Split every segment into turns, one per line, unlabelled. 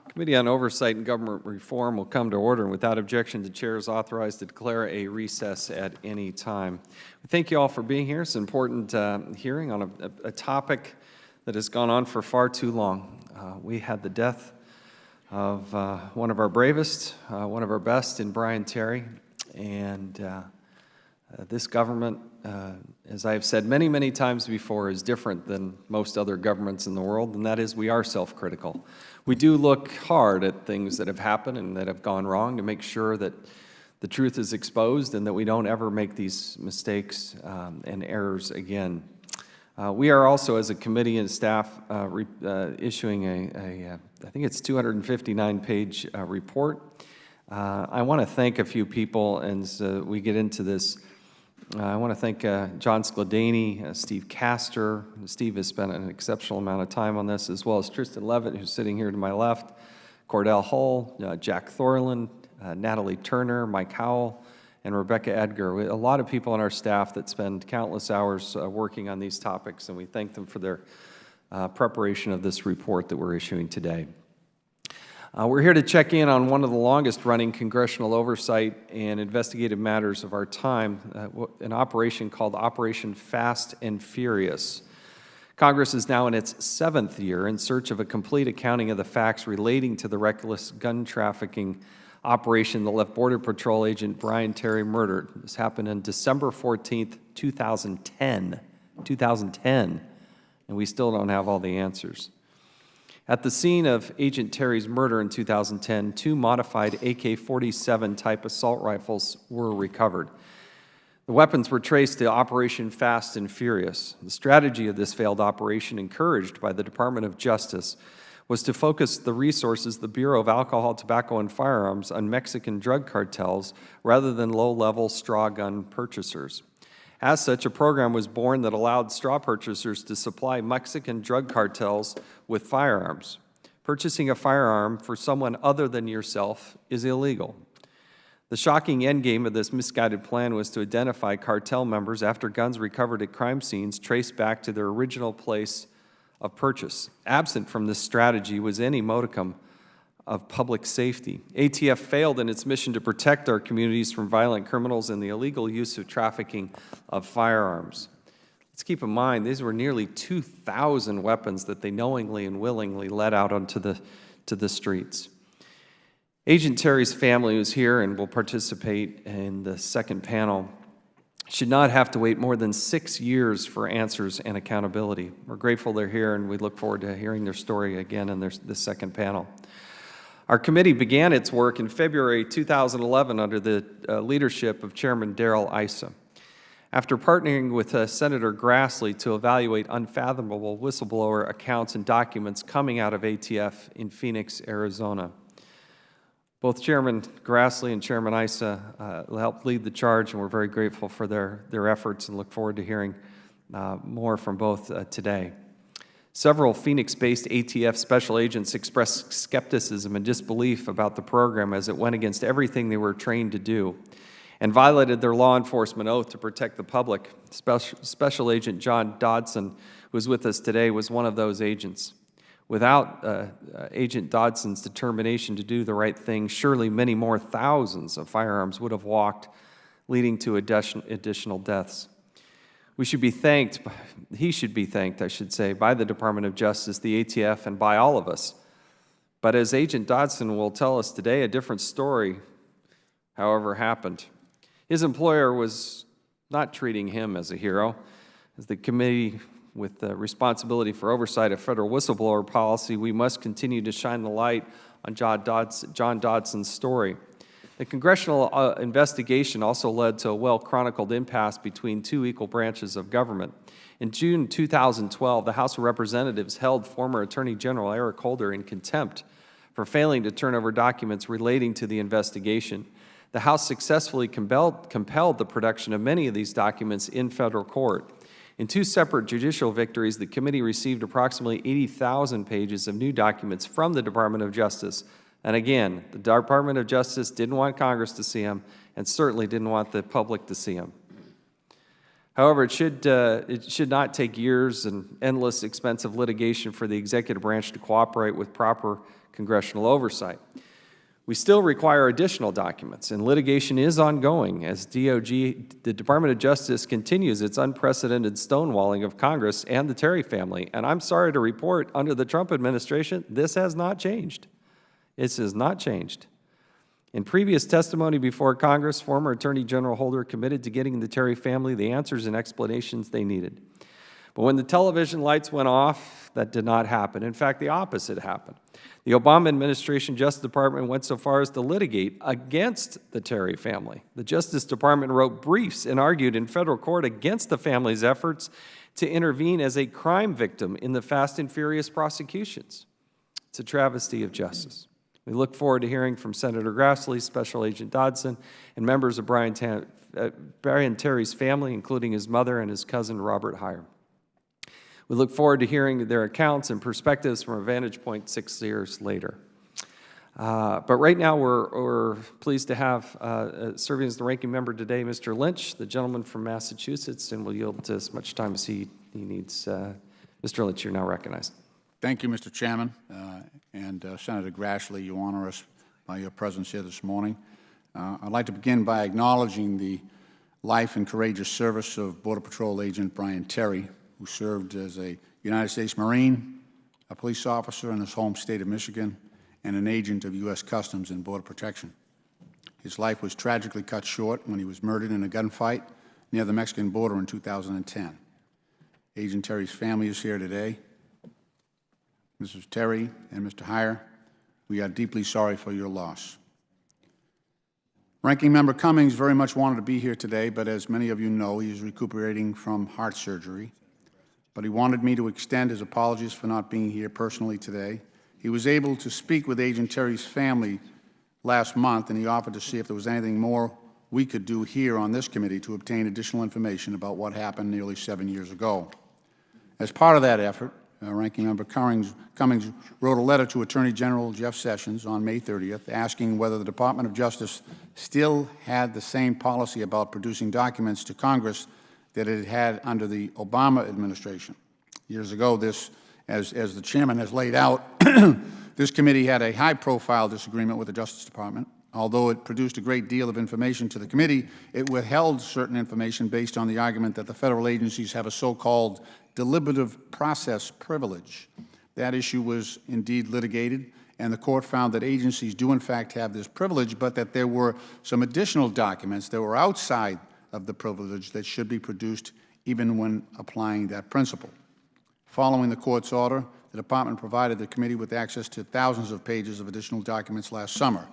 Committee on Oversight and Government Reform will come to order, and without objection, the chair is authorized to declare a recess at any time. Thank you all for being here. It's an important hearing on a topic that has gone on for far too long. We had the death of one of our bravest, one of our best in Brian Terry, and this government, as I have said many, many times before, is different than most other governments in the world, and that is we are self-critical. We do look hard at things that have happened and that have gone wrong to make sure that the truth is exposed and that we don't ever make these mistakes and errors again. We are also, as a committee and staff, issuing I think it's 259-page report. I want to thank a few people, and as we get into this, I want to thank John Skladany, Steve Castor. Steve has spent an exceptional amount of time on this, as well as Tristan Levitt, who's sitting here to my left, Cordell Hull, Jack Thorland, Natalie Turner, Mike Howell, and Rebecca Edgar. A lot of people on our staff that spend countless hours working on these topics, and we thank them for their preparation of this report that we're issuing today. We're here to check in on one of the longest-running congressional oversight and investigative matters of our time, an operation called Operation Fast and Furious. Congress is now in its 7th year in search of a complete accounting of the facts relating to the reckless gun trafficking operation that left Border Patrol agent Brian Terry murdered. This happened on December 14th, 2010, and we still don't have all the answers. At the scene of Agent Terry's murder in 2010, 2 modified AK-47 type assault rifles were recovered. The weapons were traced to Operation Fast and Furious. The strategy of this failed operation, encouraged by the Department of Justice, was to focus the resources of the Bureau of Alcohol, Tobacco, and Firearms on Mexican drug cartels rather than low-level straw gun purchasers. As such, a program was born that allowed straw purchasers to supply Mexican drug cartels with firearms. Purchasing a firearm for someone other than yourself is illegal. The shocking endgame of this misguided plan was to identify cartel members after guns recovered at crime scenes traced back to their original place of purchase. Absent from this strategy was any modicum of public safety. ATF failed in its mission to protect our communities from violent criminals and the illegal use of trafficking of firearms. Let's keep in mind, these were nearly 2,000 weapons that they knowingly and willingly let out onto the streets. Agent Terry's family, who's here and will participate in the second panel, should not have to wait more than 6 years for answers and accountability. We're grateful they're here, and we look forward to hearing their story again in the second panel. Our committee began its work in February 2011 under the leadership of Chairman Darrell Issa. After partnering with Senator Grassley to evaluate unfathomable whistleblower accounts and documents coming out of ATF in Phoenix, Arizona. Both Chairman Grassley and Chairman Issa helped lead the charge, and we're very grateful for their efforts and look forward to hearing more from both today. Several Phoenix-based ATF special agents expressed skepticism and disbelief about the program as it went against everything they were trained to do and violated their law enforcement oath to protect the public. Special Agent John Dodson, who is with us today, was one of those agents. Without Agent Dodson's determination to do the right thing, surely many more thousands of firearms would have walked, leading to additional deaths. He should be thanked, I should say, by the Department of Justice, the ATF, and by all of us. But as Agent Dodson will tell us today, a different story, however, happened. His employer was not treating him as a hero. As the committee with the responsibility for oversight of federal whistleblower policy, we must continue to shine the light on John Dodson's story. The congressional investigation also led to a well-chronicled impasse between 2 equal branches of government. In June 2012, the House of Representatives held former Attorney General Eric Holder in contempt for failing to turn over documents relating to the investigation. The House successfully compelled the production of many of these documents in federal court. In 2 separate judicial victories, the committee received approximately 80,000 pages of new documents from the Department of Justice. And again, the Department of Justice didn't want Congress to see them and certainly didn't want the public to see them. However, it should not take years and endless expensive litigation for the executive branch to cooperate with proper congressional oversight. We still require additional documents, and litigation is ongoing as the Department of Justice continues its unprecedented stonewalling of Congress and the Terry family. And I'm sorry to report, under the Trump administration, this has not changed. This has not changed. In previous testimony before Congress, former Attorney General Holder committed to getting the Terry family the answers and explanations they needed. But when the television lights went off, that did not happen. In fact, the opposite happened. The Obama administration Justice Department went so far as to litigate against the Terry family. The Justice Department wrote briefs and argued in federal court against the family's efforts to intervene as a crime victim in the Fast and Furious prosecutions. It's a travesty of justice. We look forward to hearing from Senator Grassley, Special Agent Dodson, and members of Brian Terry's family, including his mother and his cousin, Robert Heyer. We look forward to hearing their accounts and perspectives from a vantage point 6 years later. But right now, we're pleased to have serving as the ranking member today, Mr. Lynch, the gentleman from Massachusetts, and we'll yield as much time as he needs. Mr. Lynch, you're now recognized.
Thank you, Mr. Chairman, and Senator Grassley, you honor us by your presence here this morning. I'd like to begin by acknowledging the life and courageous service of Border Patrol Agent Brian Terry, who served as a United States Marine, a police officer in his home state of Michigan, and an agent of U.S. Customs and Border Protection. His life was tragically cut short when he was murdered in a gunfight near the Mexican border in 2010. Agent Terry's family is here today. Mrs. Terry and Mr. Heyer, we are deeply sorry for your loss. Ranking Member Cummings very much wanted to be here today, but as many of you know, he is recuperating from heart surgery. But he wanted me to extend his apologies for not being here personally today. He was able to speak with Agent Terry's family last month, and he offered to see if there was anything more we could do here on this committee to obtain additional information about what happened nearly 7 years ago. As part of that effort, Ranking Member Cummings wrote a letter to Attorney General Jeff Sessions on May 30th asking whether the Department of Justice still had the same policy about producing documents to Congress that it had under the Obama administration. Years ago, this, as the Chairman has laid out, this committee had a high-profile disagreement with the Justice Department. Although it produced a great deal of information to the committee, it withheld certain information based on the argument that the federal agencies have a so-called deliberative process privilege. That issue was indeed litigated, and the court found that agencies do in fact have this privilege, but that there were some additional documents that were outside of the privilege that should be produced even when applying that principle. Following the court's order, the Department provided the committee with access to thousands of pages of additional documents last summer.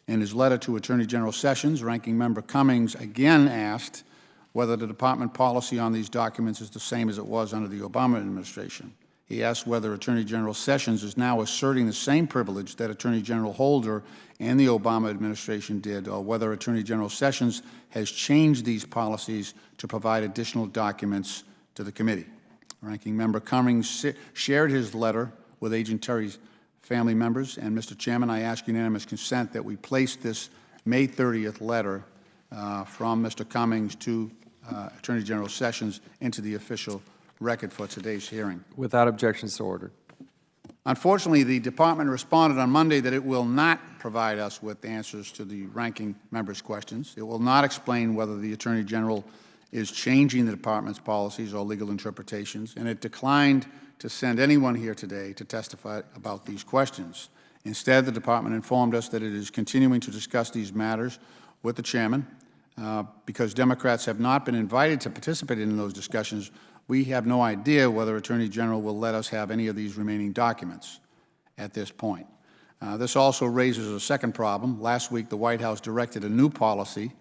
In his letter to Attorney General Sessions, Ranking Member Cummings again asked whether the Department policy on these documents is the same as it was under the Obama administration. He asked whether Attorney General Sessions is now asserting the same privilege that Attorney General Holder and the Obama administration did, or whether Attorney General Sessions has changed these policies to provide additional documents to the committee. Ranking Member Cummings shared his letter with Agent Terry's family members, and Mr. Chairman, I ask unanimous consent that we place this May 30th letter from Mr. Cummings to Attorney General Sessions into the official record for today's hearing.
Without objections, so ordered.
Unfortunately, the Department responded on Monday that it will not provide us with answers to the ranking member's questions. It will not explain whether the Attorney General is changing the Department's policies or legal interpretations, and it declined to send anyone here today to testify about these questions. Instead, the Department informed us that it is continuing to discuss these matters with the Chairman. Because Democrats have not been invited to participate in those discussions, we have no idea whether Attorney General will let us have any of these remaining documents at this point. This also raises a second problem. Last week, the White House directed a new policy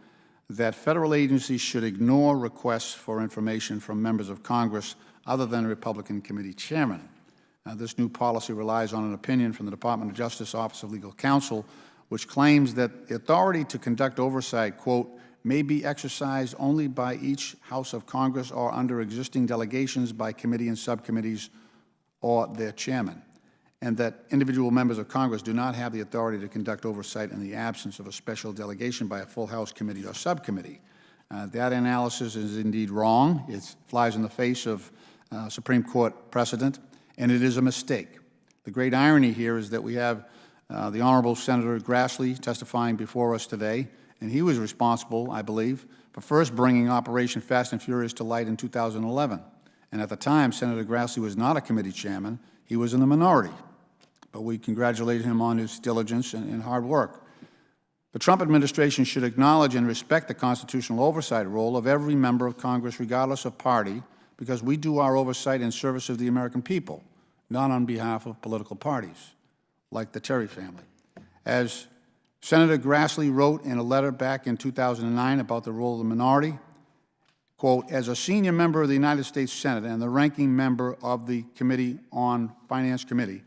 that federal agencies should ignore requests for information from members of Congress other than Republican committee chairmen. This new policy relies on an opinion from the Department of Justice Office of Legal Counsel, which claims that the authority to conduct oversight, quote, may be exercised only by each House of Congress or under existing delegations by committee and subcommittees or their chairman, and that individual members of Congress do not have the authority to conduct oversight in the absence of a special delegation by a full House committee or subcommittee. That analysis is indeed wrong. It flies in the face of Supreme Court precedent, and it is a mistake. The great irony here is that we have the Honorable Senator Grassley testifying before us today, and he was responsible, I believe, for first bringing Operation Fast and Furious to light in 2011. And at the time, Senator Grassley was not a committee chairman. He was in the minority. But we congratulate him on his diligence and hard work. The Trump administration should acknowledge and respect the constitutional oversight role of every member of Congress, regardless of party, because we do our oversight in service of the American people, not on behalf of political parties, like the Terry family. As Senator Grassley wrote in a letter back in 2009 about the role of the minority, quote, as a senior member of the United States Senate and the ranking member of the Committee on Finance Committee,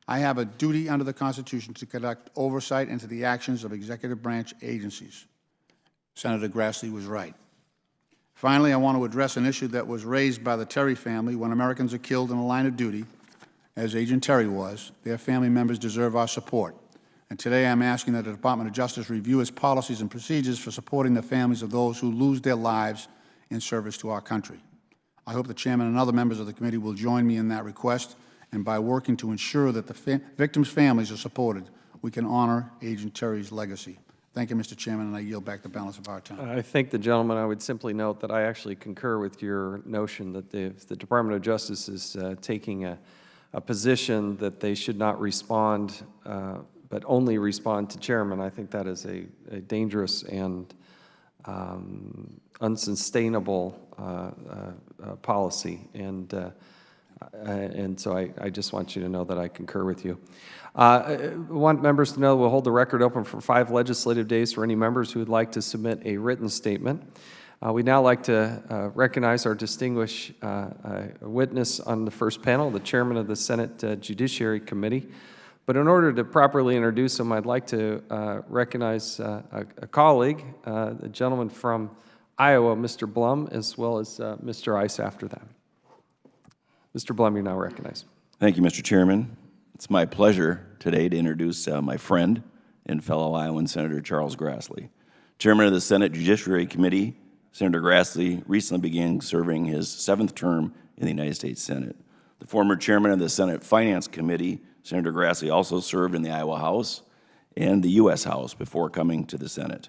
I have a duty under the Constitution to conduct oversight into the actions of executive branch agencies. Senator Grassley was right. Finally, I want to address an issue that was raised by the Terry family. When Americans are killed in the line of duty, as Agent Terry was, their family members deserve our support. And today I'm asking that the Department of Justice review its policies and procedures for supporting the families of those who lose their lives in service to our country. I hope the Chairman and other members of the committee will join me in that request, and by working to ensure that the victims' families are supported, we can honor Agent Terry's legacy. Thank you, Mr. Chairman, and I yield back the balance of our time.
I thank the gentleman. I would simply note that I actually concur with your notion that if the Department of Justice is taking a position that they should not respond, but only respond to chairmen, I think that is a dangerous and unsustainable policy. And so I just want you to know that I concur with you. I want members to know we'll hold the record open for 5 legislative days for any members who would like to submit a written statement. We'd now like to recognize our distinguished witness on the first panel, the chairman of the Senate Judiciary Committee. But in order to properly introduce him, I'd like to recognize a colleague, the gentleman from Iowa, Mr. Blum, as well as Mr. Ice after that. Mr. Blum, you're now recognized.
Thank you, Mr. Chairman. It's my pleasure today to introduce my friend and fellow Iowan Senator Charles Grassley. Chairman of the Senate Judiciary Committee, Senator Grassley recently began serving his 7th term in the United States Senate. The former chairman of the Senate Finance Committee, Senator Grassley also served in the Iowa House and the U.S. House before coming to the Senate.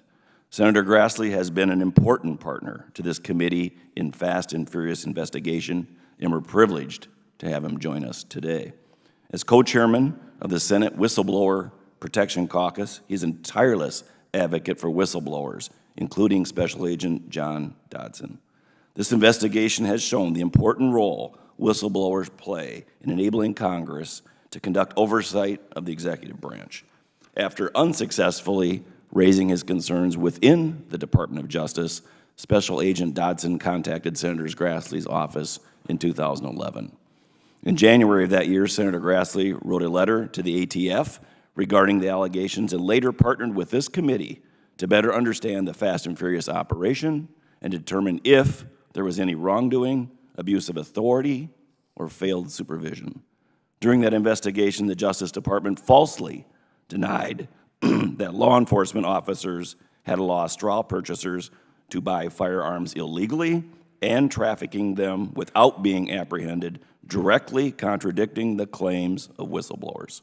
Senator Grassley has been an important partner to this committee in fast and furious investigation, and we're privileged to have him join us today. As co-chairman of the Senate Whistleblower Protection Caucus, he's a tireless advocate for whistleblowers, including Special Agent John Dodson. This investigation has shown the important role whistleblowers play in enabling Congress to conduct oversight of the executive branch. After unsuccessfully raising his concerns within the Department of Justice, Special Agent Dodson contacted Senator Grassley's office in 2011. In January of that year, Senator Grassley wrote a letter to the ATF regarding the allegations and later partnered with this committee to better understand the fast and furious operation and determine if there was any wrongdoing, abuse of authority, or failed supervision. During that investigation, the Justice Department falsely denied that law enforcement officers had allowed straw purchasers to buy firearms illegally and trafficking them without being apprehended, directly contradicting the claims of whistleblowers.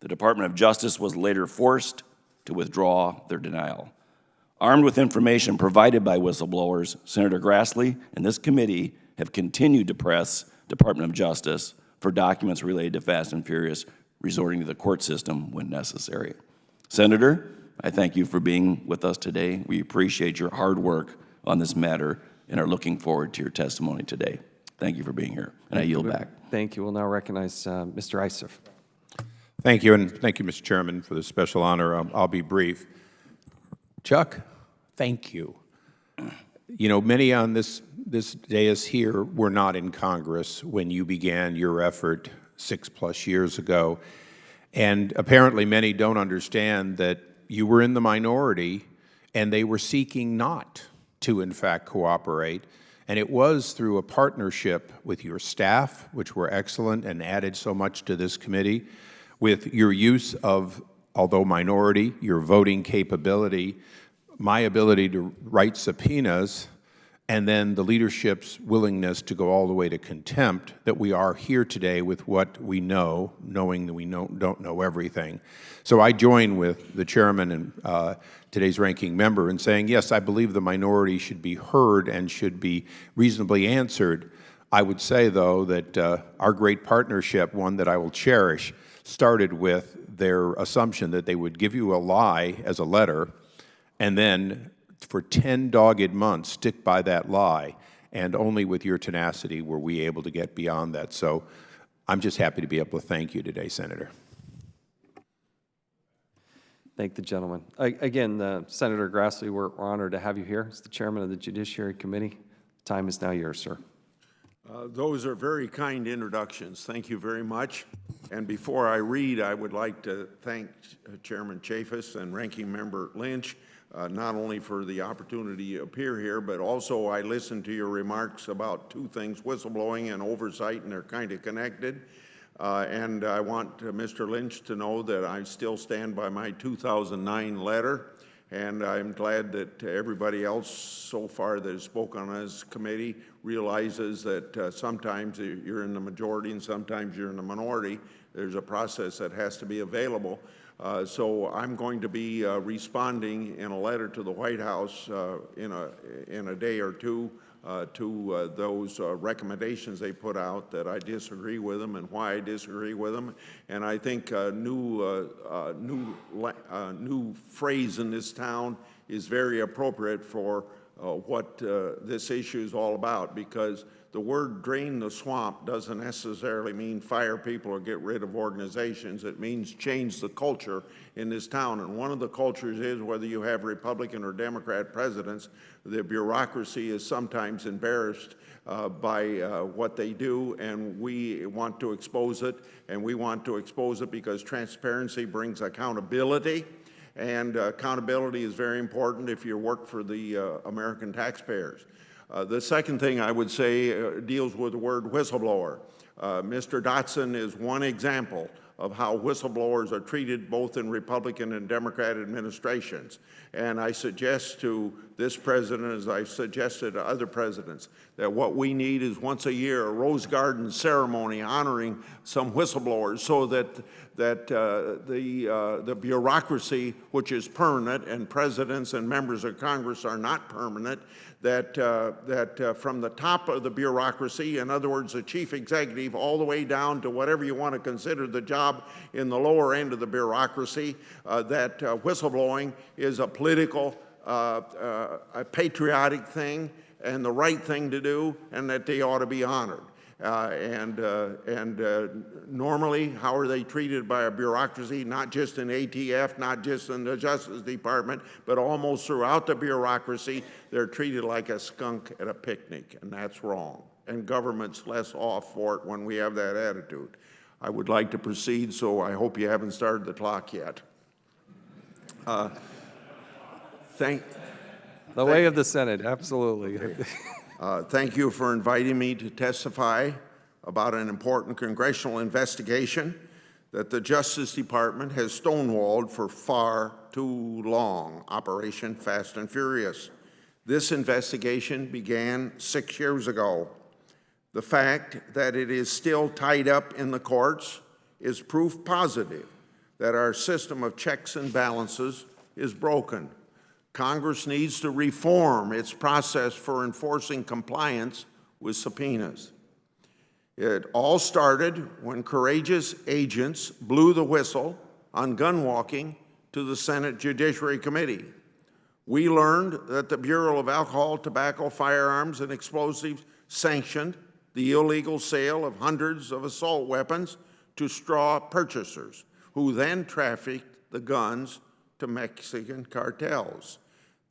The Department of Justice was later forced to withdraw their denial. Armed with information provided by whistleblowers, Senator Grassley and this committee have continued to press Department of Justice for documents related to Fast and Furious, resorting to the court system when necessary. Senator, I thank you for being with us today. We appreciate your hard work on this matter and are looking forward to your testimony today. Thank you for being here, and I yield back.
Thank you. We'll now recognize Mr. Ice.
Thank you, and thank you, Mr. Chairman, for this special honor. I'll be brief. Chuck, thank you. You know, many on this dais here were not in Congress when you began your effort 6+ years ago, and apparently many don't understand that you were in the minority and they were seeking not to, in fact, cooperate. And it was through a partnership with your staff, which were excellent and added so much to this committee, with your use of, although minority, your voting capability, my ability to write subpoenas and then the leadership's willingness to go all the way to contempt, that we are here today with what we know, knowing that we don't know everything. So I join with the chairman and today's ranking member in saying, yes, I believe the minority should be heard and should be reasonably answered. I would say, though, that our great partnership, one that I will cherish, started with their assumption that they would give you a lie as a letter, and then for 10 dogged months stick by that lie, and only with your tenacity were we able to get beyond that. So I'm just happy to be able to thank you today, Senator.
Thank the gentleman. Again, Senator Grassley, we're honored to have you here as the chairman of the Judiciary Committee. The time is now yours, sir.
Those are very kind introductions. Thank you very much. And before I read, I would like to thank Chairman Chaffetz and Ranking Member Lynch, not only for the opportunity to appear here, but also I listened to your remarks about two things, whistleblowing and oversight, and they're kind of connected. And I want Mr. Lynch to know that I still stand by my 2009 letter, and I'm glad that everybody else so far that has spoken on this committee realizes that sometimes you're in the majority and sometimes you're in the minority. There's a process that has to be available. So I'm going to be responding in a letter to the White House in a day or two to those recommendations they put out, that I disagree with them and why I disagree with them. And I think a new phrase in this town is very appropriate for what this issue is all about, because the word drain the swamp doesn't necessarily mean fire people or get rid of organizations. It means change the culture in this town. And one of the cultures is, whether you have Republican or Democrat presidents, the bureaucracy is sometimes embarrassed by what they do, and we want to expose it. And we want to expose it because transparency brings accountability. And accountability is very important if you work for the American taxpayers. The second thing I would say deals with the word whistleblower. Mr. Dotson is one example of how whistleblowers are treated both in Republican and Democrat administrations. And I suggest to this president, as I've suggested to other presidents, that what we need is once a year a Rose Garden ceremony honoring some whistleblowers, so that the bureaucracy, which is permanent, and presidents and members of Congress are not permanent, that from the top of the bureaucracy, in other words, the chief executive, all the way down to whatever you want to consider the job in the lower end of the bureaucracy, that whistleblowing is a political, a patriotic thing and the right thing to do, and that they ought to be honored. Normally, how are they treated by a bureaucracy, not just in ATF, not just in the Justice Department, but almost throughout the bureaucracy? They're treated like a skunk at a picnic, and that's wrong. And government's less off for it when we have that attitude. I would like to proceed, so I hope you haven't started the clock yet.
The way of the Senate, absolutely.
Thank you for inviting me to testify about an important congressional investigation that the Justice Department has stonewalled for far too long, Operation Fast and Furious. This investigation began 6 years ago. The fact that it is still tied up in the courts is proof positive that our system of checks and balances is broken. Congress needs to reform its process for enforcing compliance with subpoenas. It all started when courageous agents blew the whistle on gun walking to the Senate Judiciary Committee. We learned that the Bureau of Alcohol, Tobacco, Firearms, and Explosives sanctioned the illegal sale of hundreds of assault weapons to straw purchasers, who then trafficked the guns to Mexican cartels.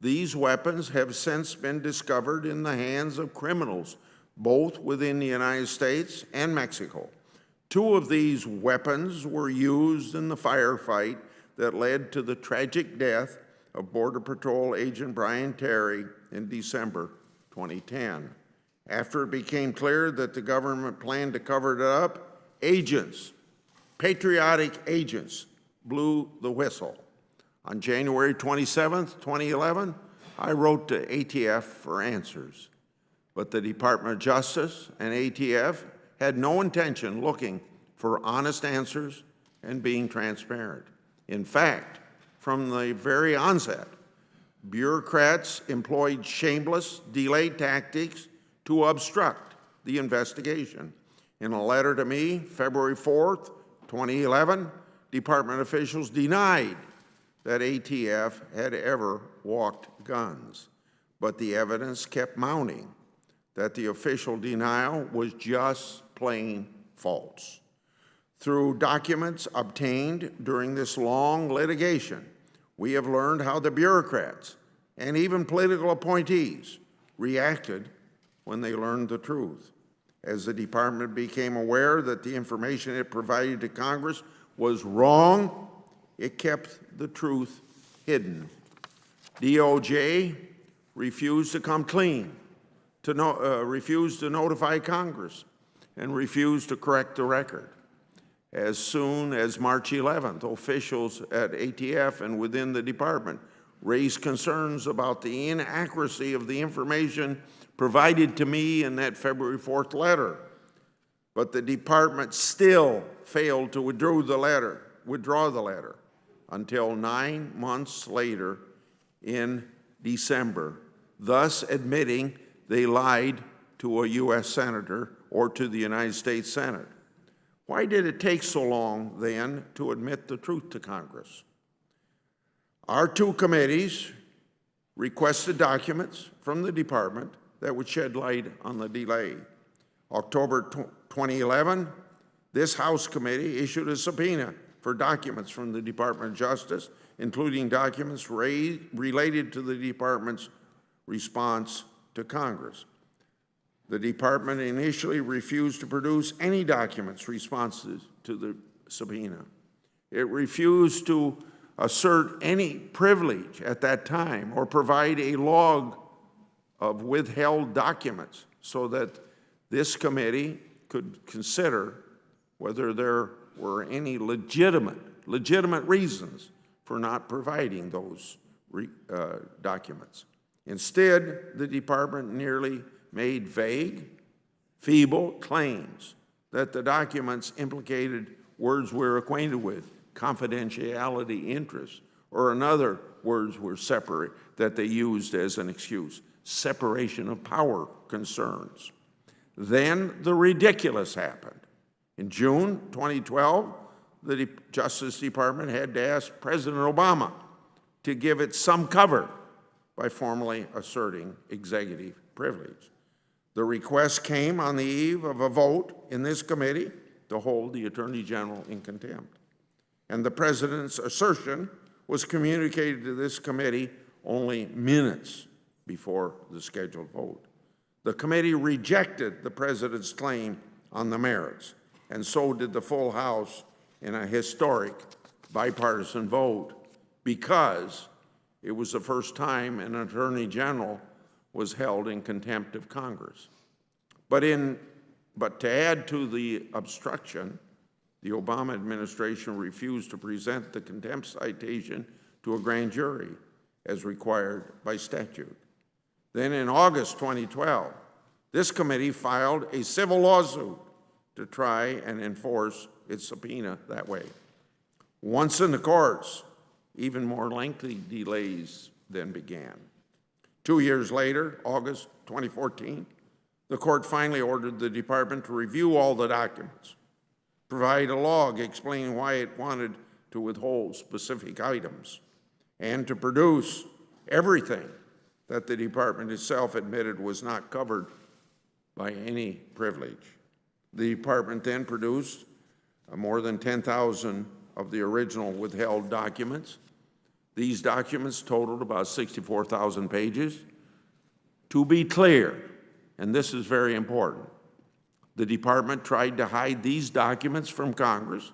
These weapons have since been discovered in the hands of criminals, both within the United States and Mexico. 2 of these weapons were used in the firefight that led to the tragic death of Border Patrol Agent Brian Terry in December 2010. After it became clear that the government planned to cover it up, agents, patriotic agents, blew the whistle. On January 27, 2011, I wrote to ATF for answers, but the Department of Justice and ATF had no intention looking for honest answers and being transparent. In fact, from the very onset, bureaucrats employed shameless delay tactics to obstruct the investigation. In a letter to me, February 4th, 2011, department officials denied that ATF had ever walked guns, but the evidence kept mounting that the official denial was just plain false. Through documents obtained during this long litigation, we have learned how the bureaucrats and even political appointees reacted when they learned the truth. As the department became aware that the information it provided to Congress was wrong, it kept the truth hidden. DOJ refused to come clean, refused to notify Congress, and refused to correct the record. As soon as March 11th, officials at ATF and within the department raised concerns about the inaccuracy of the information provided to me in that February 4th letter. But the department still failed to withdraw the letter until 9 months later in December, thus admitting they lied to a U.S. Senator or to the United States Senate. Why did it take so long then to admit the truth to Congress? Our two committees requested documents from the department that would shed light on the delay. October 2011, this House committee issued a subpoena for documents from the Department of Justice, including documents related to the department's response to Congress. The department initially refused to produce any documents responses to the subpoena. It refused to assert any privilege at that time or provide a log of withheld documents so that this committee could consider whether there were any legitimate reasons for not providing those documents. Instead, the department merely made vague, feeble claims that the documents implicated words we're acquainted with, confidentiality interests, or another words were separate that they used as an excuse, separation of power concerns. Then the ridiculous happened. In June 2012, the Justice Department had to ask President Obama to give it some cover by formally asserting executive privilege. The request came on the eve of a vote in this committee to hold the Attorney General in contempt. And the President's assertion was communicated to this committee only minutes before the scheduled vote. The committee rejected the President's claim on the merits, and so did the full House in a historic bipartisan vote because it was the first time an Attorney General was held in contempt of Congress. But to add to the obstruction, the Obama administration refused to present the contempt citation to a grand jury as required by statute. Then in August 2012, this committee filed a civil lawsuit to try and enforce its subpoena that way. Once in the courts, even more lengthy delays then began. 2 years later, August 2014, the court finally ordered the department to review all the documents, provide a log explaining why it wanted to withhold specific items, and to produce everything that the department itself admitted was not covered by any privilege. The department then produced more than 10,000 of the original withheld documents. These documents totaled about 64,000 pages. To be clear, and this is very important, the department tried to hide these documents from Congress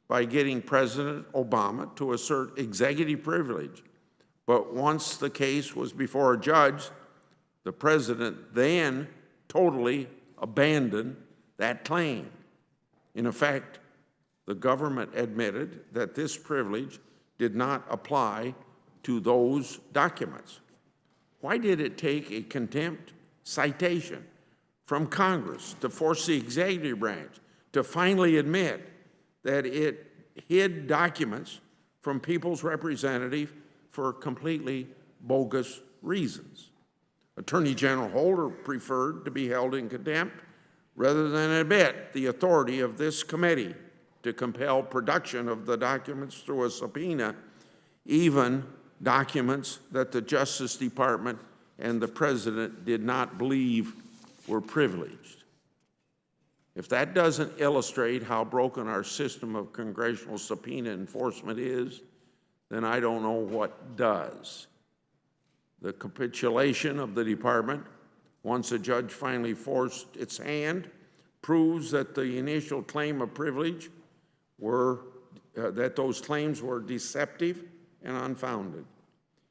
by getting President Obama to assert executive privilege. But once the case was before a judge, the president then totally abandoned that claim. In effect, the government admitted that this privilege did not apply to those documents. Why did it take a contempt citation from Congress to force the executive branch to finally admit that it hid documents from people's representative for completely bogus reasons? Attorney General Holder preferred to be held in contempt rather than admit the authority of this committee to compel production of the documents through a subpoena, even documents that the Justice Department and the President did not believe were privileged. If that doesn't illustrate how broken our system of congressional subpoena enforcement is, then I don't know what does. The capitulation of the department, once a judge finally forced its hand, proves that the initial claim of privilege that those claims were deceptive and unfounded.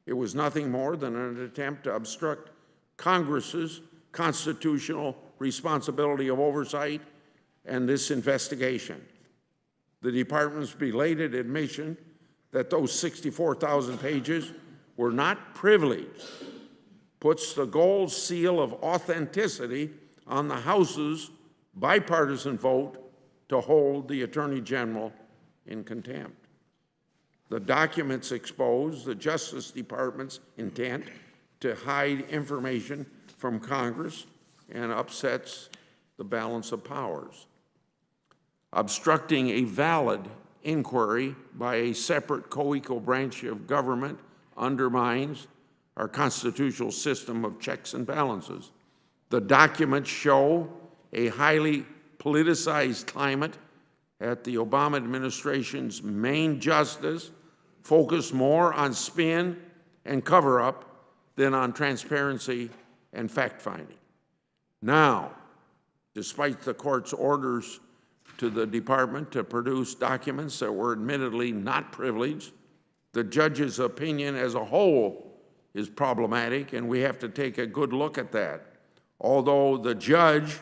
It was nothing more than an attempt to obstruct Congress's constitutional responsibility of oversight and this investigation. The department's belated admission that those 64,000 pages were not privileged puts the gold seal of authenticity on the House's bipartisan vote to hold the Attorney General in contempt. The documents expose the Justice Department's intent to hide information from Congress and upsets the balance of powers. Obstructing a valid inquiry by a separate co-equal branch of government undermines our constitutional system of checks and balances. The documents show a highly politicized climate at the Obama administration's main justice, focused more on spin and cover-up than on transparency and fact-finding. Now, despite the court's orders to the department to produce documents that were admittedly not privileged, the judge's opinion as a whole is problematic, and we have to take a good look at that. Although the judge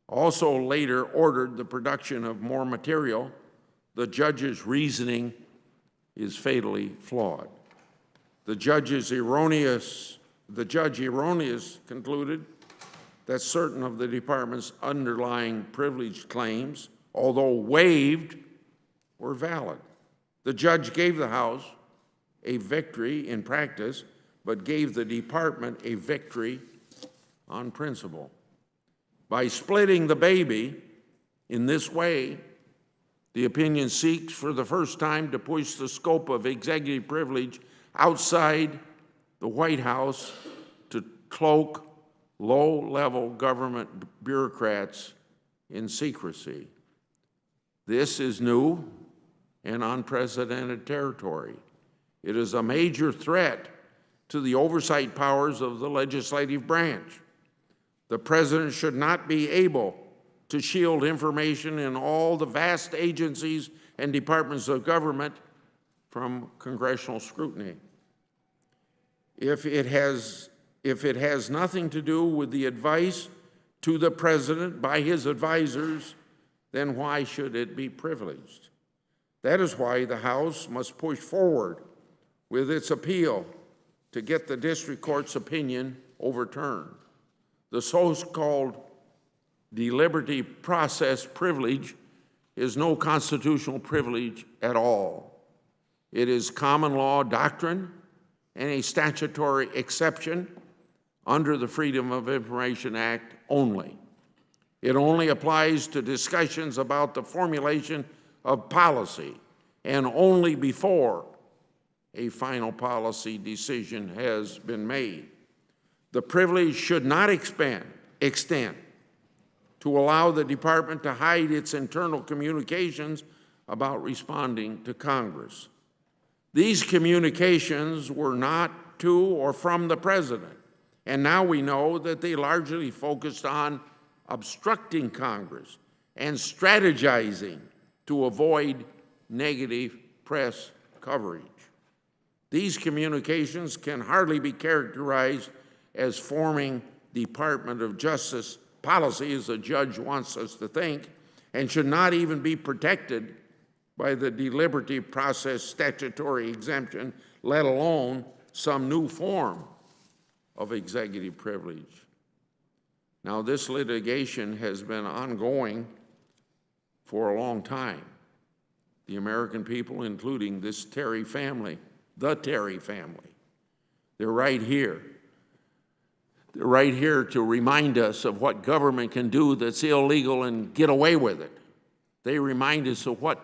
also later ordered the production of more material, the judge's reasoning is fatally flawed. The judge erroneously concluded that certain of the department's underlying privilege claims, although waived, were valid. The judge gave the House a victory in practice, but gave the department a victory on principle. By splitting the baby in this way, the opinion seeks for the first time to push the scope of executive privilege outside the White House to cloak low-level government bureaucrats in secrecy. This is new and unprecedented territory. It is a major threat to the oversight powers of the legislative branch. The President should not be able to shield information in all the vast agencies and departments of government from congressional scrutiny. If it has nothing to do with the advice to the President by his advisors, then why should it be privileged? That is why the House must push forward with its appeal to get the district court's opinion overturned. The so-called deliberative process privilege is no constitutional privilege at all. It is common law doctrine and a statutory exception under the Freedom of Information Act only. It only applies to discussions about the formulation of policy and only before a final policy decision has been made. The privilege should not extend to allow the department to hide its internal communications about responding to Congress. These communications were not to or from the President, and now we know that they largely focused on obstructing Congress and strategizing to avoid negative press coverage. These communications can hardly be characterized as forming Department of Justice policy, as the judge wants us to think, and should not even be protected by the deliberative process statutory exemption, let alone some new form of executive privilege. Now, this litigation has been ongoing for a long time. The American people, including this Terry family, the Terry family, they're right here. They're right here to remind us of what government can do that's illegal and get away with it. They remind us of what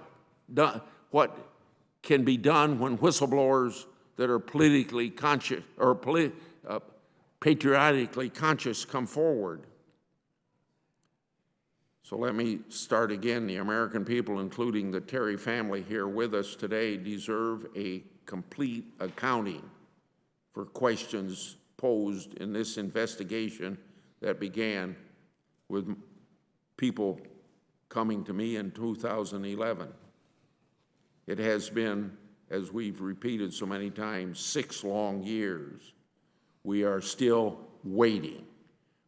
can be done when whistleblowers that are politically conscious or patriotically conscious come forward. So let me start again. The American people, including the Terry family here with us today, deserve a complete accounting for questions posed in this investigation that began with people coming to me in 2011. It has been, as we've repeated so many times, 6 long years. We are still waiting.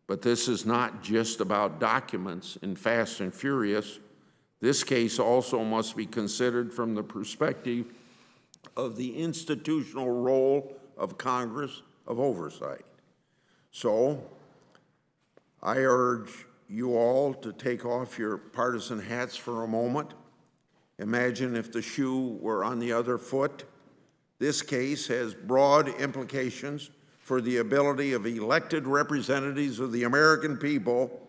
But this is not just about documents in Fast and Furious. This case also must be considered from the perspective of the institutional role of Congress of Oversight. So, I urge you all to take off your partisan hats for a moment. Imagine if the shoe were on the other foot. This case has broad implications for the ability of elected representatives of the American people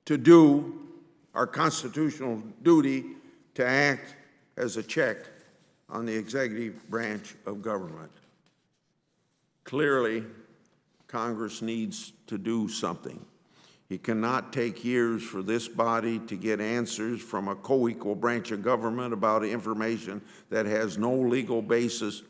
to do our constitutional duty to act as a check on the executive branch of government. Clearly, Congress needs to do something. It cannot take years for this body to get answers from a co-equal branch of government about information that has no legal basis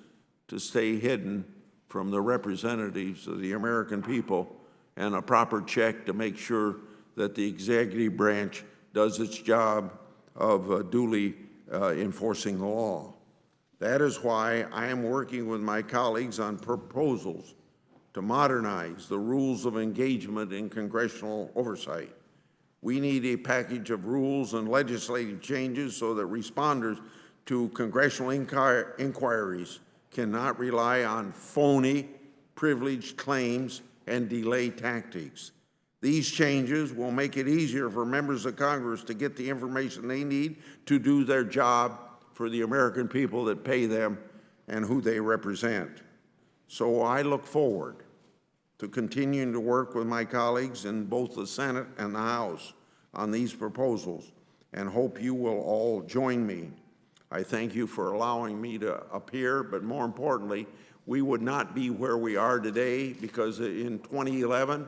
to stay hidden from the representatives of the American people, and a proper check to make sure that the executive branch does its job of duly enforcing the law. That is why I am working with my colleagues on proposals to modernize the rules of engagement in congressional oversight. We need a package of rules and legislative changes so that responders to congressional inquiries cannot rely on phony, privileged claims and delay tactics. These changes will make it easier for members of Congress to get the information they need to do their job for the American people that pay them and who they represent. So I look forward to continuing to work with my colleagues in both the Senate and the House on these proposals, and hope you will all join me. I thank you for allowing me to appear, but more importantly, we would not be where we are today because in 2011,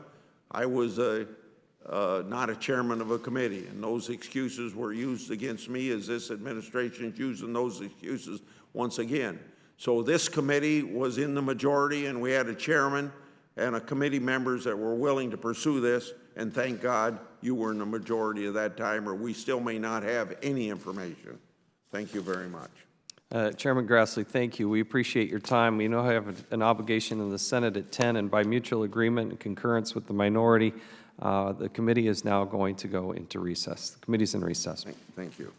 I was not a chairman of a committee, and those excuses were used against me as this administration is using those excuses once again. So this committee was in the majority, and we had a chairman and a committee members that were willing to pursue this, and thank God you were in the majority at that time, or we still may not have any information. Thank you very much.
Chairman Grassley, thank you. We appreciate your time. We know I have an obligation in the Senate at 10, and by mutual agreement and concurrence with the minority, the committee is now going to go into recess. The committee's in recess.
Thank you.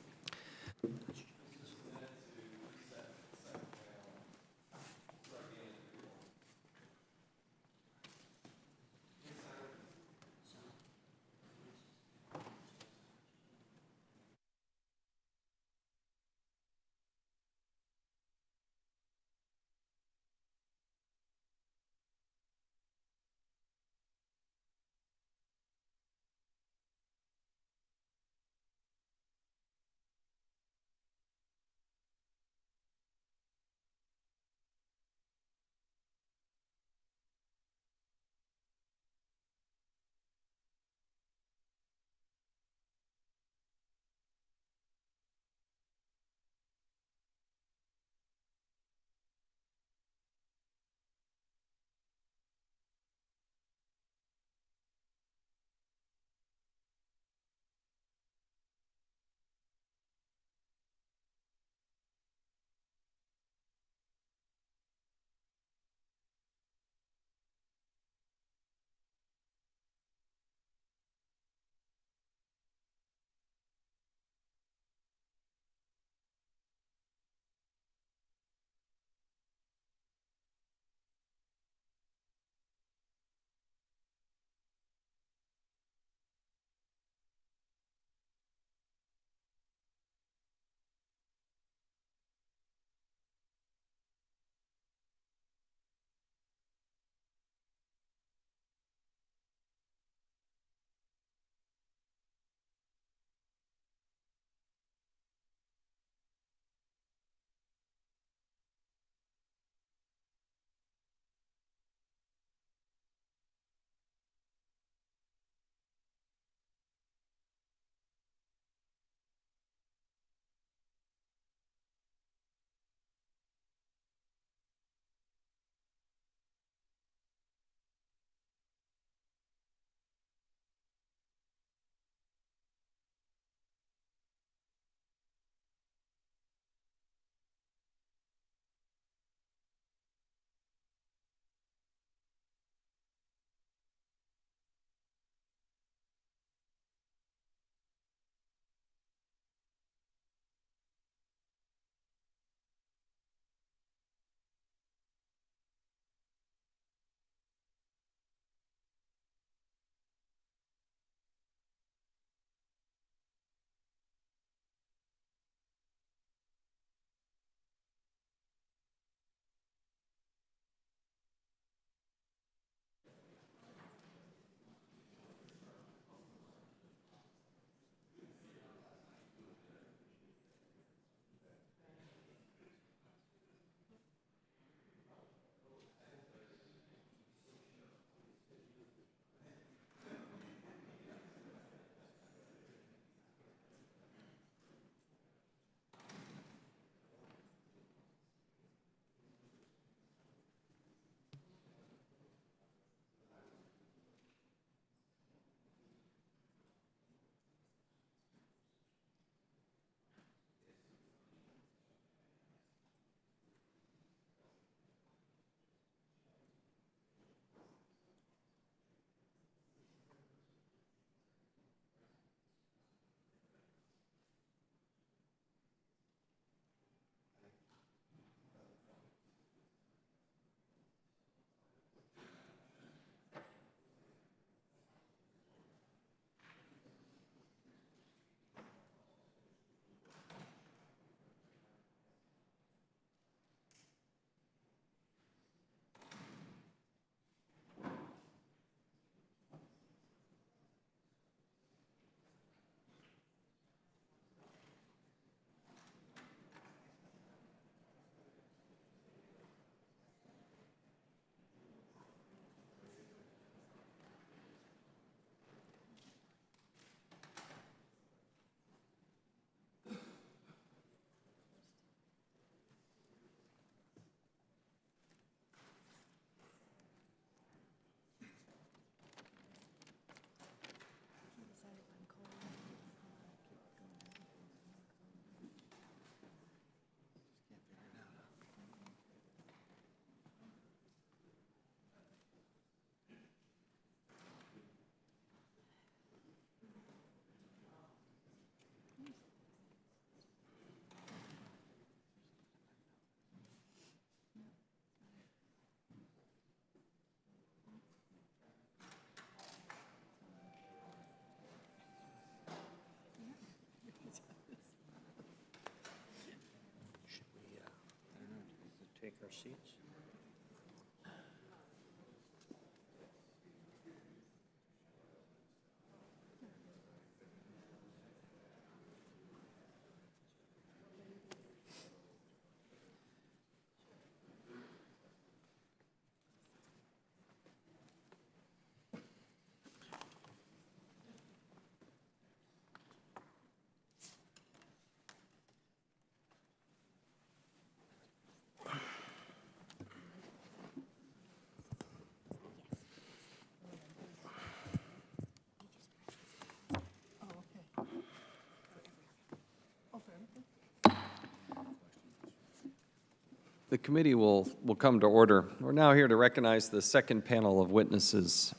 The committee will come to order. We're now here to recognize the second panel of witnesses.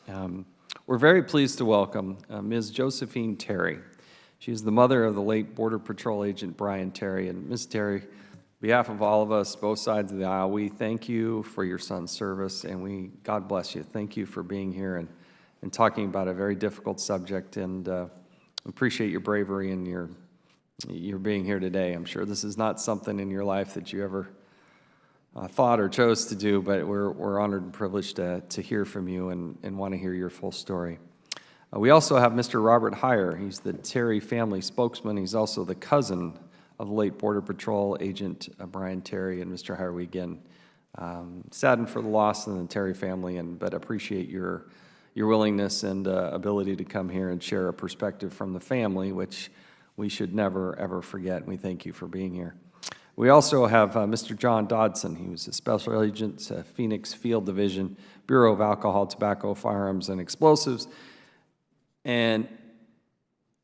We're very pleased to welcome Ms. Josephine Terry. She is the mother of the late Border Patrol agent Brian Terry. And Ms. Terry, on behalf of all of us, both sides of the aisle, we thank you for your son's service, and God bless you. Thank you for being here and talking about a very difficult subject, and appreciate your bravery and your being here today. I'm sure this is not something in your life that you ever thought or chose to do, but we're honored and privileged to hear from you and want to hear your full story. We also have Mr. Robert Heyer. He's the Terry family spokesman. He's also the cousin of the late Border Patrol agent Brian Terry. And Mr. Heyer, we again saddened for the loss in the Terry family, but appreciate your willingness and ability to come here and share a perspective from the family, which we should never, ever forget. We thank you for being here. We also have Mr. John Dodson. He was a special agent, Phoenix Field Division, Bureau of Alcohol, Tobacco, Firearms, and Explosives. And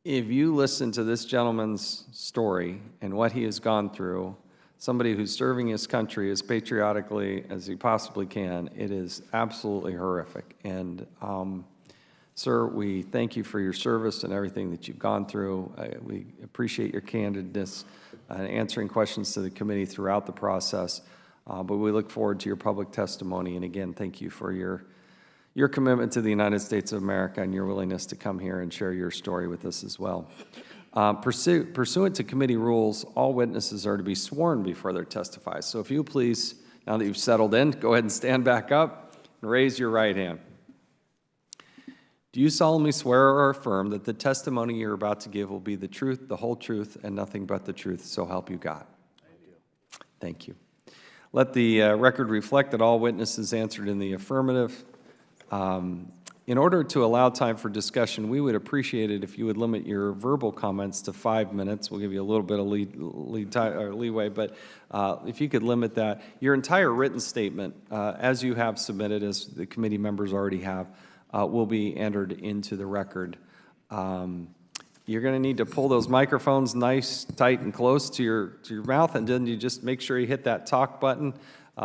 if you listen to this gentleman's story and what he has gone through, somebody who's serving his country as patriotically as he possibly can, it is absolutely horrific. And sir, we thank you for your service and everything that you've gone through. We appreciate your candidness and answering questions to the committee throughout the process. But we look forward to your public testimony. And again, thank you for your commitment to the United States of America and your willingness to come here and share your story with us as well. Pursuant to committee rules, all witnesses are to be sworn before they testify. So if you please, now that you've settled in, go ahead and stand back up and raise your right hand. Do you solemnly swear or affirm that the testimony you're about to give will be the truth, the whole truth, and nothing but the truth, so help you God? I do. Thank you. Let the record reflect that all witnesses answered in the affirmative. In order to allow time for discussion, we would appreciate it if you would limit your verbal comments to 5 minutes. We'll give you a little bit of leeway, but if you could limit that. Your entire written statement, as you have submitted, as the committee members already have, will be entered into the record. You're going to need to pull those microphones nice, tight, and close to your mouth, and then you just make sure you hit that talk button.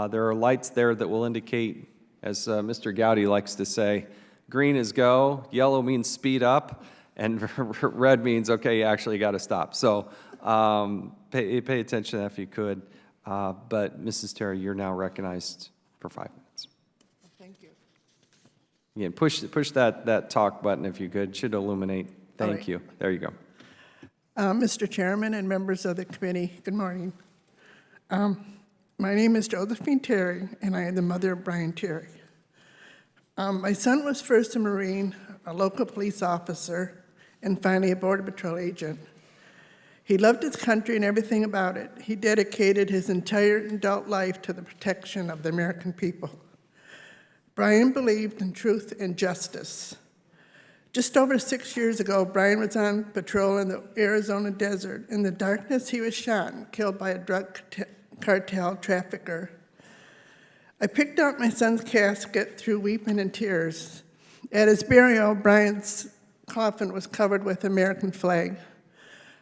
There are lights there that will indicate, as Mr. Gowdy likes to say, green is go, yellow means speed up, and red means, okay, you actually got to stop. So pay attention to that if you could. But Mrs. Terry, you're now recognized for 5 minutes.
Thank you.
Again, push that talk button if you could. It should illuminate. Thank
right.
you. There you go.
Mr. Chairman and members of the committee, good morning. My name is Josephine Terry, and I am the mother of Brian Terry. My son was first a Marine, a local police officer, and finally a Border Patrol agent. He loved his country and everything about it. He dedicated his entire adult life to the protection of the American people. Brian believed in truth and justice. Just over 6 years ago, Brian was on patrol in the Arizona desert. In the darkness, he was shot and killed by a drug cartel trafficker. I picked out my son's casket through weeping and tears. At his burial, Brian's coffin was covered with American flag.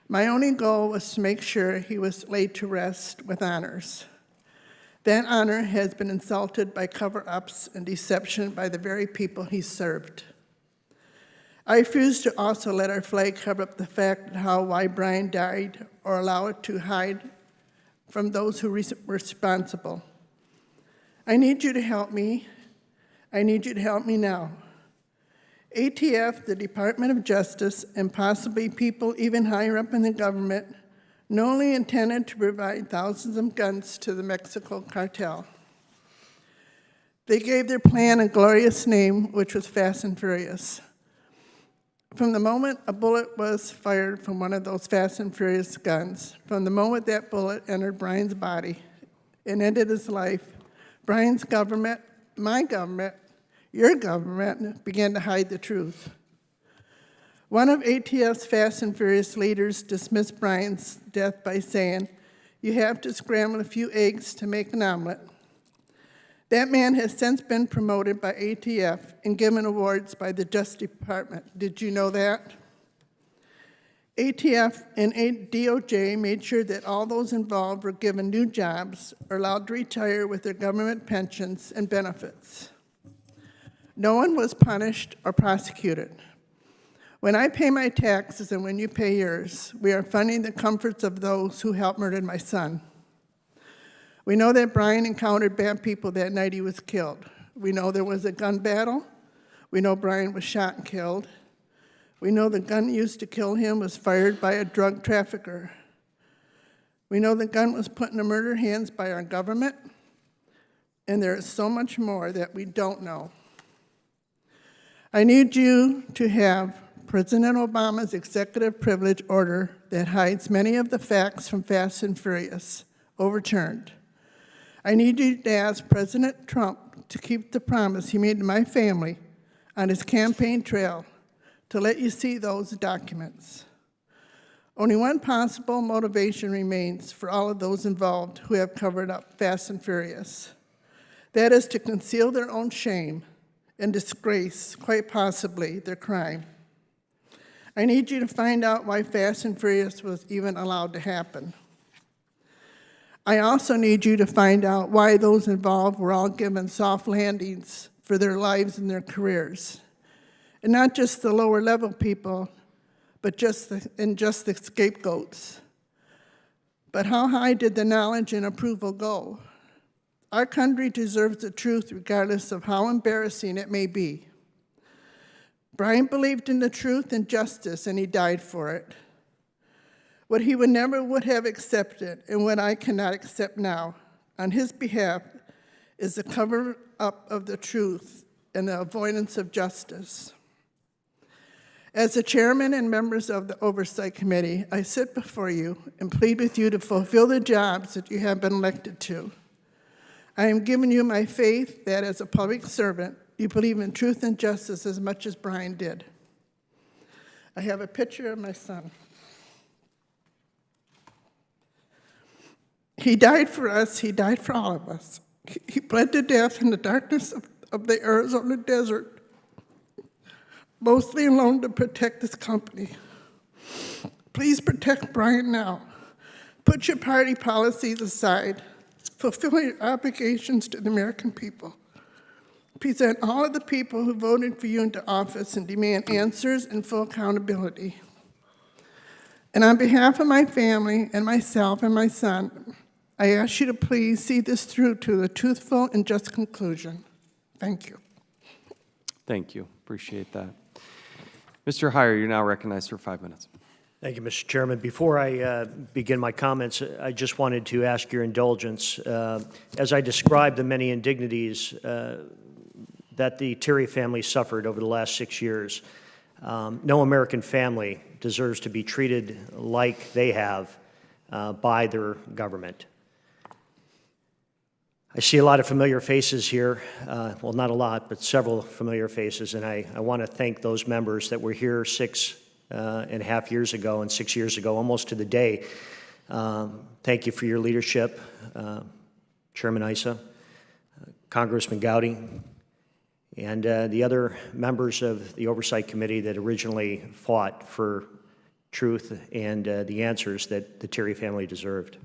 My only goal was to make sure he was laid to rest with honors. That honor has been insulted by cover-ups and deception by the very people he served. I refuse to also let our flag cover up the fact of why Brian died or allow it to hide from those who were responsible. I need you to help me. I need you to help me now. ATF, the Department of Justice, and possibly people even higher up in the government, knowingly intended to provide thousands of guns to the Mexico cartel. They gave their plan a glorious name, which was Fast and Furious. From the moment a bullet was fired from one of those Fast and Furious guns, from the moment that bullet entered Brian's body and ended his life, Brian's government, my government, your government began to hide the truth. One of ATF's Fast and Furious leaders dismissed Brian's death by saying, "You have to scramble a few eggs to make an omelet." That man has since been promoted by ATF and given awards by the Justice Department. Did you know that? ATF and DOJ made sure that all those involved were given new jobs or allowed to retire with their government pensions and benefits. No one was punished or prosecuted. When I pay my taxes and when you pay yours, we are funding the comforts of those who helped murder my son. We know that Brian encountered bad people that night he was killed. We know there was a gun battle. We know Brian was shot and killed. We know the gun used to kill him was fired by a drug trafficker. We know the gun was put in the murder hands by our government, and there is so much more that we don't know. I need you to have President Obama's executive privilege order that hides many of the facts from Fast and Furious overturned. I need you to ask President Trump to keep the promise he made to my family on his campaign trail to let you see those documents. Only one possible motivation remains for all of those involved who have covered up Fast and Furious. That is to conceal their own shame and disgrace, quite possibly, their crime. I need you to find out why Fast and Furious was even allowed to happen. I also need you to find out why those involved were all given soft landings for their lives and their careers. And not just the lower level people, but just the scapegoats. But how high did the knowledge and approval go? Our country deserves the truth regardless of how embarrassing it may be. Brian believed in the truth and justice, and he died for it. What he never would have accepted, and what I cannot accept now, on his behalf, is the cover-up of the truth and the avoidance of justice. As the chairman and members of the Oversight Committee, I sit before you and plead with you to fulfill the jobs that you have been elected to. I am giving you my faith that as a public servant, you believe in truth and justice as much as Brian did. I have a picture of my son. He died for us, he died for all of us. He bled to death in the darkness of the Arizona desert, mostly alone to protect this company. Please protect Brian now. Put your party policies aside. Fulfill your obligations to the American people. Present all of the people who voted for you into office and demand answers and full accountability. And on behalf of my family and myself and my son, I ask you to please see this through to a truthful and just conclusion. Thank you.
Thank you. Appreciate that. Mr. Heyer, you're now recognized for 5 minutes.
Thank you, Mr. Chairman. Before I begin my comments, I just wanted to ask your indulgence. As I described the many indignities that the Terry family suffered over the last 6 years, no American family deserves to be treated like they have by their government. I see a lot of familiar faces here. Well, not a lot, but several familiar faces, and I want to thank those members that were here 6.5 years ago and 6 years ago, almost to the day. Thank you for your leadership, Chairman Issa, Congressman Gowdy, and the other members of the Oversight Committee that originally fought for truth and the answers that the Terry family deserved.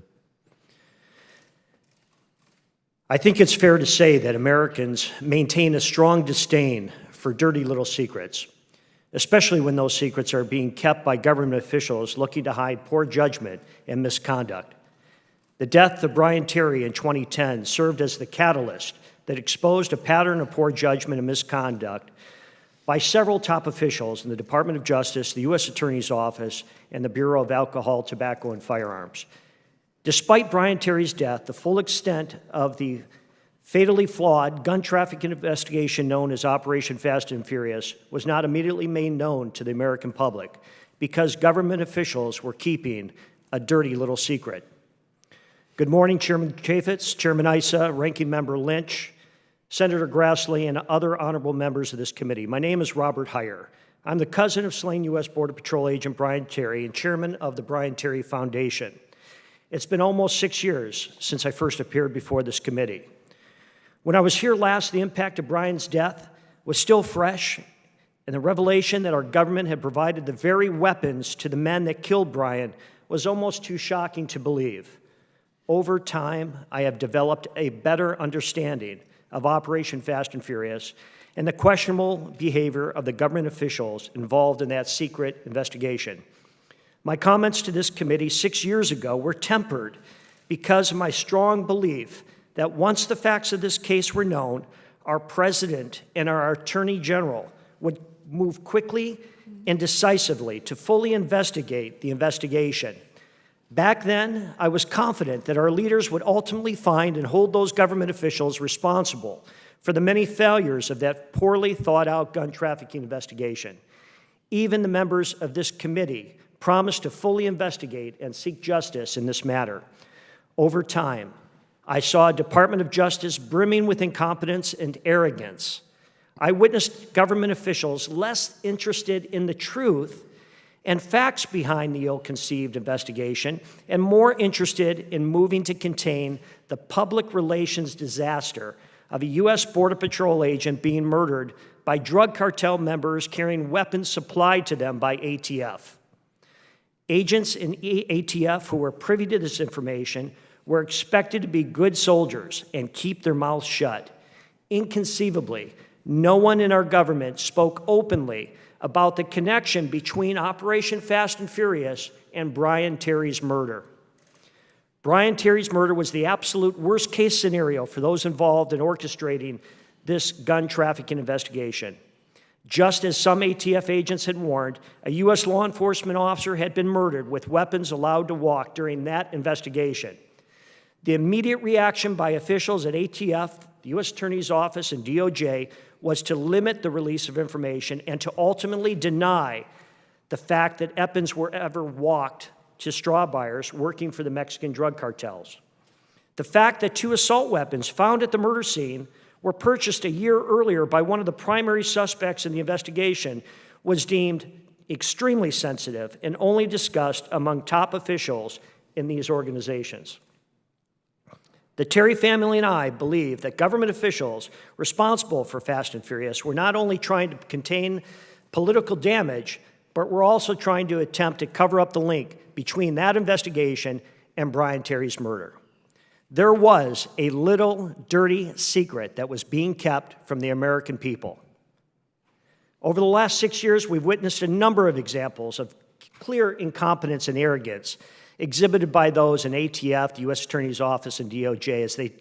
I think it's fair to say that Americans maintain a strong disdain for dirty little secrets, especially when those secrets are being kept by government officials looking to hide poor judgment and misconduct. The death of Brian Terry in 2010 served as the catalyst that exposed a pattern of poor judgment and misconduct by several top officials in the Department of Justice, the U.S. Attorney's Office, and the Bureau of Alcohol, Tobacco, and Firearms. Despite Brian Terry's death, the full extent of the fatally flawed gun trafficking investigation known as Operation Fast and Furious was not immediately made known to the American public because government officials were keeping a dirty little secret. Good morning, Chairman Chaffetz, Chairman Issa, Ranking Member Lynch, Senator Grassley, and other honorable members of this committee. My name is Robert Heyer. I'm the cousin of slain U.S. Border Patrol Agent Brian Terry and chairman of the Brian Terry Foundation. It's been almost 6 years since I first appeared before this committee. When I was here last, the impact of Brian's death was still fresh, and the revelation that our government had provided the very weapons to the men that killed Brian was almost too shocking to believe. Over time, I have developed a better understanding of Operation Fast and Furious and the questionable behavior of the government officials involved in that secret investigation. My comments to this committee 6 years ago were tempered because of my strong belief that once the facts of this case were known, our President and our Attorney General would move quickly and decisively to fully investigate the investigation. Back then, I was confident that our leaders would ultimately find and hold those government officials responsible for the many failures of that poorly thought-out gun trafficking investigation. Even the members of this committee promised to fully investigate and seek justice in this matter. Over time, I saw a Department of Justice brimming with incompetence and arrogance. I witnessed government officials less interested in the truth and facts behind the ill-conceived investigation and more interested in moving to contain the public relations disaster of a U.S. Border Patrol agent being murdered by drug cartel members carrying weapons supplied to them by ATF. Agents in ATF who were privy to this information were expected to be good soldiers and keep their mouths shut. Inconceivably, no one in our government spoke openly about the connection between Operation Fast and Furious and Brian Terry's murder. Brian Terry's murder was the absolute worst-case scenario for those involved in orchestrating this gun trafficking investigation. Just as some ATF agents had warned, a U.S. law enforcement officer had been murdered with weapons allowed to walk during that investigation. The immediate reaction by officials at ATF, the U.S. Attorney's Office, and DOJ was to limit the release of information and to ultimately deny the fact that weapons were ever walked to straw buyers working for the Mexican drug cartels. The fact that 2 assault weapons found at the murder scene were purchased a year earlier by one of the primary suspects in the investigation was deemed extremely sensitive and only discussed among top officials in these organizations. The Terry family and I believe that government officials responsible for Fast and Furious were not only trying to contain political damage, but were also trying to attempt to cover up the link between that investigation and Brian Terry's murder. There was a little dirty secret that was being kept from the American people. Over the last 6 years, we've witnessed a number of examples of clear incompetence and arrogance exhibited by those in ATF, the U.S. Attorney's Office, and DOJ as they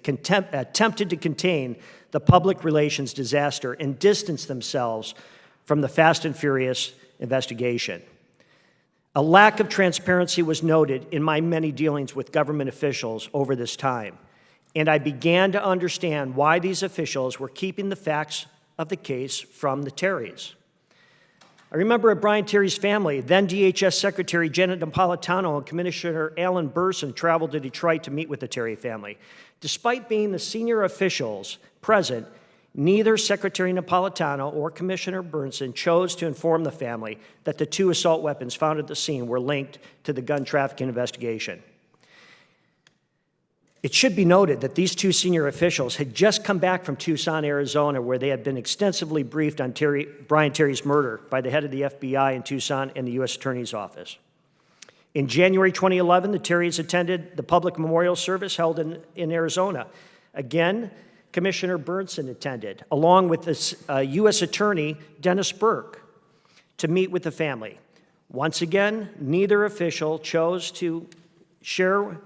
attempted to contain the public relations disaster and distance themselves from the Fast and Furious investigation. A lack of transparency was noted in my many dealings with government officials over this time, and I began to understand why these officials were keeping the facts of the case from the Terrys. I remember at Brian Terry's family, then DHS Secretary Janet Napolitano and Commissioner Alan Burson traveled to Detroit to meet with the Terry family. Despite being the senior officials present, neither Secretary Napolitano or Commissioner Burson chose to inform the family that the 2 assault weapons found at the scene were linked to the gun trafficking investigation. It should be noted that these 2 senior officials had just come back from Tucson, Arizona, where they had been extensively briefed on Brian Terry's murder by the head of the FBI in Tucson and the U.S. Attorney's Office. In January 2011, the Terrys attended the public memorial service held in Arizona. Again, Commissioner Burson attended, along with the U.S. Attorney Dennis Burke, to meet with the family. Once again, neither official chose to share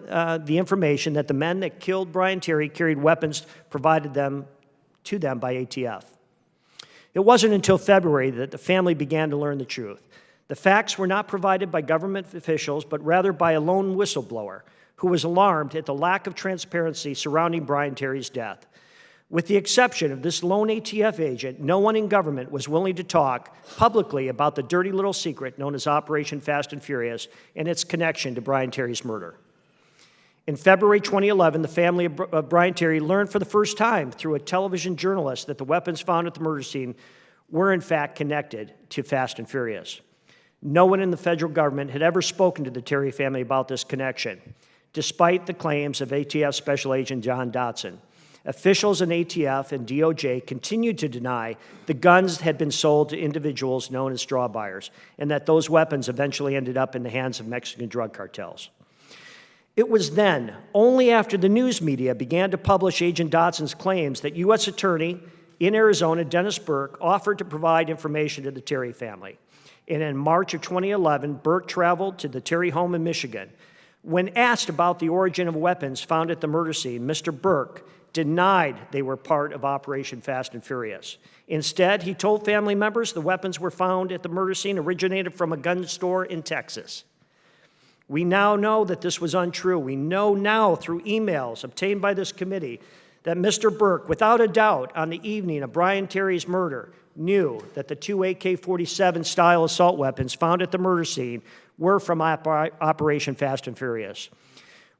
the information that the men that killed Brian Terry carried weapons provided to them by ATF. It wasn't until February that the family began to learn the truth. The facts were not provided by government officials, but rather by a lone whistleblower who was alarmed at the lack of transparency surrounding Brian Terry's death. With the exception of this lone ATF agent, no one in government was willing to talk publicly about the dirty little secret known as Operation Fast and Furious and its connection to Brian Terry's murder. In February 2011, the family of Brian Terry learned for the first time through a television journalist that the weapons found at the murder scene were in fact connected to Fast and Furious. No one in the federal government had ever spoken to the Terry family about this connection, despite the claims of ATF Special Agent John Dotson. Officials in ATF and DOJ continued to deny the guns had been sold to individuals known as straw buyers, and that those weapons eventually ended up in the hands of Mexican drug cartels. It was then, only after the news media began to publish Agent Dotson's claims, that U.S. Attorney in Arizona, Dennis Burke, offered to provide information to the Terry family. And in March of 2011, Burke traveled to the Terry home in Michigan. When asked about the origin of weapons found at the murder scene, Mr. Burke denied they were part of Operation Fast and Furious. Instead, he told family members the weapons were found at the murder scene originated from a gun store in Texas. We now know that this was untrue. We know now through emails obtained by this committee that Mr. Burke, without a doubt, on the evening of Brian Terry's murder, knew that the two AK-47 style assault weapons found at the murder scene were from Operation Fast and Furious.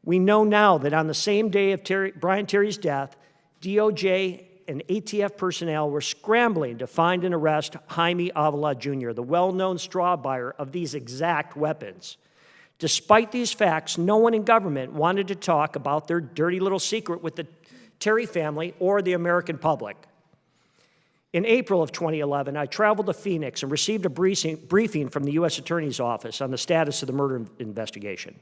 We know now that on the same day of Brian Terry's death, DOJ and ATF personnel were scrambling to find and arrest Jaime Avila Jr., the well-known straw buyer of these exact weapons. Despite these facts, no one in government wanted to talk about their dirty little secret with the Terry family or the American public. In April of 2011, I traveled to Phoenix and received a briefing from the U.S. Attorney's Office on the status of the murder investigation.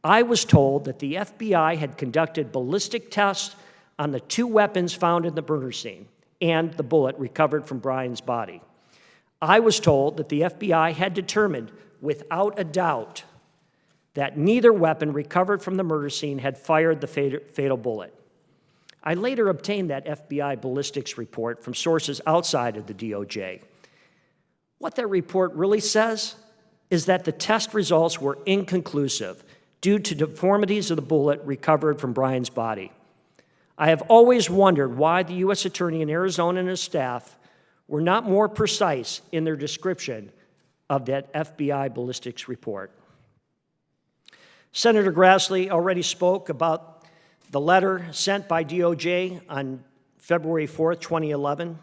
I was told that the FBI had conducted ballistic tests on the two weapons found in the murder scene and the bullet recovered from Brian's body. I was told that the FBI had determined without a doubt that neither weapon recovered from the murder scene had fired the fatal bullet. I later obtained that FBI ballistics report from sources outside of the DOJ. What that report really says is that the test results were inconclusive due to deformities of the bullet recovered from Brian's body. I have always wondered why the U.S. Attorney in Arizona and his staff were not more precise in their description of that FBI ballistics report. Senator Grassley already spoke about the letter sent by DOJ on February 4th, 2011.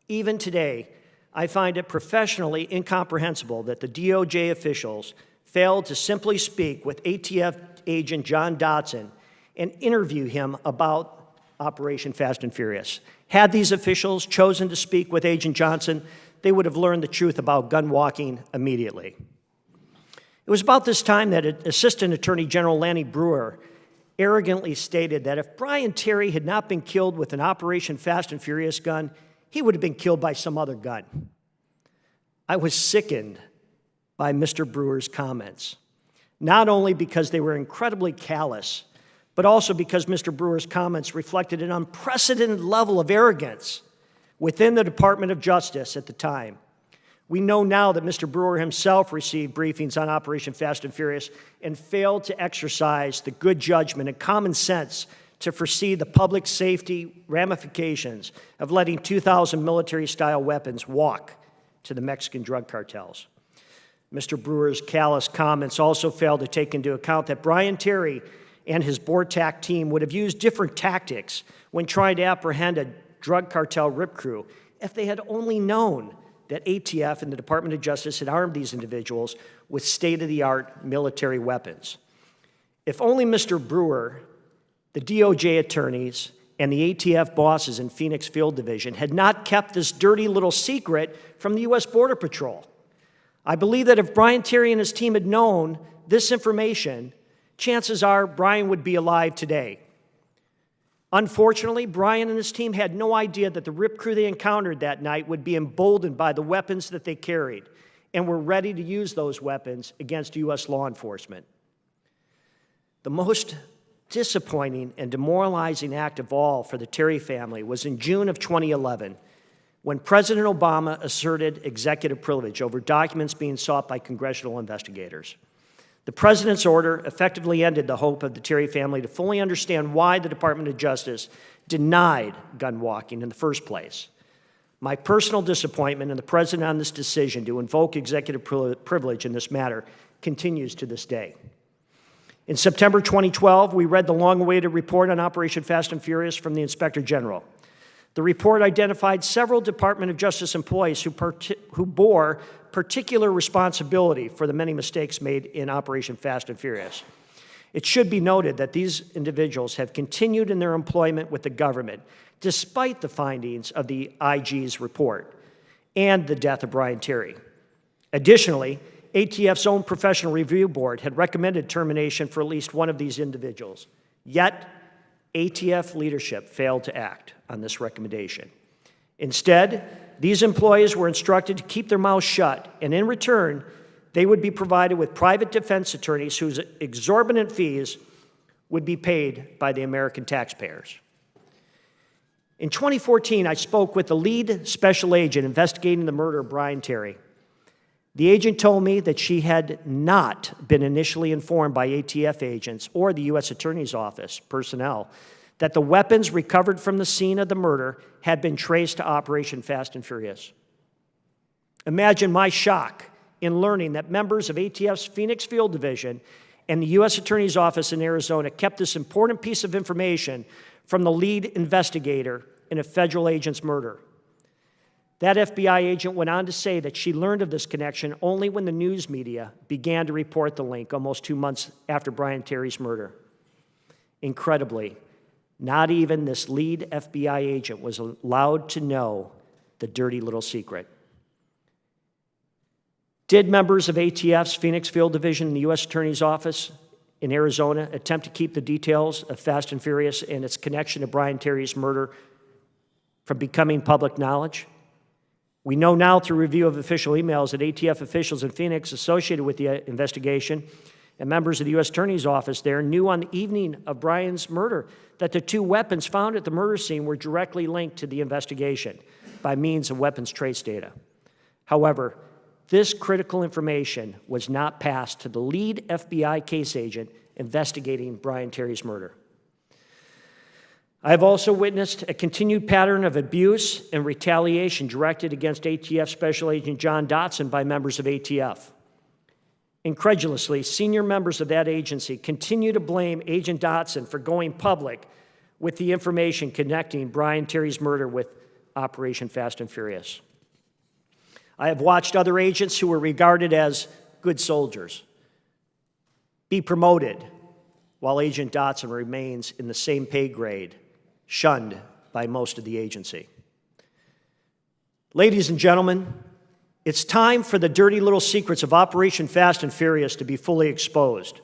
Even today, I find it professionally incomprehensible that the DOJ officials failed to simply speak with ATF agent John Dotson and interview him about Operation Fast and Furious. Had these officials chosen to speak with Agent Johnson, they would have learned the truth about gun walking immediately. It was about this time that Assistant Attorney General Lanny Breuer arrogantly stated that if Brian Terry had not been killed with an Operation Fast and Furious gun, he would have been killed by some other gun. I was sickened by Mr. Brewer's comments, not only because they were incredibly callous, but also because Mr. Brewer's comments reflected an unprecedented level of arrogance within the Department of Justice at the time. We know now that Mr. Brewer himself received briefings on Operation Fast and Furious and failed to exercise the good judgment and common sense to foresee the public safety ramifications of letting 2,000 military-style weapons walk to the Mexican drug cartels. Mr. Brewer's callous comments also failed to take into account that Brian Terry and his BORTAC team would have used different tactics when trying to apprehend a drug cartel rip crew if they had only known that ATF and the Department of Justice had armed these individuals with state-of-the-art military weapons. If only Mr. Brewer, the DOJ attorneys, and the ATF bosses in Phoenix Field Division had not kept this dirty little secret from the U.S. Border Patrol. I believe that if Brian Terry and his team had known this information, chances are Brian would be alive today. Unfortunately, Brian and his team had no idea that the rip crew they encountered that night would be emboldened by the weapons that they carried and were ready to use those weapons against U.S. law enforcement. The most disappointing and demoralizing act of all for the Terry family was in June of 2011, when President Obama asserted executive privilege over documents being sought by congressional investigators. The President's order effectively ended the hope of the Terry family to fully understand why the Department of Justice denied gun walking in the first place. My personal disappointment in the President on this decision to invoke executive privilege in this matter continues to this day. In September 2012, we read the long-awaited report on Operation Fast and Furious from the Inspector General. The report identified several Department of Justice employees who bore particular responsibility for the many mistakes made in Operation Fast and Furious. It should be noted that these individuals have continued in their employment with the government despite the findings of the Agis report and the death of Brian Terry. Additionally, ATF's own professional review board had recommended termination for at least one of these individuals. Yet, ATF leadership failed to act on this recommendation. Instead, these employees were instructed to keep their mouths shut, and in return, they would be provided with private defense attorneys whose exorbitant fees would be paid by the American taxpayers. In 2014, I spoke with the lead special agent investigating the murder of Brian Terry. The agent told me that she had not been initially informed by ATF agents or the U.S. Attorney's Office personnel that the weapons recovered from the scene of the murder had been traced to Operation Fast and Furious. Imagine my shock in learning that members of ATF's Phoenix Field Division and the U.S. Attorney's Office in Arizona kept this important piece of information from the lead investigator in a federal agent's murder. That FBI agent went on to say that she learned of this connection only when the news media began to report the link almost 2 months after Brian Terry's murder. Incredibly, not even this lead FBI agent was allowed to know the dirty little secret. Did members of ATF's Phoenix Field Division and the U.S. Attorney's Office in Arizona attempt to keep the details of Fast and Furious and its connection to Brian Terry's murder from becoming public knowledge? We know now through review of official emails that ATF officials in Phoenix associated with the investigation and members of the U.S. Attorney's Office there knew on the evening of Brian's murder that the 2 weapons found at the murder scene were directly linked to the investigation by means of weapons trace data. However, this critical information was not passed to the lead FBI case agent investigating Brian Terry's murder. I have also witnessed a continued pattern of abuse and retaliation directed against ATF Special Agent John Dotson by members of ATF. Incredulously, senior members of that agency continue to blame Agent Dotson for going public with the information connecting Brian Terry's murder with Operation Fast and Furious. I have watched other agents who were regarded as good soldiers be promoted while Agent Dotson remains in the same pay grade, shunned by most of the agency. Ladies and gentlemen, it's time for the dirty little secrets of Operation Fast and Furious to be fully exposed.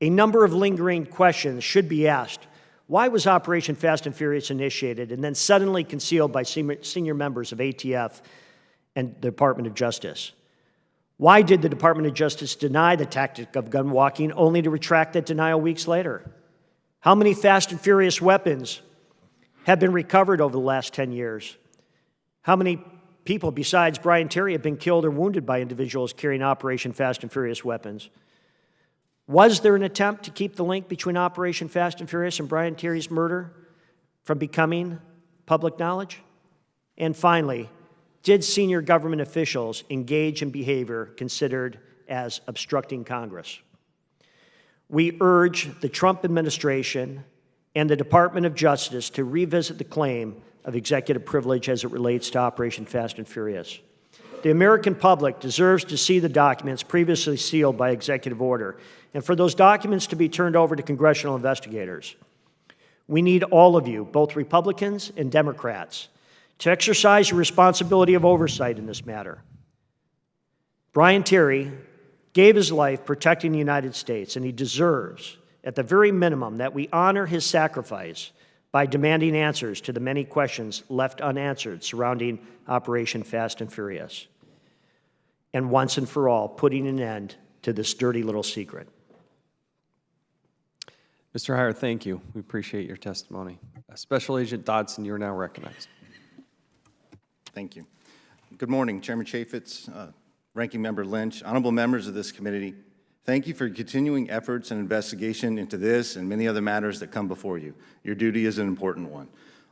A number of lingering questions should be asked. Why was Operation Fast and Furious initiated and then suddenly concealed by senior members of ATF and the Department of Justice? Why did the Department of Justice deny the tactic of gun walking only to retract that denial weeks later? How many Fast and Furious weapons have been recovered over the last 10 years? How many people besides Brian Terry have been killed or wounded by individuals carrying Operation Fast and Furious weapons? Was there an attempt to keep the link between Operation Fast and Furious and Brian Terry's murder from becoming public knowledge? And finally, did senior government officials engage in behavior considered as obstructing Congress? We urge the Trump administration and the Department of Justice to revisit the claim of executive privilege as it relates to Operation Fast and Furious. The American public deserves to see the documents previously sealed by executive order, and for those documents to be turned over to congressional investigators. We need all of you, both Republicans and Democrats, to exercise your responsibility of oversight in this matter. Brian Terry gave his life protecting the United States, and he deserves, at the very minimum, that we honor his sacrifice by demanding answers to the many questions left unanswered surrounding Operation Fast and Furious, and once and for all, putting an end to this dirty little secret.
Mr. Heyer, thank you. We appreciate your testimony. Special Agent Dodson, you are now recognized.
Thank you. Good morning, Chairman Chaffetz, Ranking Member Lynch, honorable members of this committee. Thank you for your continuing efforts and investigation into this and many other matters that come before you. Your duty is an important one.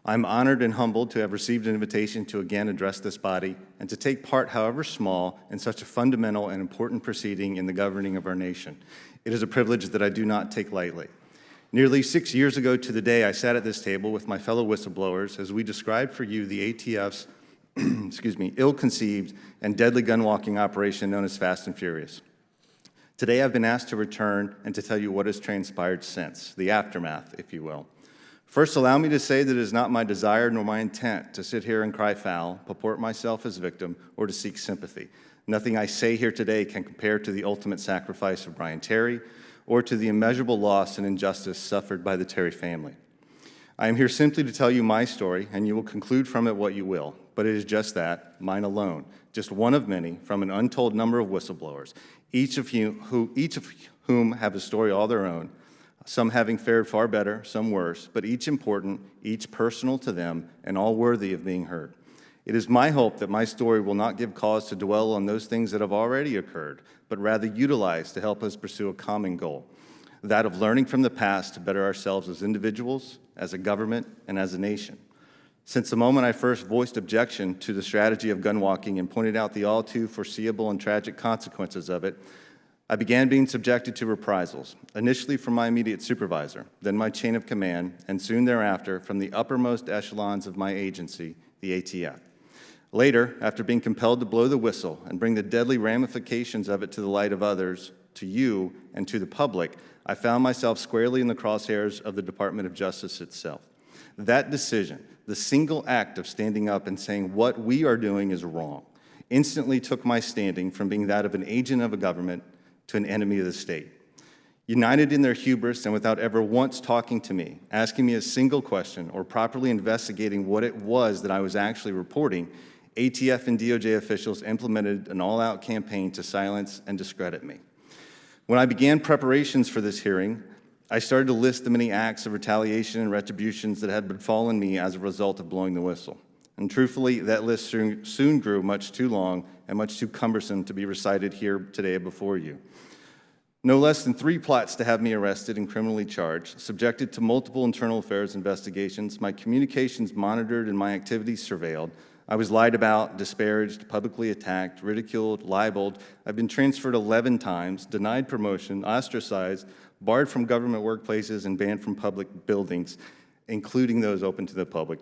I'm honored and humbled to have received an invitation to again address this body and to take part, however small, in such a fundamental and important proceeding in the governing of our nation. It is a privilege that I do not take lightly. Nearly 6 years ago to the day, I sat at this table with my fellow whistleblowers as we described for you the ATF's ill-conceived and deadly gun-walking operation known as Fast and Furious. Today, I've been asked to return and to tell you what has transpired since, the aftermath, if you will. First, allow me to say that it is not my desire nor my intent to sit here and cry foul, purport myself as victim, or to seek sympathy. Nothing I say here today can compare to the ultimate sacrifice of Brian Terry or to the immeasurable loss and injustice suffered by the Terry family. I am here simply to tell you my story, and you will conclude from it what you will, but it is just that, mine alone, just one of many from an untold number of whistleblowers, each of whom have a story all their own, some having fared far better, some worse, but each important, each personal to them, and all worthy of being heard. It is my hope that my story will not give cause to dwell on those things that have already occurred, but rather utilize to help us pursue a common goal, that of learning from the past to better ourselves as individuals, as a government, and as a nation. Since the moment I first voiced objection to the strategy of gun walking and pointed out the all too foreseeable and tragic consequences of it, I began being subjected to reprisals, initially from my immediate supervisor, then my chain of command, and soon thereafter from the uppermost echelons of my agency, the ATF. Later, after being compelled to blow the whistle and bring the deadly ramifications of it to the light of others, to you, and to the public, I found myself squarely in the crosshairs of the Department of Justice itself. That decision, the single act of standing up and saying what we are doing is wrong, instantly took my standing from being that of an agent of a government to an enemy of the state. United in their hubris and without ever once talking to me, asking me a single question, or properly investigating what it was that I was actually reporting, ATF and DOJ officials implemented an all-out campaign to silence and discredit me. When I began preparations for this hearing, I started to list the many acts of retaliation and retributions that had befallen me as a result of blowing the whistle. And truthfully, that list soon grew much too long and much too cumbersome to be recited here today before you. No less than 3 plots to have me arrested and criminally charged, subjected to multiple internal affairs investigations, my communications monitored and my activities surveilled. I was lied about, disparaged, publicly attacked, ridiculed, libeled. I've been transferred 11 times, denied promotion, ostracized, barred from government workplaces, and banned from public buildings, including those open to the public.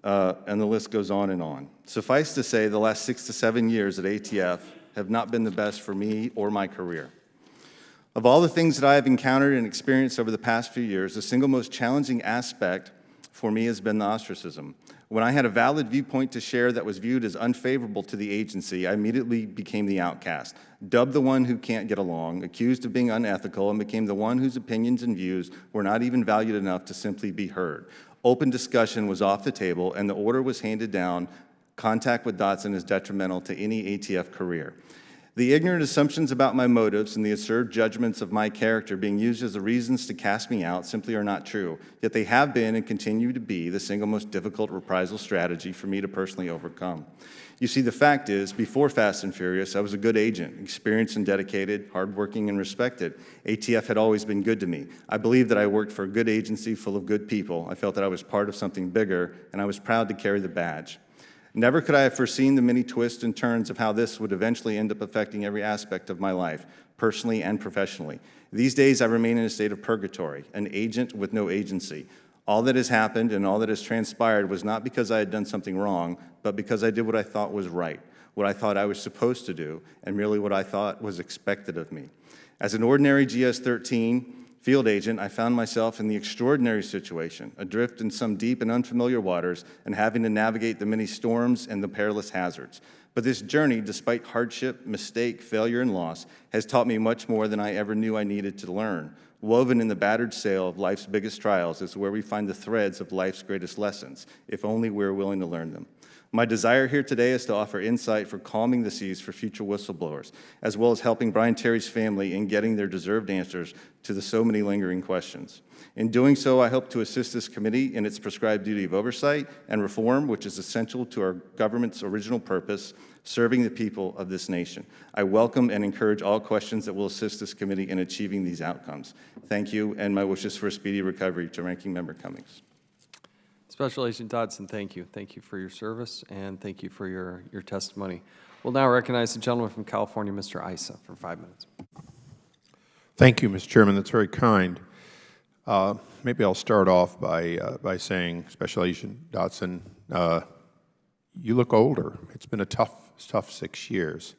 And the list goes on and on. Suffice to say, the last 6 to 7 years at ATF have not been the best for me or my career. Of all the things that I have encountered and experienced over the past few years, the single most challenging aspect for me has been the ostracism. When I had a valid viewpoint to share that was viewed as unfavorable to the agency, I immediately became the outcast, dubbed the one who can't get along, accused of being unethical, and became the one whose opinions and views were not even valued enough to simply be heard. Open discussion was off the table, and the order was handed down, contact with Dotson is detrimental to any ATF career. The ignorant assumptions about my motives and the absurd judgments of my character being used as the reasons to cast me out simply are not true, yet they have been and continue to be the single most difficult reprisal strategy for me to personally overcome. You see, the fact is, before Fast and Furious, I was a good agent, experienced and dedicated, hardworking and respected. ATF had always been good to me. I believed that I worked for a good agency full of good people. I felt that I was part of something bigger, and I was proud to carry the badge. Never could I have foreseen the many twists and turns of how this would eventually end up affecting every aspect of my life, personally and professionally. These days, I remain in a state of purgatory, an agent with no agency. All that has happened and all that has transpired was not because I had done something wrong, but because I did what I thought was right, what I thought I was supposed to do, and merely what I thought was expected of me. As an ordinary GS-13 field agent, I found myself in the extraordinary situation, adrift in some deep and unfamiliar waters and having to navigate the many storms and the perilous hazards. But this journey, despite hardship, mistake, failure, and loss, has taught me much more than I ever knew I needed to learn. Woven in the battered sail of life's biggest trials is where we find the threads of life's greatest lessons, if only we're willing to learn them. My desire here today is to offer insight for calming the seas for future whistleblowers, as well as helping Brian Terry's family in getting their deserved answers to the so many lingering questions. In doing so, I hope to assist this committee in its prescribed duty of oversight and reform, which is essential to our government's original purpose, serving the people of this nation. I welcome and encourage all questions that will assist this committee in achieving these outcomes. Thank you, and my wishes for a speedy recovery to Ranking Member Cummings.
Special Agent Dodson, thank you. Thank you for your service, and thank you for your testimony. We'll now recognize the gentleman from California, Mr. Issa, for 5 minutes.
Thank you, Mr. Chairman. That's very kind. Maybe I'll start off by saying, Special Agent Dodson, you look older. It's been a tough 6 years.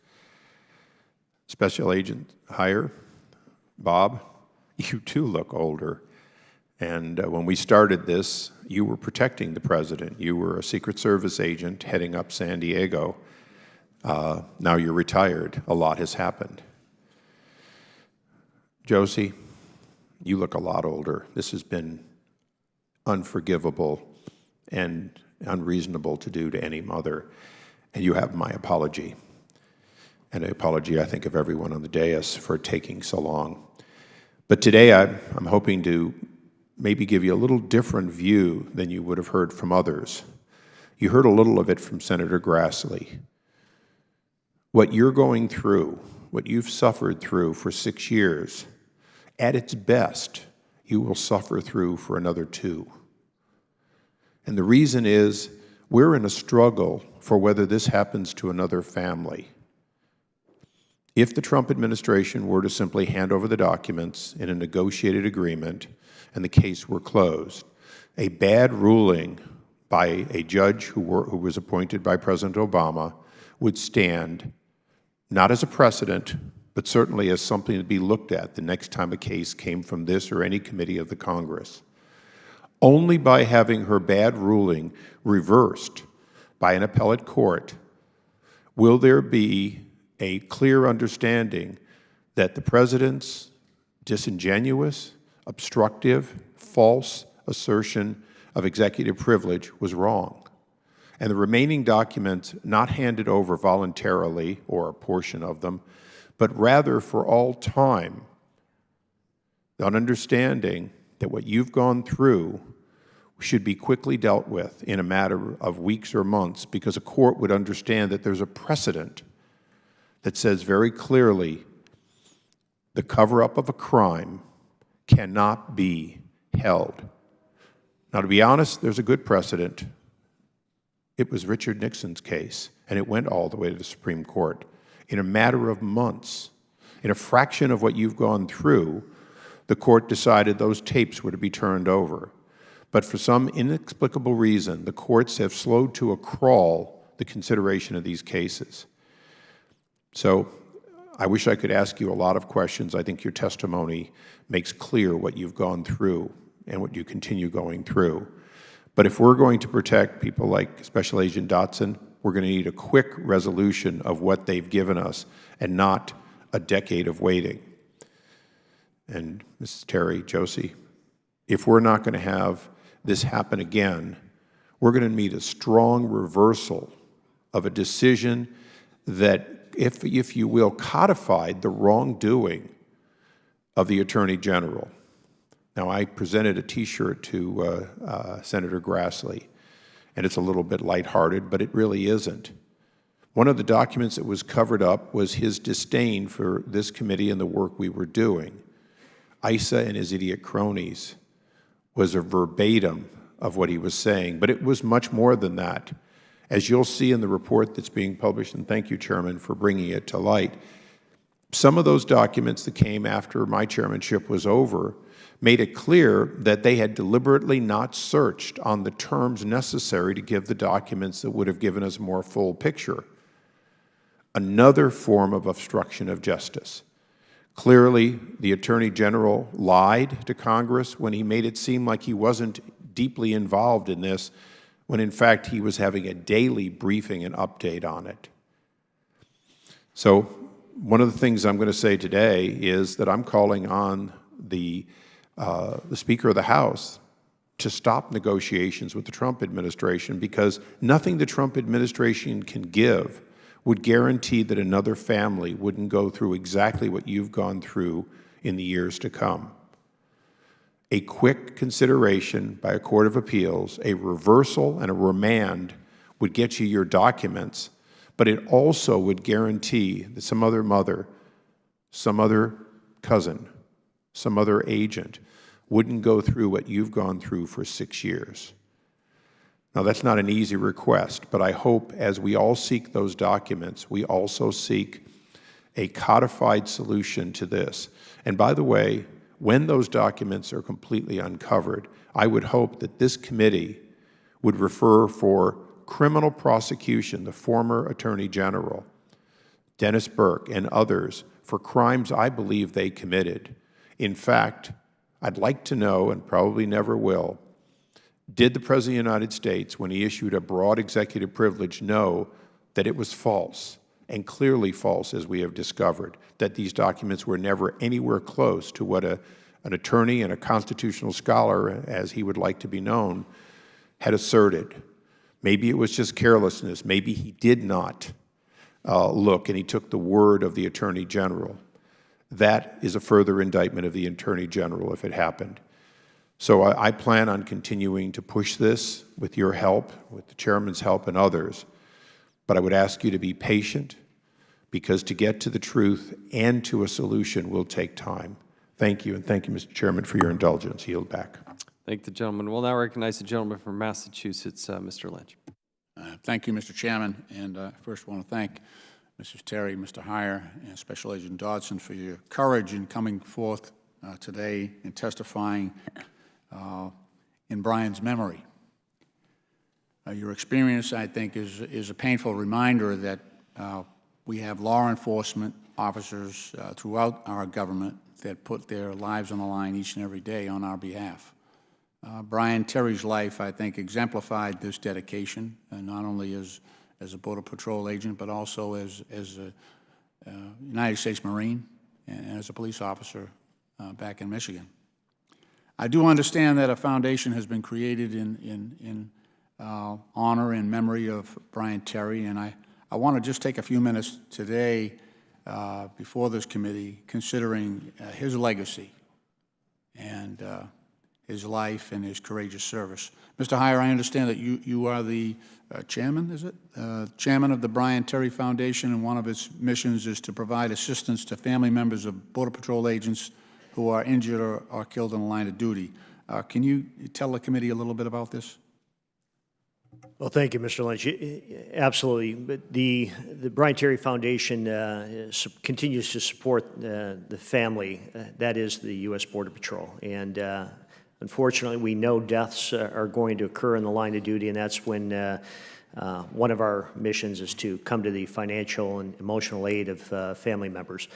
Special Agent Heyer, Bob, you too look older. And when we started this, you were protecting the president. You were a Secret Service agent heading up San Diego. Now you're retired. A lot has happened. Josie, you look a lot older. This has been unforgivable and unreasonable to do to any mother. And you have my apology. And an apology, I think, of everyone on the dais for taking so long. But today I'm hoping to maybe give you a little different view than you would have heard from others. You heard a little of it from Senator Grassley. What you're going through, what you've suffered through for 6 years, at its best, you will suffer through for another 2. And the reason is we're in a struggle for whether this happens to another family. If the Trump administration were to simply hand over the documents in a negotiated agreement and the case were closed, a bad ruling by a judge who was appointed by President Obama would stand not as a precedent, but certainly as something to be looked at the next time a case came from this or any committee of the Congress. Only by having her bad ruling reversed by an appellate court will there be a clear understanding that the president's disingenuous, obstructive, false assertion of executive privilege was wrong, and the remaining documents not handed over voluntarily, or a portion of them, but rather for all time, an understanding that what you've gone through should be quickly dealt with in a matter of weeks or months, because a court would understand that there's a precedent that says very clearly the cover-up of a crime cannot be held. Now, to be honest, there's a good precedent. It was Richard Nixon's case, and it went all the way to the Supreme Court. In a matter of months, in a fraction of what you've gone through, the court decided those tapes were to be turned over. But for some inexplicable reason, the courts have slowed to a crawl the consideration of these cases. So I wish I could ask you a lot of questions. I think your testimony makes clear what you've gone through and what you continue going through. But if we're going to protect people like Special Agent Dodson, we're going to need a quick resolution of what they've given us and not a decade of waiting. And Mrs. Terry, Josie, if we're not going to have this happen again, we're going to need a strong reversal of a decision that, if you will, codified the wrongdoing of the Attorney General. Now, I presented a T-shirt to Senator Grassley, and it's a little bit lighthearted, but it really isn't. One of the documents that was covered up was his disdain for this committee and the work we were doing. Issa and his idiot cronies was a verbatim of what he was saying, but it was much more than that. As you'll see in the report that's being published, and thank you, Chairman, for bringing it to light, some of those documents that came after my chairmanship was over made it clear that they had deliberately not searched on the terms necessary to give the documents that would have given us a more full picture. Another form of obstruction of justice. Clearly, the Attorney General lied to Congress when he made it seem like he wasn't deeply involved in this, when in fact he was having a daily briefing and update on it. So one of the things I'm going to say today is that I'm calling on the Speaker of the House to stop negotiations with the Trump administration, because nothing the Trump administration can give would guarantee that another family wouldn't go through exactly what you've gone through in the years to come. A quick consideration by a court of appeals, a reversal and a remand would get you your documents, but it also would guarantee that some other mother, some other cousin, some other agent wouldn't go through what you've gone through for 6 years. Now, that's not an easy request, but I hope as we all seek those documents, we also seek a codified solution to this. And by the way, when those documents are completely uncovered, I would hope that this committee would refer for criminal prosecution the former Attorney General, Dennis Burke, and others for crimes I believe they committed. In fact, I'd like to know, and probably never will, did the President of the United States, when he issued a broad executive privilege, know that it was false, and clearly false, as we have discovered, that these documents were never anywhere close to what an attorney and a constitutional scholar, as he would like to be known, had asserted? Maybe it was just carelessness. Maybe he did not look, and he took the word of the Attorney General. That is a further indictment of the Attorney General if it happened. So I plan on continuing to push this with your help, with the Chairman's help and others. But I would ask you to be patient, because to get to the truth and to a solution will take time. Thank you, and thank you, Mr. Chairman, for your indulgence. Yield back.
Thank the gentleman. We'll now recognize the gentleman from Massachusetts, Mr. Lynch.
Thank you, Mr. Chairman, and I first want to thank Mrs. Terry, Mr. Heyer, and Special Agent Dodson for your courage in coming forth today and testifying in Brian's memory. Your experience, I think, is a painful reminder that we have law enforcement officers throughout our government that put their lives on the line each and every day on our behalf. Brian Terry's life, I think, exemplified this dedication, not only as a Border Patrol agent, but also as a United States Marine and as a police officer back in Michigan. I do understand that a foundation has been created in honor and memory of Brian Terry, and I want to just take a few minutes today before this committee considering his legacy and his life and his courageous service. Mr. Heyer, I understand that you are the chairman, is it? Chairman of the Brian Terry Foundation, and one of its missions is to provide assistance to family members of Border Patrol agents who are injured or killed in the line of duty. Can you tell the committee a little bit about this?
Well, thank you, Mr. Lynch. Absolutely. But the Brian Terry Foundation continues to support the family, that is the U.S. Border Patrol. And unfortunately, we know deaths are going to occur in the line of duty, and that's when one of our missions is to come to the financial and emotional aid of family members.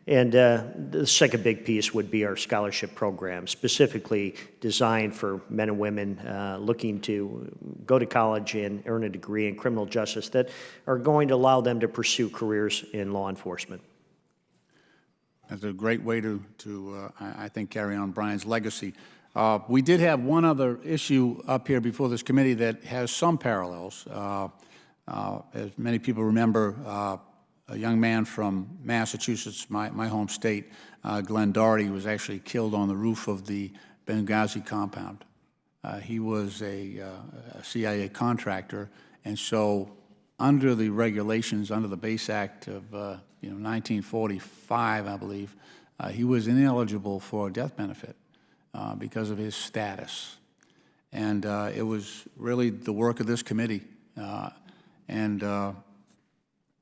And the second big piece would be our scholarship program, specifically designed for men and women looking to go to college and earn a degree in criminal justice that are going to allow them to pursue careers in law enforcement.
That's a great way to I think, carry on Brian's legacy. We did have one other issue up here before this committee that has some parallels. As many people remember, a young man from Massachusetts, my home state, Glenn Doherty, was actually killed on the roof of the Benghazi compound. He was a CIA contractor, and so under the regulations, under the Base Act of 1945, I believe, he was ineligible for a death benefit because of his status. And it was really the work of this committee and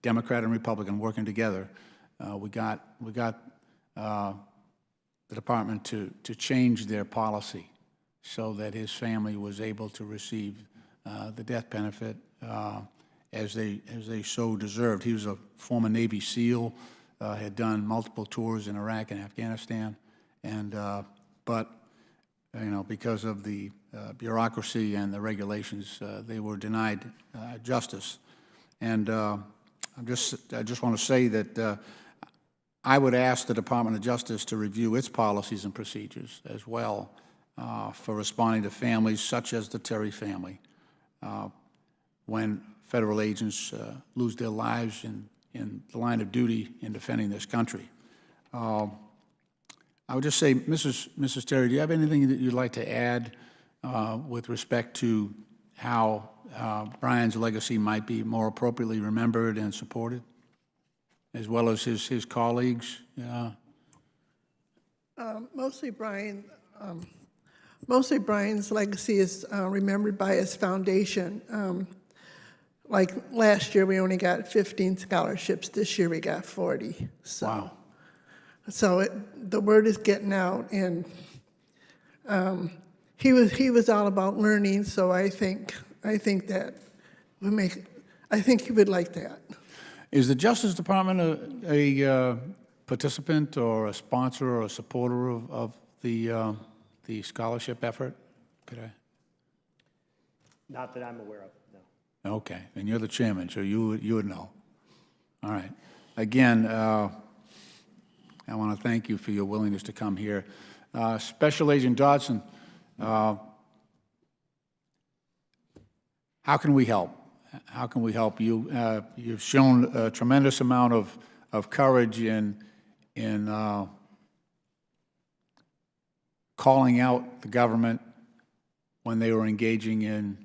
Democrat and Republican working together. We got the department to change their policy so that his family was able to receive the death benefit as they so deserved. He was a former Navy SEAL, had done multiple tours in Iraq and Afghanistan, and but because of the bureaucracy and the regulations, they were denied justice. And I just want to say that I would ask the Department of Justice to review its policies and procedures as well for responding to families such as the Terry family when federal agents lose their lives in the line of duty in defending this country. I would just say, Mrs. Terry, do you have anything that you'd like to add with respect to how Brian's legacy might be more appropriately remembered and supported, as well as his colleagues?
Mostly Brian's legacy is remembered by his foundation. Like last year, we only got 15 scholarships. This year, we got 40. So.
Wow.
So the word is getting out, and he was all about learning. So I think that I think he would like that.
Is the Justice Department a participant or a sponsor or a supporter of the scholarship effort? Could I?
Not that I'm aware of, no.
Okay, and you're the chairman, so you would know. All right. Again, I want to thank you for your willingness to come here. Special Agent Dodson, how can we help? How can we help you? You've shown a tremendous amount of courage in calling out the government when they were engaging in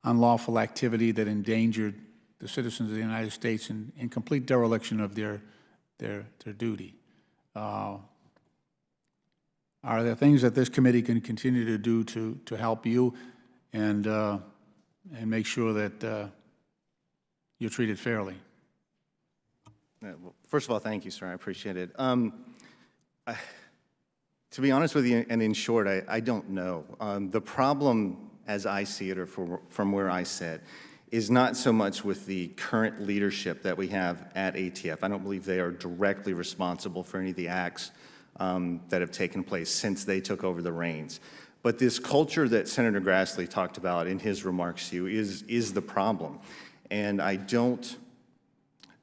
unlawful activity that endangered the citizens of the United States in complete dereliction of their duty. Are there things that this committee can continue to do to help you and make sure that you're treated fairly?
Well, first of all, thank you, sir. I appreciate it. To be honest with you, and in short, I don't know. The problem, as I see it, or from where I sit, is not so much with the current leadership that we have at ATF. I don't believe they are directly responsible for any of the acts that have taken place since they took over the reins. But this culture that Senator Grassley talked about in his remarks to you is the problem. And I don't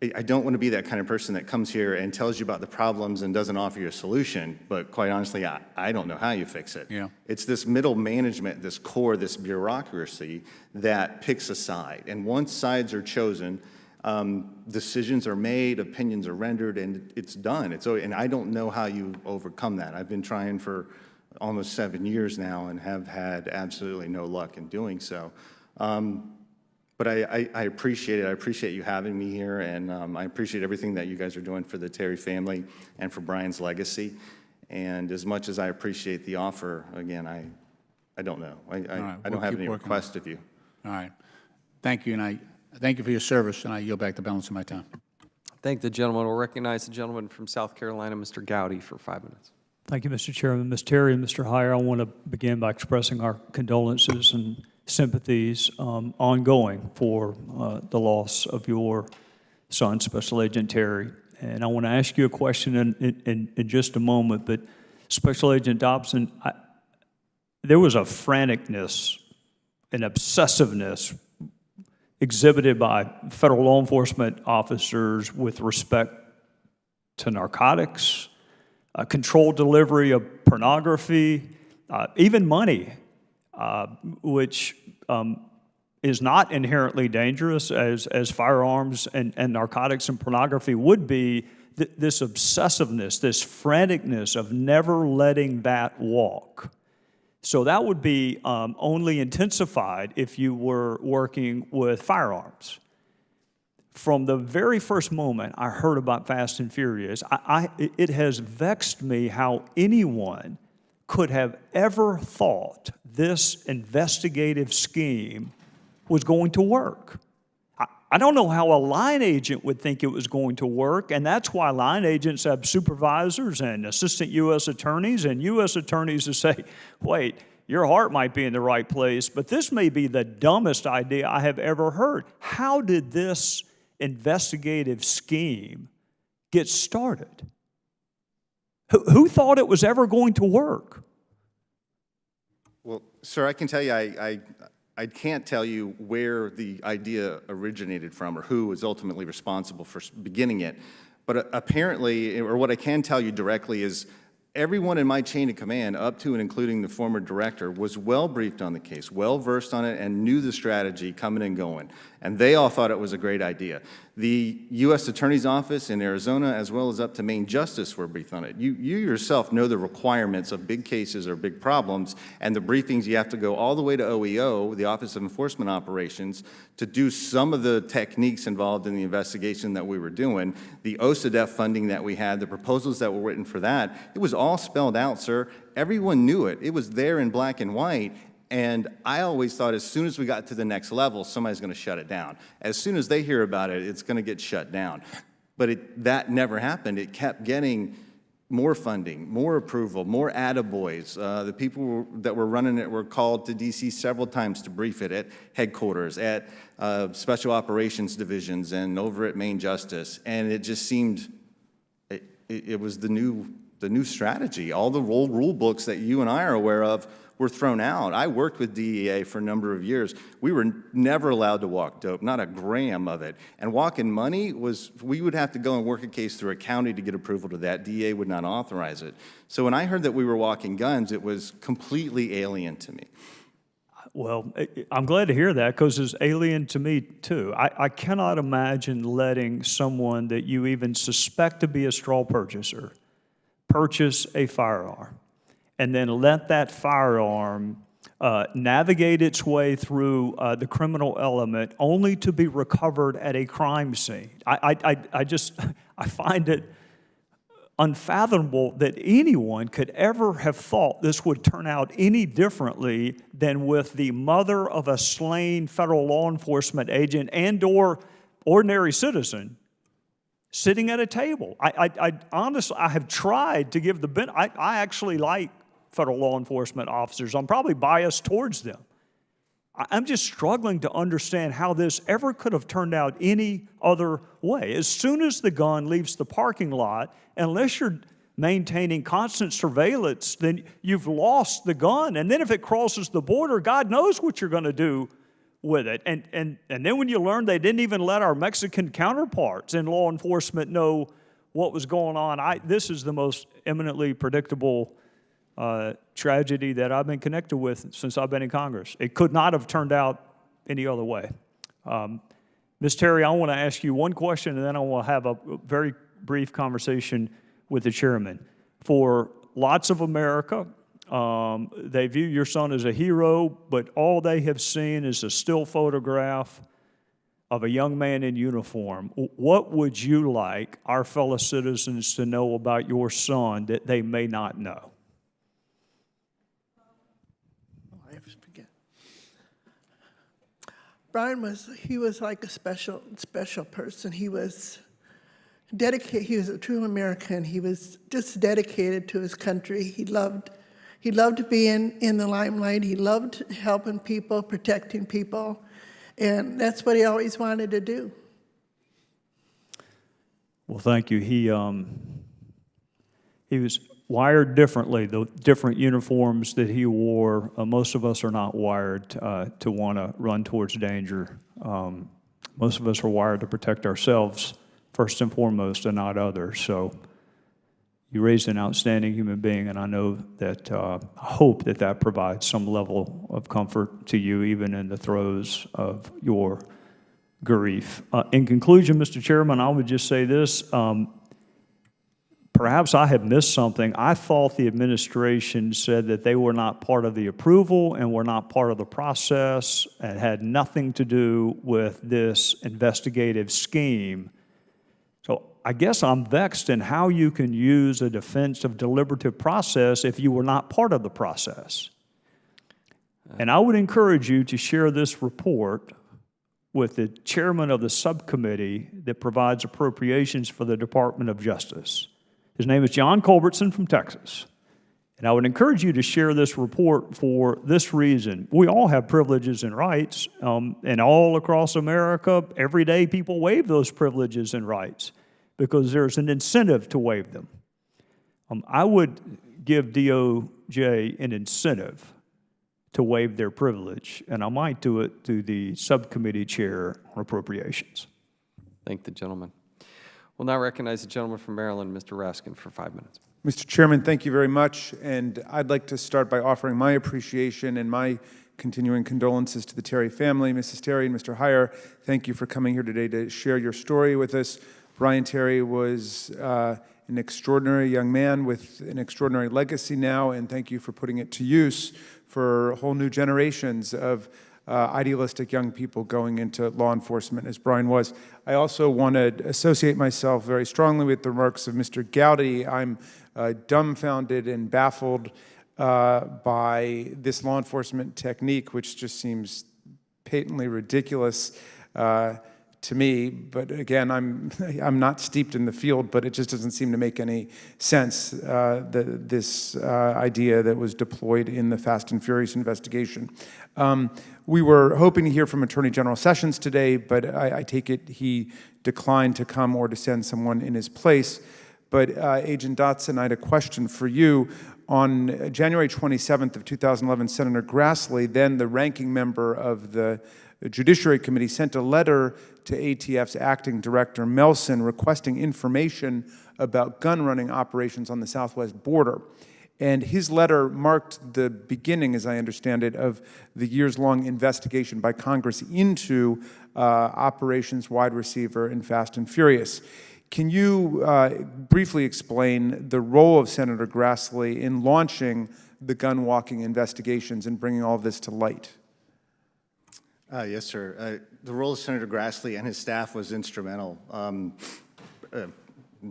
want to be that kind of person that comes here and tells you about the problems and doesn't offer you a solution, but quite honestly, I don't know how you fix it.
Yeah.
It's this middle management, this core, this bureaucracy that picks a side. And once sides are chosen, decisions are made, opinions are rendered, and it's done. And I don't know how you overcome that. I've been trying for almost 7 years now and have had absolutely no luck in doing so. But I appreciate it. I appreciate you having me here, and I appreciate everything that you guys are doing for the Terry family and for Brian's legacy. And as much as I appreciate the offer, again, I don't know. I don't have any request of you.
All right. Thank you, and I thank you for your service, and I yield back the balance of my time.
Thank the gentleman. We'll recognize the gentleman from South Carolina, Mr. Gowdy, for 5 minutes.
Thank you, Mr. Chairman. Ms. Terry and Mr. Heyer, I want to begin by expressing our condolences and sympathies ongoing for the loss of your son, Special Agent Terry. And I want to ask you a question in just a moment, but Special Agent Dobson, there was a franticness, an obsessiveness exhibited by federal law enforcement officers with respect to narcotics, controlled delivery of pornography, even money, which is not inherently dangerous as firearms and narcotics and pornography would be. This obsessiveness, this franticness of never letting that walk. So that would be only intensified if you were working with firearms. From the very first moment I heard about Fast and Furious, it has vexed me how anyone could have ever thought this investigative scheme was going to work. I don't know how a line agent would think it was going to work, and that's why line agents have supervisors and assistant U.S. attorneys, and U.S. attorneys who say, wait, your heart might be in the right place, but this may be the dumbest idea I have ever heard. How did this investigative scheme get started? Who thought it was ever going to work?
Well, sir, I can tell you, I can't tell you where the idea originated from or who was ultimately responsible for beginning it. But apparently, or what I can tell you directly is Everyone in my chain of command, up to and including the former director, was well briefed on the case, well versed on it, and knew the strategy coming and going. And they all thought it was a great idea. The U.S. Attorney's Office in Arizona, as well as up to Maine Justice, were briefed on it. You yourself know the requirements of big cases or big problems, and the briefings you have to go all the way to OEO, the Office of Enforcement Operations, to do some of the techniques involved in the investigation that we were doing. The OCDEF funding that we had, the proposals that were written for that, it was all spelled out, sir. Everyone knew it. It was there in black and white. And I always thought as soon as we got to the next level, somebody's going to shut it down. As soon as they hear about it, it's going to get shut down. But that never happened. It kept getting more funding, more approval, more attaboys. The people that were running it were called to D.C. several times to brief it at headquarters, at special operations divisions, and over at Maine Justice. And it just seemed it was the new strategy. All the rule books that you and I are aware of were thrown out. I worked with DEA for a number of years. We were never allowed to walk dope, not a gram of it. And walking money was, we would have to go and work a case through a county to get approval to that. DEA would not authorize it. So when I heard that we were walking guns, it was completely alien to me.
Well, I'm glad to hear that because it's alien to me too. I cannot imagine letting someone that you even suspect to be a straw purchaser purchase a firearm and then let that firearm navigate its way through the criminal element only to be recovered at a crime scene. I find it unfathomable that anyone could ever have thought this would turn out any differently than with the mother of a slain federal law enforcement agent and or ordinary citizen sitting at a table. I honestly, I have tried to give the benefit. I actually like federal law enforcement officers. I'm probably biased towards them. I'm just struggling to understand how this ever could have turned out any other way. As soon as the gun leaves the parking lot, unless you're maintaining constant surveillance, then you've lost the gun. And then if it crosses the border, God knows what you're going to do with it. And then when you learn they didn't even let our Mexican counterparts in law enforcement know what was going on, this is the most eminently predictable tragedy that I've been connected with since I've been in Congress. It could not have turned out any other way. Ms. Terry, I want to ask you one question, and then I want to have a very brief conversation with the chairman. For lots of America, they view your son as a hero, but all they have seen is a still photograph of a young man in uniform. What would you like our fellow citizens to know about your son that they may not know?
Brian was like a special person. He was dedicated. He was a true American. He was just dedicated to his country. He loved being in the limelight. He loved helping people, protecting people, and that's what he always wanted to do.
Well, thank you. He was wired differently. The different uniforms that he wore, most of us are not wired to want to run towards danger. Most of us are wired to protect ourselves first and foremost and not others. So you raised an outstanding human being, and I know that, I hope that that provides some level of comfort to you even in the throes of your grief. In conclusion, Mr. Chairman, I would just say this. Perhaps I have missed something. I thought the administration said that they were not part of the approval and were not part of the process and had nothing to do with this investigative scheme. So I guess I'm vexed in how you can use a defense of deliberative process if you were not part of the process. And I would encourage you to share this report with the chairman of the subcommittee that provides appropriations for the Department of Justice. His name is John Culbertson from Texas. And I would encourage you to share this report for this reason. We all have privileges and rights, and all across America, every day people waive those privileges and rights because there's an incentive to waive them. I would give DOJ an incentive to waive their privilege, and I might do it through the subcommittee chair on appropriations.
Thank the gentleman. We'll now recognize the gentleman from Maryland, Mr. Raskin, for 5 minutes.
Mr. Chairman, thank you very much, and I'd like to start by offering my appreciation and my continuing condolences to the Terry family. Mrs. Terry and Mr. Heyer, thank you for coming here today to share your story with us. Brian Terry was an extraordinary young man with an extraordinary legacy now, and thank you for putting it to use for whole new generations of idealistic young people going into law enforcement, as Brian was. I also want to associate myself very strongly with the remarks of Mr. Gowdy. I'm dumbfounded and baffled by this law enforcement technique, which just seems patently ridiculous to me. But again, I'm not steeped in the field, but it just doesn't seem to make any sense, this idea that was deployed in the Fast and Furious investigation. We were hoping to hear from Attorney General Sessions today, but I take it he declined to come or to send someone in his place. But Agent Dotson, I had a question for you. On January 27th of 2011, Senator Grassley, then the ranking member of the Judiciary Committee, sent a letter to ATF's acting director, Melson, requesting information about gun-running operations on the southwest border. And his letter marked the beginning, as I understand it, of the years-long investigation by Congress into Operations Wide Receiver and Fast and Furious. Can you briefly explain the role of Senator Grassley in launching the gun-walking investigations and bringing all of this to light?
Yes, sir. The role of Senator Grassley and his staff was instrumental.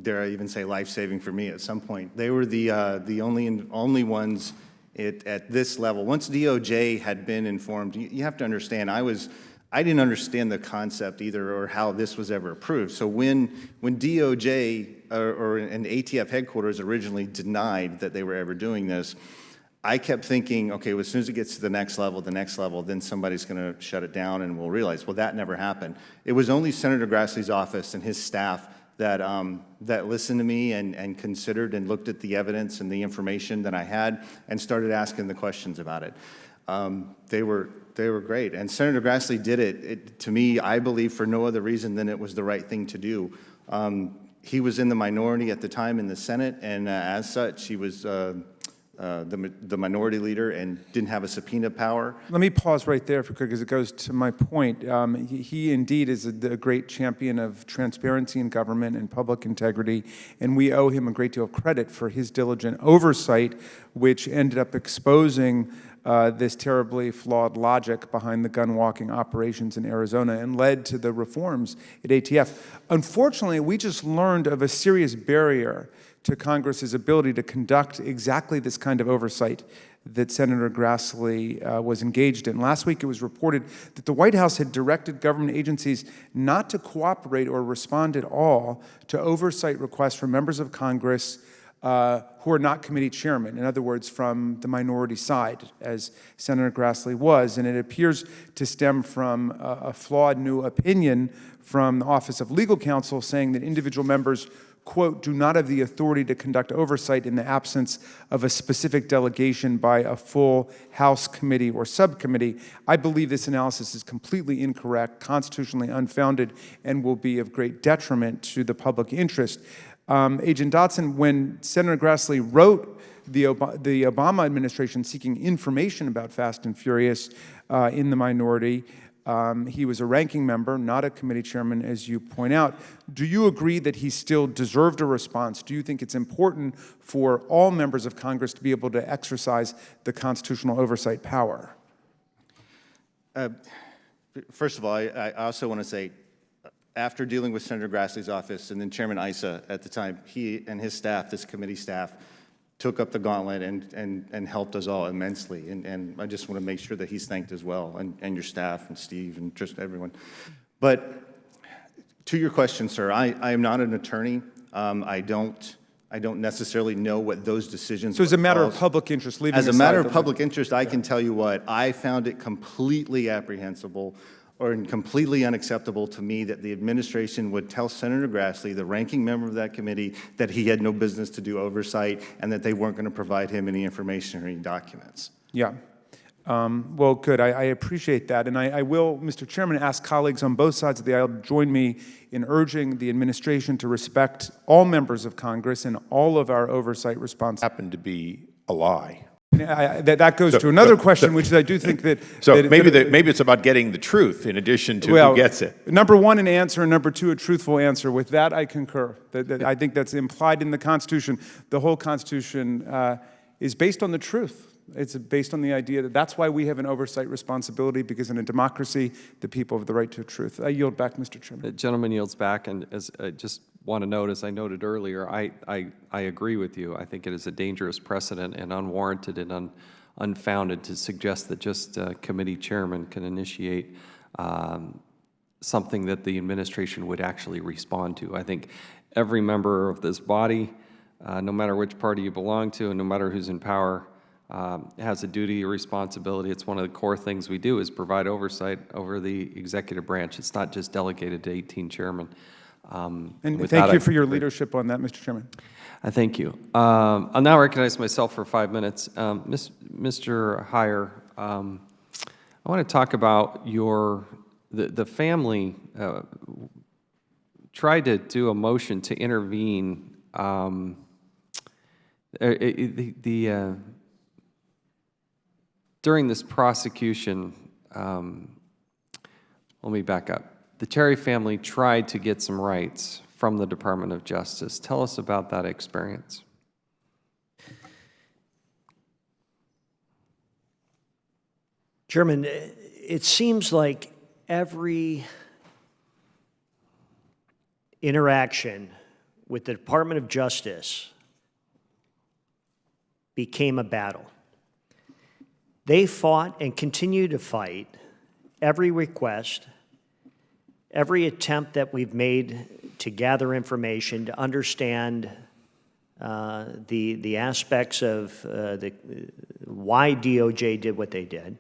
Dare I even say life-saving for me at some point. They were the only ones at this level. Once DOJ had been informed, you have to understand, I didn't understand the concept either or how this was ever approved. So when DOJ or an ATF headquarters originally denied that they were ever doing this, I kept thinking, okay, well, as soon as it gets to the next level, then somebody's going to shut it down and we'll realize, well, that never happened. It was only Senator Grassley's office and his staff that listened to me and considered and looked at the evidence and the information that I had and started asking the questions about it. They were great. And Senator Grassley did it, to me, I believe, for no other reason than it was the right thing to do. He was in the minority at the time in the Senate, and as such, he was the minority leader and didn't have a subpoena power.
Let me pause right there, if you could, because it goes to my point. He indeed is a great champion of transparency in government and public integrity, and we owe him a great deal of credit for his diligent oversight, which ended up exposing this terribly flawed logic behind the gun-walking operations in Arizona and led to the reforms at ATF. Unfortunately, we just learned of a serious barrier to Congress's ability to conduct exactly this kind of oversight that Senator Grassley was engaged in. Last week, it was reported that the White House had directed government agencies not to cooperate or respond at all to oversight requests from members of Congress who are not committee chairmen, in other words, from the minority side, as Senator Grassley was. And it appears to stem from a flawed new opinion from the Office of Legal Counsel saying that individual members, quote, do not have the authority to conduct oversight in the absence of a specific delegation by a full House committee or subcommittee. I believe this analysis is completely incorrect, constitutionally unfounded, and will be of great detriment to the public interest. Agent Dotson, when Senator Grassley wrote the Obama administration seeking information about Fast and Furious in the minority, he was a ranking member, not a committee chairman, as you point out. Do you agree that he still deserved a response? Do you think it's important for all members of Congress to be able to exercise the constitutional oversight power?
First of all, I also want to say, after dealing with Senator Grassley's office and then Chairman Issa at the time, he and his staff, this committee staff, took up the gauntlet and helped us all immensely. And I just want to make sure that he's thanked as well, and your staff and Steve and just everyone. But to your question, sir, I am not an attorney. I don't necessarily know what those decisions.
So as a matter of public interest, leaving
as a matter of public interest, I can tell you what, I found it completely apprehensible or completely unacceptable to me that the administration would tell Senator Grassley, the ranking member of that committee, that he had no business to do oversight and that they weren't going to provide him any information or any documents.
Yeah. Well, good. I appreciate that. And I will, Mr. Chairman, ask colleagues on both sides of the aisle to join me in urging the administration to respect all members of Congress and all of our oversight responsibilities.
Happened to be a lie.
That goes to another question, which is I do think that...
So maybe it's about getting the truth in addition to who gets it.
Number one, an answer, and number two, a truthful answer. With that, I concur. I think that's implied in the Constitution. The whole Constitution is based on the truth. It's based on the idea that that's why we have an oversight responsibility, because in a democracy, the people have the right to truth. I yield back, Mr. Chairman.
The gentleman yields back, and as I just want to note, as I noted earlier, I agree with you. I think it is a dangerous precedent and unwarranted and unfounded to suggest that just committee chairman can initiate something that the administration would actually respond to. I think every member of this body, no matter which party you belong to and no matter who's in power, has a duty or responsibility. It's one of the core things we do is provide oversight over the executive branch. It's not just delegated to 18 chairmen.
And thank you for your leadership on that, Mr. Chairman.
Thank you. I'll now recognize myself for 5 minutes. Mr. Heyer, I want to talk about the family tried to do a motion to intervene. During this prosecution, let me back up. The Terry family tried to get some rights from the Department of Justice. Tell us about that experience.
Chairman, it seems like every interaction with the Department of Justice became a battle. They fought and continue to fight every request, every attempt that we've made to gather information, to understand the aspects of why DOJ did what they did.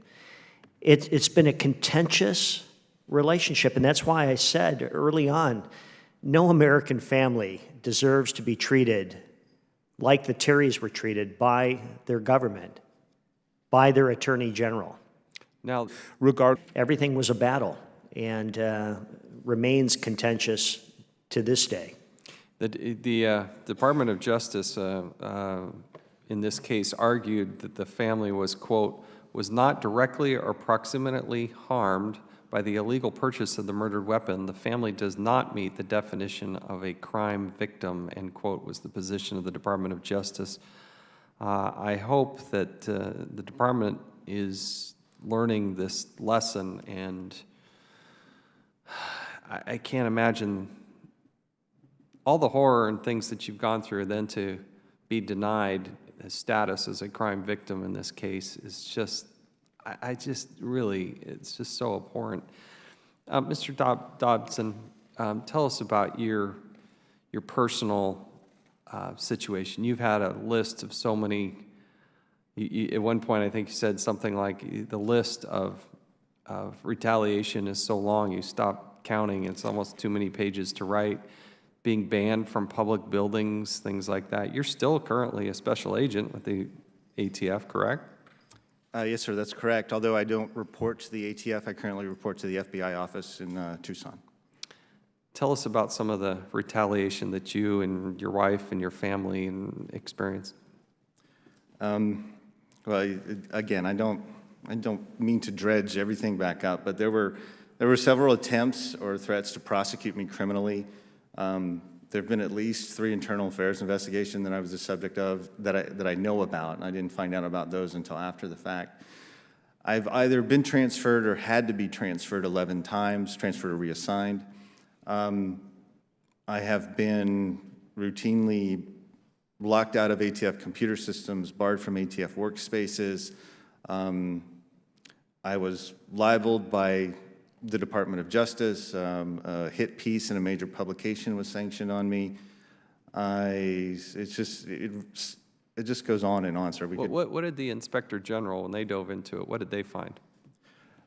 It's been a contentious relationship, and that's why I said early on, no American family deserves to be treated like the Terrys were treated by their government, by their Attorney General.
Now,
everything was a battle and remains contentious to this day.
The Department of Justice, in this case, argued that the family was, quote, was not directly or proximately harmed by the illegal purchase of the murdered weapon. The family does not meet the definition of a crime victim, end quote, was the position of the Department of Justice. I hope that the department is learning this lesson, and I can't imagine all the horror and things that you've gone through, then to be denied a status as a crime victim in this case is just, I just really, it's just so abhorrent. Mr. Dobson, tell us about your personal situation. You've had a list of so many, at one point I think you said something like the list of retaliation is so long you stop counting. It's almost too many pages to write. Being banned from public buildings, things like that. You're still currently a special agent with the ATF, correct?
Yes, sir, that's correct. Although I don't report to the ATF, I currently report to the FBI office in Tucson.
Tell us about some of the retaliation that you and your wife and your family experienced.
Well, again, I don't mean to dredge everything back up, but there were several attempts or threats to prosecute me criminally. There have been at least 3 internal affairs investigations that I was the subject of that I know about, and I didn't find out about those until after the fact. I've either been transferred or had to be transferred 11 times, transferred or reassigned. I have been routinely locked out of ATF computer systems, barred from ATF workspaces. I was libeled by the Department of Justice. A hit piece in a major publication was sanctioned on me. It just goes on and on, sir.
What did the Inspector General, when they dove into it, what did they find?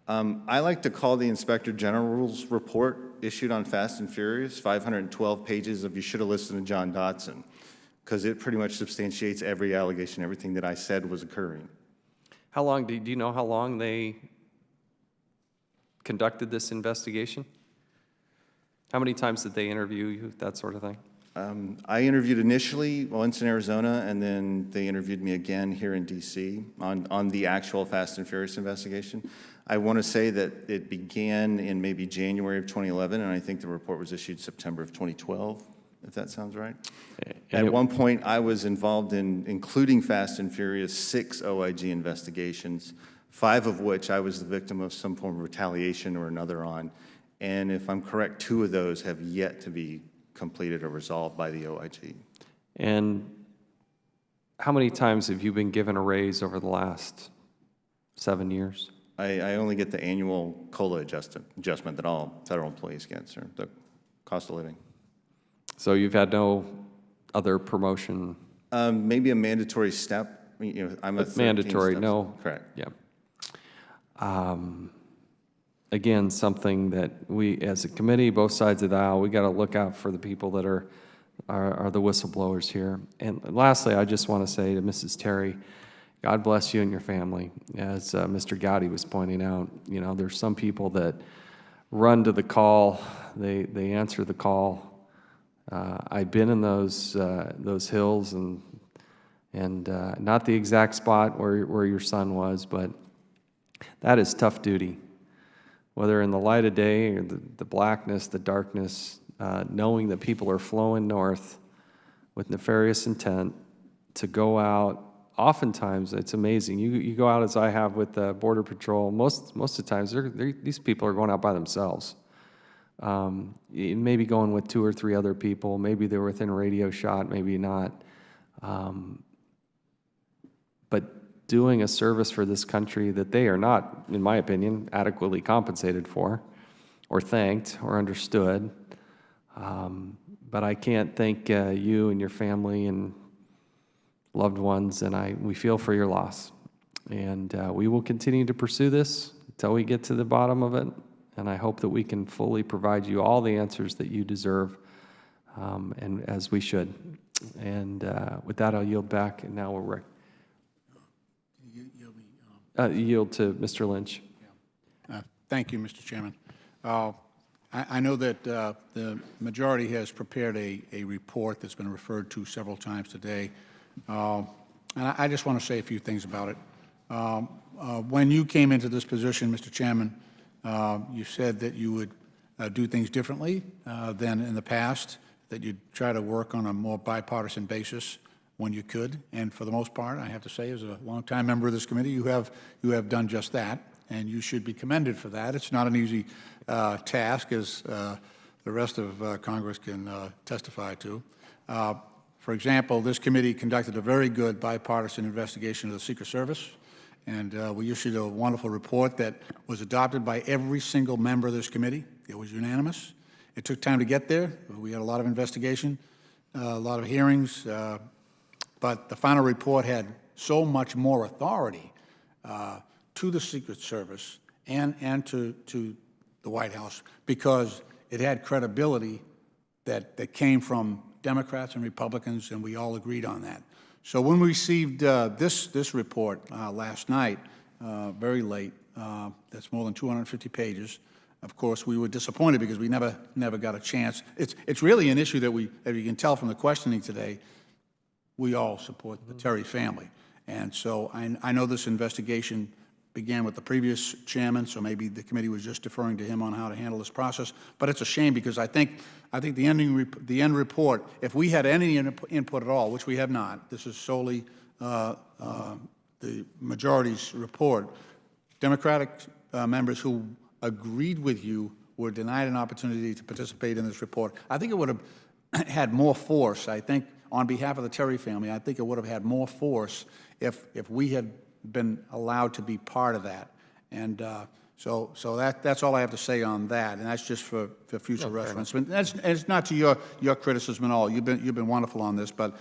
I like to call the Inspector General's report issued on Fast and Furious, 512 pages of you should have listened to John Dodson, because it pretty much substantiates every allegation, everything that I said was occurring.
How long, do you know how long they conducted this investigation? How many times did they interview you, that sort of thing?
I interviewed initially once in Arizona, and then they interviewed me again here in D.C. on the actual Fast and Furious investigation. I want to say that it began in maybe January of 2011, and I think the report was issued September of 2012, if that sounds right. At one point, I was involved in, including Fast and Furious, 6 OIG investigations, 5 of which I was the victim of some form of retaliation or another on. And if I'm correct, 2 of those have yet to be completed or resolved by the OIG.
And how many times have you been given a raise over the last 7 years?
I only get the annual COLA adjustment that all federal employees get, sir, the cost of living.
So you've had no other promotion?
Maybe a mandatory step. You know, I'm a 13
mandatory,
steps.
no.
Correct.
Yeah. Again, something that we, as a committee, both sides of the aisle, we got to look out for the people that are the whistleblowers here. And lastly, I just want to say to Mrs. Terry, God bless you and your family. As Mr. Gowdy was pointing out, you know, there's some people that run to the call, they answer the call. I've been in those hills and not the exact spot where your son was, but that is tough duty. Whether in the light of day or the blackness, the darkness, knowing that people are flowing north with nefarious intent to go out. Oftentimes, it's amazing. You go out as I have with the Border Patrol. Most of the times, these people are going out by themselves. Maybe going with 2 or 3 other people. Maybe they're within radio shot, maybe not. But doing a service for this country that they are not, in my opinion, adequately compensated for, or thanked, or understood. But I can't thank you and your family and loved ones, and we feel for your loss. And we will continue to pursue this until we get to the bottom of it. And I hope that we can fully provide you all the answers that you deserve, and as we should. And with that, I'll yield back, and now we'll yield to Mr. Lynch.
Thank you, Mr. Chairman. I know that the majority has prepared a report that's been referred to several times today. And I just want to say a few things about it. When you came into this position, Mr. Chairman, you said that you would do things differently than in the past, that you'd try to work on a more bipartisan basis when you could. And for the most part, I have to say, as a longtime member of this committee, you have done just that, and you should be commended for that. It's not an easy task, as the rest of Congress can testify to. For example, this committee conducted a very good bipartisan investigation of the Secret Service, and we issued a wonderful report that was adopted by every single member of this committee. It was unanimous. It took time to get there. We had a lot of investigation, a lot of hearings, but the final report had so much more authority to the Secret Service and to the White House, because it had credibility that came from Democrats and Republicans, and we all agreed on that. So when we received this report last night, very late, that's more than 250 pages. Of course, we were disappointed because we never got a chance. It's really an issue that as you can tell from the questioning today, we all support the Terry family. And so I know this investigation began with the previous chairman, so maybe the committee was just deferring to him on how to handle this process. But it's a shame, because I think the end report, if we had any input at all, which we have not, this is solely the majority's report, Democratic members who agreed with you were denied an opportunity to participate in this report. I think it would have had more force, I think, on behalf of the Terry family. I think it would have had more force if we had been allowed to be part of that. And so that's all I have to say on that, and that's just for future reference. And it's not to your criticism at all. You've been wonderful on this, but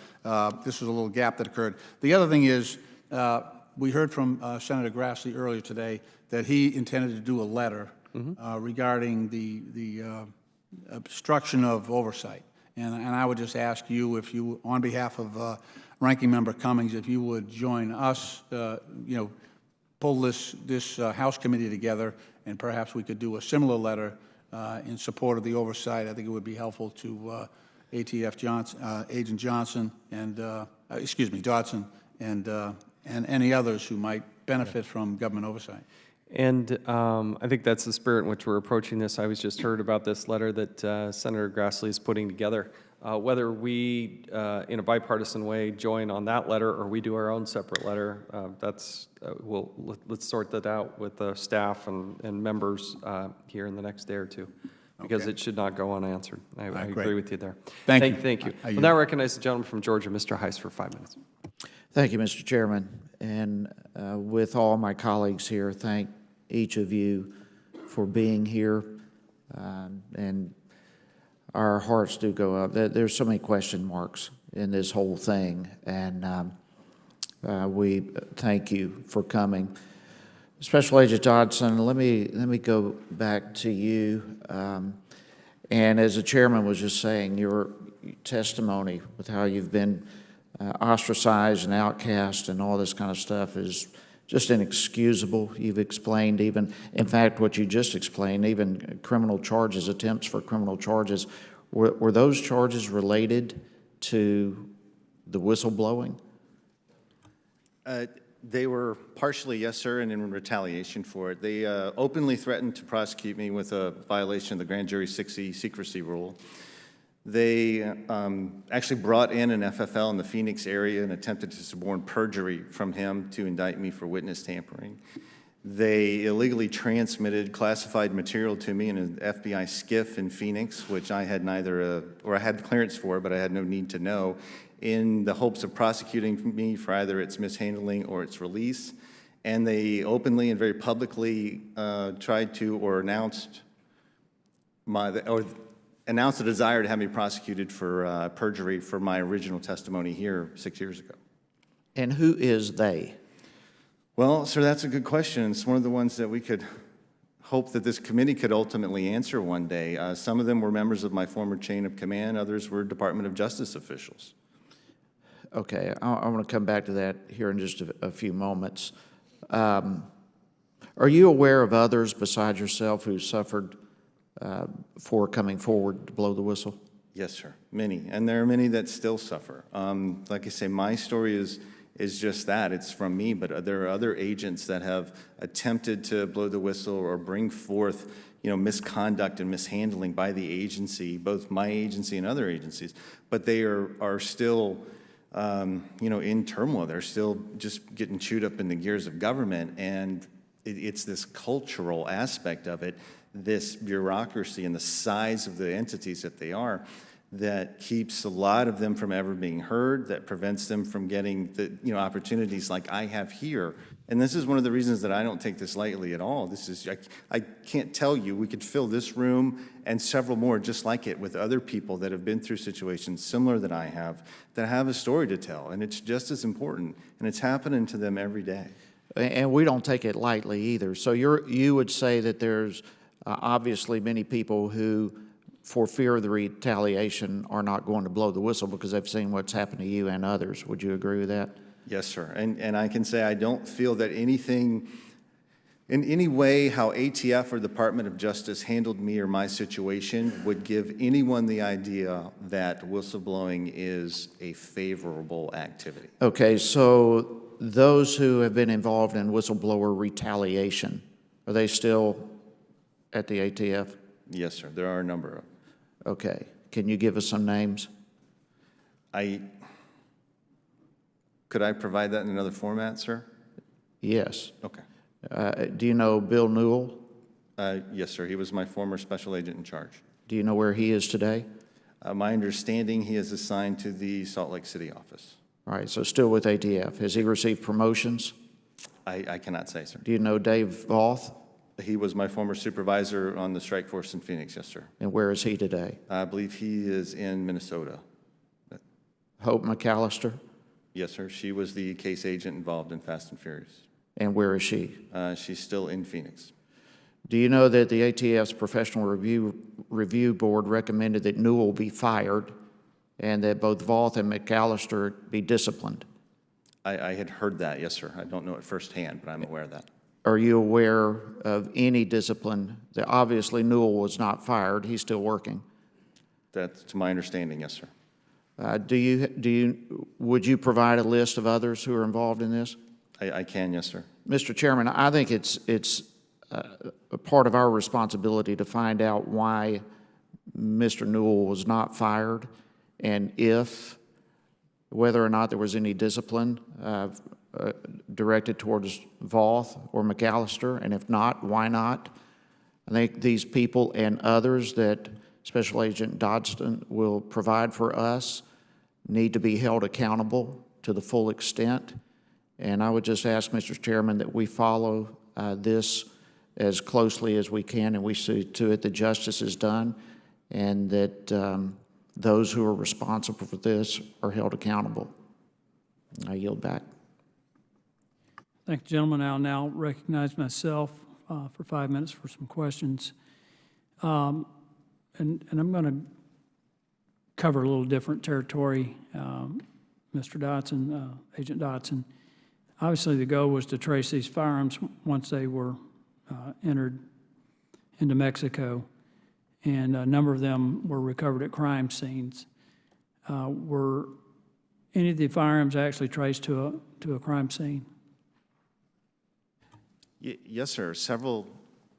this was a little gap that occurred. The other thing is, we heard from Senator Grassley earlier today that he intended to do a letter regarding the obstruction of oversight. And I would just ask you, if you, on behalf of Ranking Member Cummings, if you would join us, pull this House committee together, and perhaps we could do a similar letter in support of the oversight. I think it would be helpful to ATF Johnson, Agent Johnson, and Dodson, and any others who might benefit from government oversight.
And I think that's the spirit in which we're approaching this. I was just heard about this letter that Senator Grassley is putting together. Whether we, in a bipartisan way, join on that letter or we do our own separate letter, let's sort that out with the staff and members here in the next day or two, because it should not go unanswered. I agree with you there.
Thank you.
Thank you. We'll now recognize the gentleman from Georgia, Mr. Heiss, for 5 minutes.
Thank you, Mr. Chairman. And with all my colleagues here, thank each of you for being here. And our hearts do go up. There's so many question marks in this whole thing, and we thank you for coming. Special Agent Dodson, let me go back to you. And as the chairman was just saying, your testimony with how you've been ostracized and outcast and all this kind of stuff is just inexcusable. You've explained even, in fact, what you just explained, even criminal charges, attempts for criminal charges. Were those charges related to the whistleblowing?
They were partially, yes, sir, and in retaliation for it. They openly threatened to prosecute me with a violation of the grand jury 6E secrecy rule. They actually brought in an FFL in the Phoenix area and attempted to suborn perjury from him to indict me for witness tampering. They illegally transmitted classified material to me in an FBI skiff in Phoenix, which I had I had clearance for, but I had no need to know, in the hopes of prosecuting me for either its mishandling or its release. And they openly and very publicly tried to, or announced a desire to have me prosecuted for perjury for my original testimony here 6 years ago.
And who is they?
Well, sir, that's a good question. It's one of the ones that we could hope that this committee could ultimately answer one day. Some of them were members of my former chain of command. Others were Department of Justice officials.
Okay, I want to come back to that here in just a few moments. Are you aware of others besides yourself who suffered for coming forward to blow the whistle?
Yes, sir, many. And there are many that still suffer. Like I say, my story is just that. It's from me, but there are other agents that have attempted to blow the whistle or bring forth, misconduct and mishandling by the agency, both my agency and other agencies, but they are still, in turmoil. They're still just getting chewed up in the gears of government, and it's this cultural aspect of it, this bureaucracy and the size of the entities that they are, that keeps a lot of them from ever being heard, that prevents them from getting the opportunities like I have here. And this is one of the reasons that I don't take this lightly at all. This is, I can't tell you, we could fill this room and several more just like it with other people that have been through situations similar that I have, that have a story to tell, and it's just as important, and it's happening to them every day.
And we don't take it lightly either. So you would say that there's obviously many people who, for fear of the retaliation, are not going to blow the whistle because they've seen what's happened to you and others. Would you agree with that?
Yes, sir. And I can say I don't feel that anything, in any way, how ATF or Department of Justice handled me or my situation would give anyone the idea that whistleblowing is a favorable activity.
Okay, so those who have been involved in whistleblower retaliation, are they still at the ATF?
Yes, sir. There are a number of.
Okay. Can you give us some names?
Could I provide that in another format, sir?
Yes.
Okay.
Do you know Bill Newell?
Yes, sir. He was my former special agent in charge.
Do you know where he is today?
My understanding, he is assigned to the Salt Lake City office.
All right, so still with ATF. Has he received promotions?
I cannot say, sir.
Do you know Dave Voth?
He was my former supervisor on the strike force in Phoenix, yes, sir.
And where is he today?
I believe he is in Minnesota.
Hope McAllister?
Yes, sir. She was the case agent involved in Fast and Furious.
And where is she?
She's still in Phoenix.
Do you know that the ATF's Professional Review Board recommended that Newell be fired and that both Voth and McAllister be disciplined?
I had heard that, yes, sir. I don't know it firsthand, but I'm aware of that.
Are you aware of any discipline? That obviously Newell was not fired. He's still working.
That's to my understanding, yes, sir.
Would you provide a list of others who are involved in this?
I can, yes, sir.
Mr. Chairman, I think it's a part of our responsibility to find out why Mr. Newell was not fired, and whether or not there was any discipline directed towards Voth or McAllister, and if not, why not? I think these people and others that Special Agent Dodson will provide for us need to be held accountable to the full extent. And I would just ask, Mr. Chairman, that we follow this as closely as we can, and we see to it that justice is done, and that those who are responsible for this are held accountable. I yield back.
Thank you, gentlemen. I'll now recognize myself for 5 minutes for some questions. And I'm going to cover a little different territory. Mr. Dodson, Agent Dodson, obviously the goal was to trace these firearms once they were entered into Mexico, and a number of them were recovered at crime scenes. Were any of the firearms actually traced to a crime scene?
Yes, sir. Several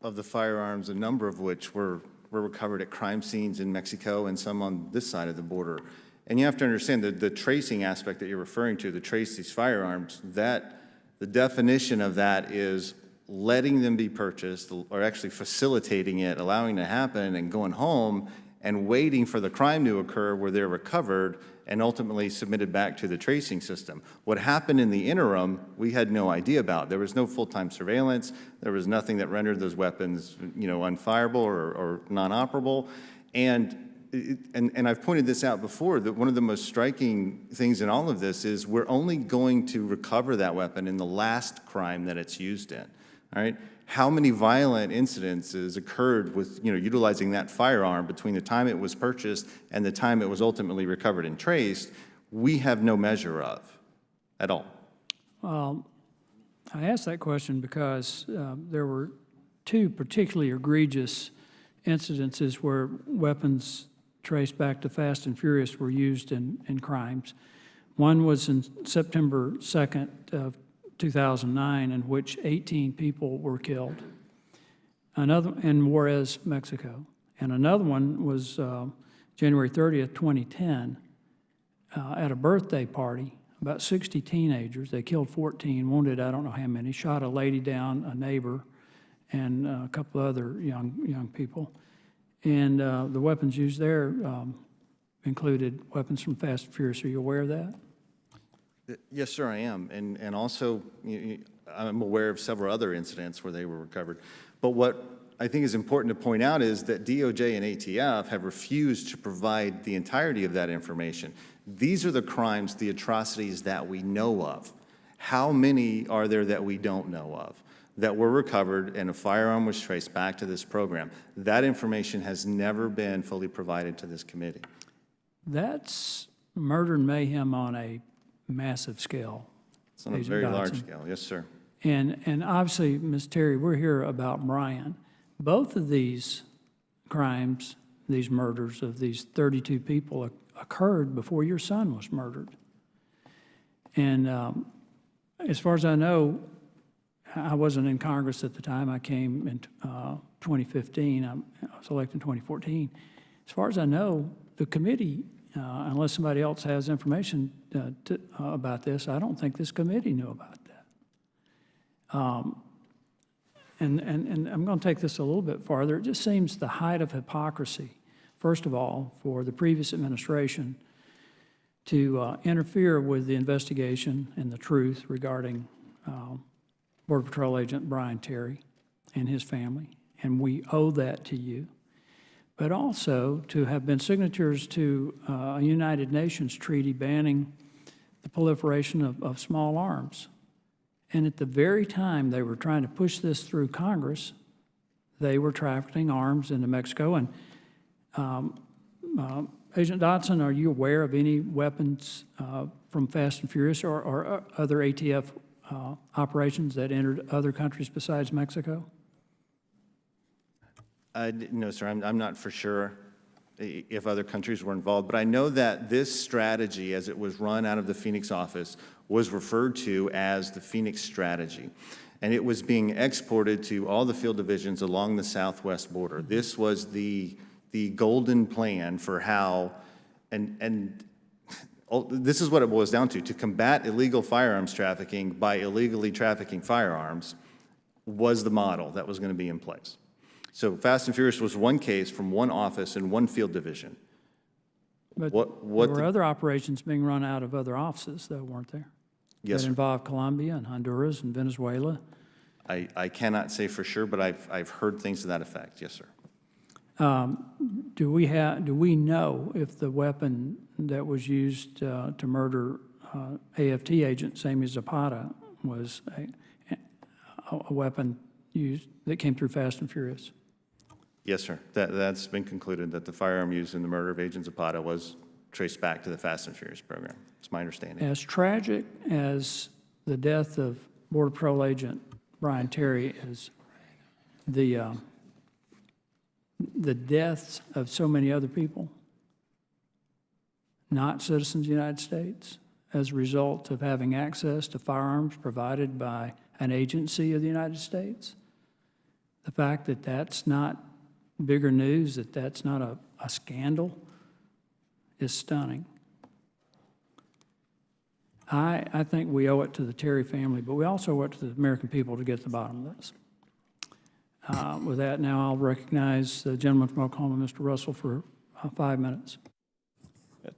of the firearms, a number of which were recovered at crime scenes in Mexico and some on this side of the border. And you have to understand that the tracing aspect that you're referring to, to trace these firearms, that the definition of that is letting them be purchased, or actually facilitating it, allowing it to happen, and going home and waiting for the crime to occur where they're recovered and ultimately submitted back to the tracing system. What happened in the interim, we had no idea about. There was no full-time surveillance. There was nothing that rendered those weapons, unfireable or non-operable. And I've pointed this out before, that one of the most striking things in all of this is we're only going to recover that weapon in the last crime that it's used in. All right? How many violent incidences occurred with, utilizing that firearm between the time it was purchased and the time it was ultimately recovered and traced, we have no measure of at all.
I asked that question because there were two particularly egregious incidences where weapons traced back to Fast and Furious were used in crimes. One was in September 2nd of 2009, in which 18 people were killed. Another in Juarez, Mexico. And another one was January 30th, 2010, at a birthday party, about 60 teenagers. They killed 14, wounded I don't know how many, shot a lady down, a neighbor, and a couple other young people. And the weapons used there included weapons from Fast and Furious. Are you aware of that?
Yes, sir, I am. And also, I'm aware of several other incidents where they were recovered. But what I think is important to point out is that DOJ and ATF have refused to provide the entirety of that information. These are the crimes, the atrocities that we know of. How many are there that we don't know of that were recovered and a firearm was traced back to this program? That information has never been fully provided to this committee.
That's murder and mayhem on a massive scale.
It's on a very large scale, yes, sir.
And obviously, Ms. Terry, we're here about Brian. Both of these crimes, these murders of these 32 people occurred before your son was murdered. And as far as I know, I wasn't in Congress at the time. I came in 2015. I was elected in 2014. As far as I know, the committee, unless somebody else has information about this, I don't think this committee knew about that. And I'm going to take this a little bit farther. It just seems the height of hypocrisy, first of all, for the previous administration to interfere with the investigation and the truth regarding Border Patrol Agent Brian Terry and his family, and we owe that to you. But also to have been signatories to a United Nations treaty banning the proliferation of small arms. And at the very time they were trying to push this through Congress, they were trafficking arms into Mexico. And Agent Dotson, are you aware of any weapons from Fast and Furious or other ATF operations that entered other countries besides Mexico?
No, sir, I'm not for sure if other countries were involved, but I know that this strategy, as it was run out of the Phoenix office, was referred to as the Phoenix strategy. And it was being exported to all the field divisions along the southwest border. This was the golden plan for how, and this is what it boils down to combat illegal firearms trafficking by illegally trafficking firearms was the model that was going to be in place. So Fast and Furious was one case from one office in one field division.
But there were other operations being run out of other offices, though, weren't there?
Yes,
that
sir.
involved Colombia and Honduras and Venezuela.
I cannot say for sure, but I've heard things to that effect. Yes, sir.
Do we know if the weapon that was used to murder AFT agent Sammy Zapata was a weapon used that came through Fast and Furious?
Yes, sir. That's been concluded that the firearm used in the murder of Agent Zapata was traced back to the Fast and Furious program. It's my understanding.
As tragic as the death of Border Patrol agent Brian Terry is, the deaths of so many other people, not citizens of the United States, as a result of having access to firearms provided by an agency of the United States. The fact that that's not bigger news, that that's not a scandal, is stunning. I think we owe it to the Terry family, but we also owe it to the American people to get to the bottom of this. With that, now I'll recognize the gentleman from Oklahoma, Mr. Russell, for 5 minutes.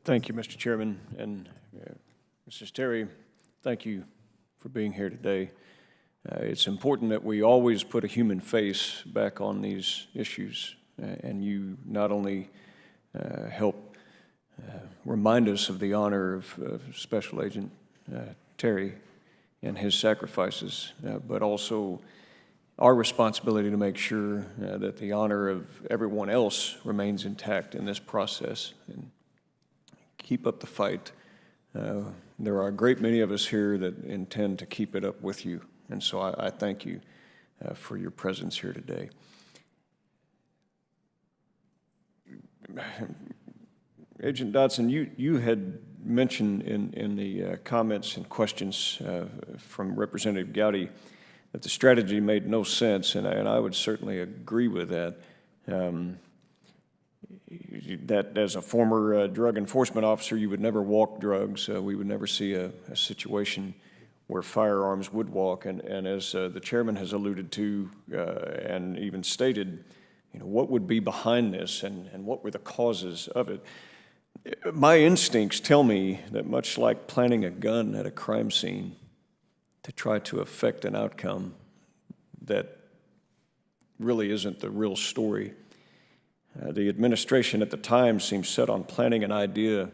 Thank you, Mr. Chairman. And Mrs. Terry, thank you for being here today. It's important that we always put a human face back on these issues, and you not only help remind us of the honor of Special Agent Terry and his sacrifices, but also our responsibility to make sure that the honor of everyone else remains intact in this process. And keep up the fight. There are a great many of us here that intend to keep it up with you. And so I thank you for your presence here today. Agent Dotson, you had mentioned in the comments and questions from Representative Gowdy that the strategy made no sense, and I would certainly agree with that. That as a former drug enforcement officer, you would never walk drugs. We would never see a situation where firearms would walk. And as the chairman has alluded to and even stated, what would be behind this and what were the causes of it? My instincts tell me that much like planting a gun at a crime scene to try to affect an outcome that really isn't the real story, the administration at the time seemed set on planting an idea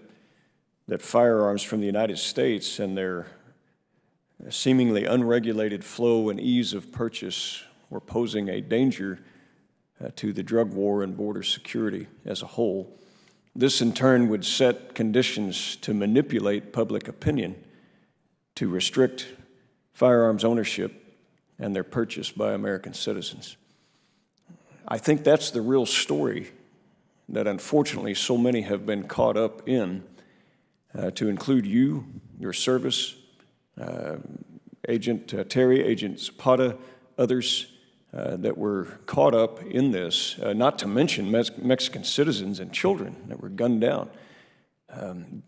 that firearms from the United States and their seemingly unregulated flow and ease of purchase were posing a danger to the drug war and border security as a whole. This in turn would set conditions to manipulate public opinion to restrict firearms ownership and their purchase by American citizens. I think that's the real story that unfortunately so many have been caught up in, to include you, your service, Agent Terry, Agent Zapata, others that were caught up in this, not to mention Mexican citizens and children that were gunned down.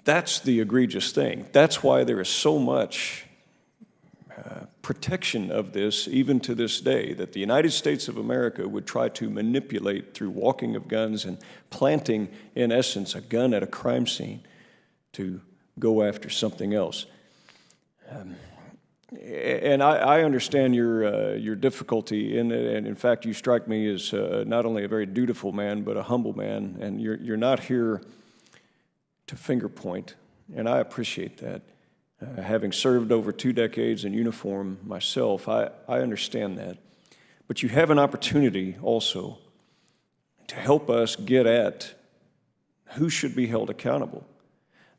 That's the egregious thing. That's why there is so much protection of this, even to this day, that the United States of America would try to manipulate through walking of guns and planting, in essence, a gun at a crime scene to go after something else. And I understand your difficulty in it, and in fact, you strike me as not only a very dutiful man, but a humble man, and you're not here to finger point, and I appreciate that. Having served over 2 decades in uniform myself, I understand that. But you have an opportunity also to help us get at who should be held accountable.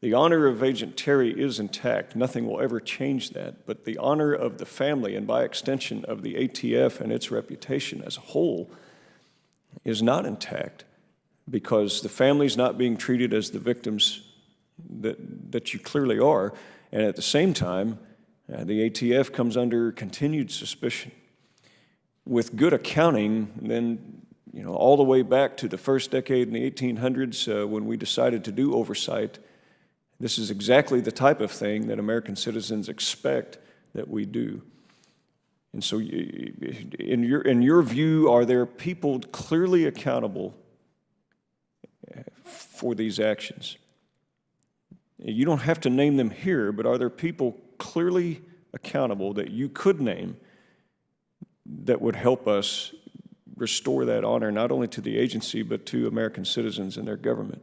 The honor of Agent Terry is intact. Nothing will ever change that. But the honor of the family, and by extension of the ATF and its reputation as a whole, is not intact, because the family's not being treated as the victims that you clearly are. And at the same time, the ATF comes under continued suspicion. With good accounting, then, all the way back to the first decade in the 1800s, when we decided to do oversight, this is exactly the type of thing that American citizens expect that we do. And so, in your view, are there people clearly accountable for these actions? You don't have to name them here, but are there people clearly accountable that you could name that would help us restore that honor, not only to the agency, but to American citizens and their government?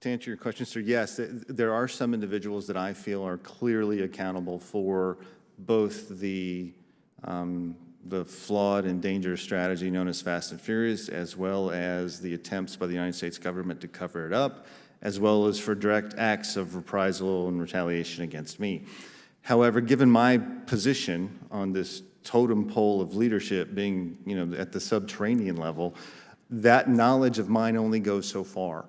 To answer your question, sir, yes, there are some individuals that I feel are clearly accountable for both the flawed and dangerous strategy known as Fast and Furious, as well as the attempts by the United States government to cover it up, as well as for direct acts of reprisal and retaliation against me. However, given my position on this totem pole of leadership being, at the subterranean level, that knowledge of mine only goes so far.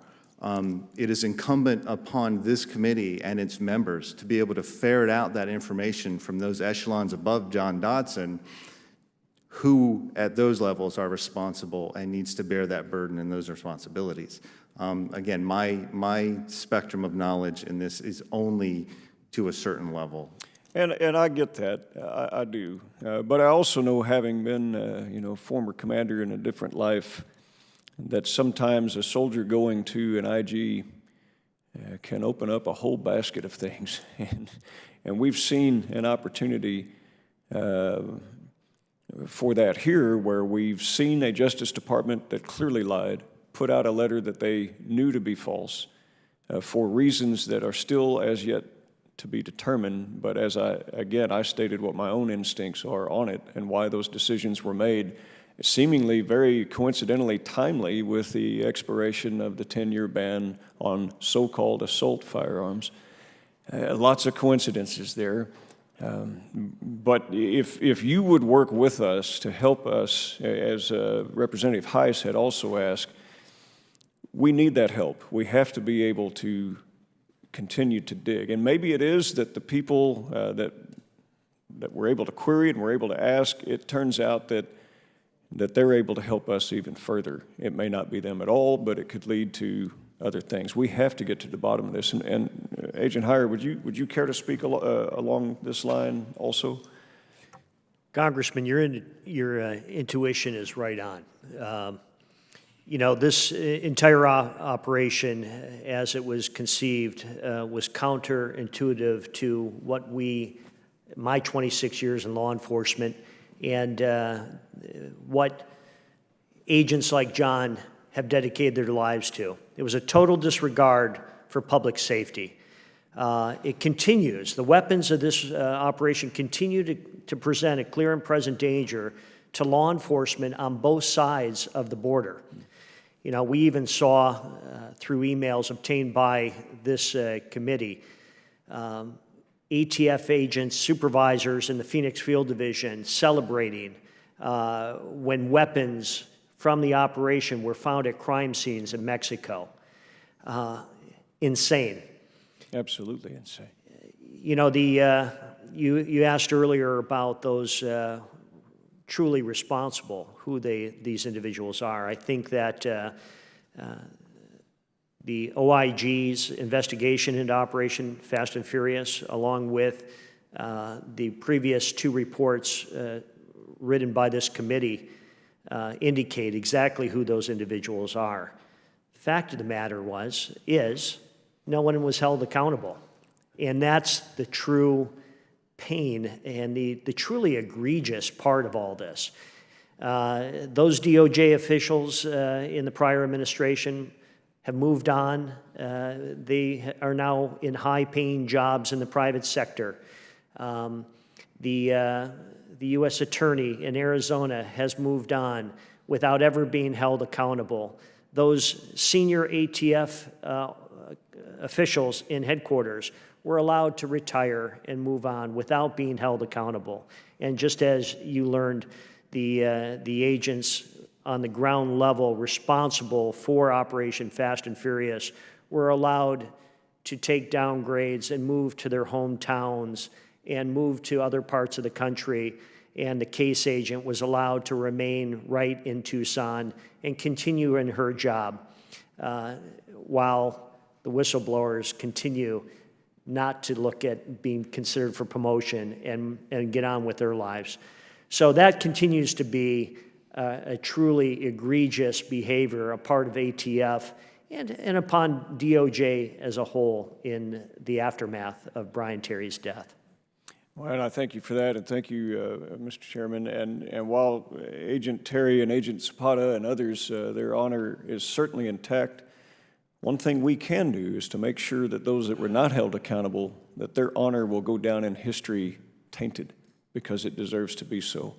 It is incumbent upon this committee and its members to be able to ferret out that information from those echelons above John Dodson, who at those levels are responsible and needs to bear that burden and those responsibilities. Again, my spectrum of knowledge in this is only to a certain level.
And I get that, I do. But I also know, having been, former commander in a different life, that sometimes a soldier going to an IG can open up a whole basket of things. And we've seen an opportunity for that here, where we've seen a Justice Department that clearly lied, put out a letter that they knew to be false for reasons that are still as yet to be determined. But as I stated what my own instincts are on it and why those decisions were made, seemingly very coincidentally timely with the expiration of the 10-year ban on so-called assault firearms. Lots of coincidences there. But if you would work with us to help us, as Representative Heiss had also asked, we need that help. We have to be able to continue to dig. And maybe it is that the people that we're able to query and we're able to ask, it turns out that they're able to help us even further. It may not be them at all, but it could lead to other things. We have to get to the bottom of this. And Agent Heyer, would you care to speak along this line also?
Congressman, your intuition is right on. This entire operation, as it was conceived, was counterintuitive to what my 26 years in law enforcement, and what agents like John have dedicated their lives to. It was a total disregard for public safety. It continues. The weapons of this operation continue to present a clear and present danger to law enforcement on both sides of the border. We even saw through emails obtained by this committee, ATF agents, supervisors in the Phoenix Field Division celebrating when weapons from the operation were found at crime scenes in Mexico. Insane.
Absolutely insane.
You asked earlier about those truly responsible, who these individuals are. I think that the OIG's investigation into Operation Fast and Furious, along with the previous two reports written by this committee, indicate exactly who those individuals are. The fact of the matter is no one was held accountable. And that's the true pain and the truly egregious part of all this. Those DOJ officials in the prior administration have moved on. They are now in high-paying jobs in the private sector. The the U.S. Attorney in Arizona has moved on without ever being held accountable. Those senior ATF officials in headquarters were allowed to retire and move on without being held accountable. And just as you learned, the agents on the ground level responsible for Operation Fast and Furious were allowed to take downgrades and move to their hometowns and move to other parts of the country. And the case agent was allowed to remain right in Tucson and continue in her job while the whistleblowers continue not to look at being considered for promotion and get on with their lives. So that continues to be a truly egregious behavior, a part of ATF, and upon DOJ as a whole in the aftermath of Brian Terry's death.
Well, and I thank you for that, and thank you, Mr. Chairman. And while Agent Terry and Agent Zapata and others, their honor is certainly intact, one thing we can do is to make sure that those that were not held accountable, that their honor will go down in history tainted, because it deserves to be so,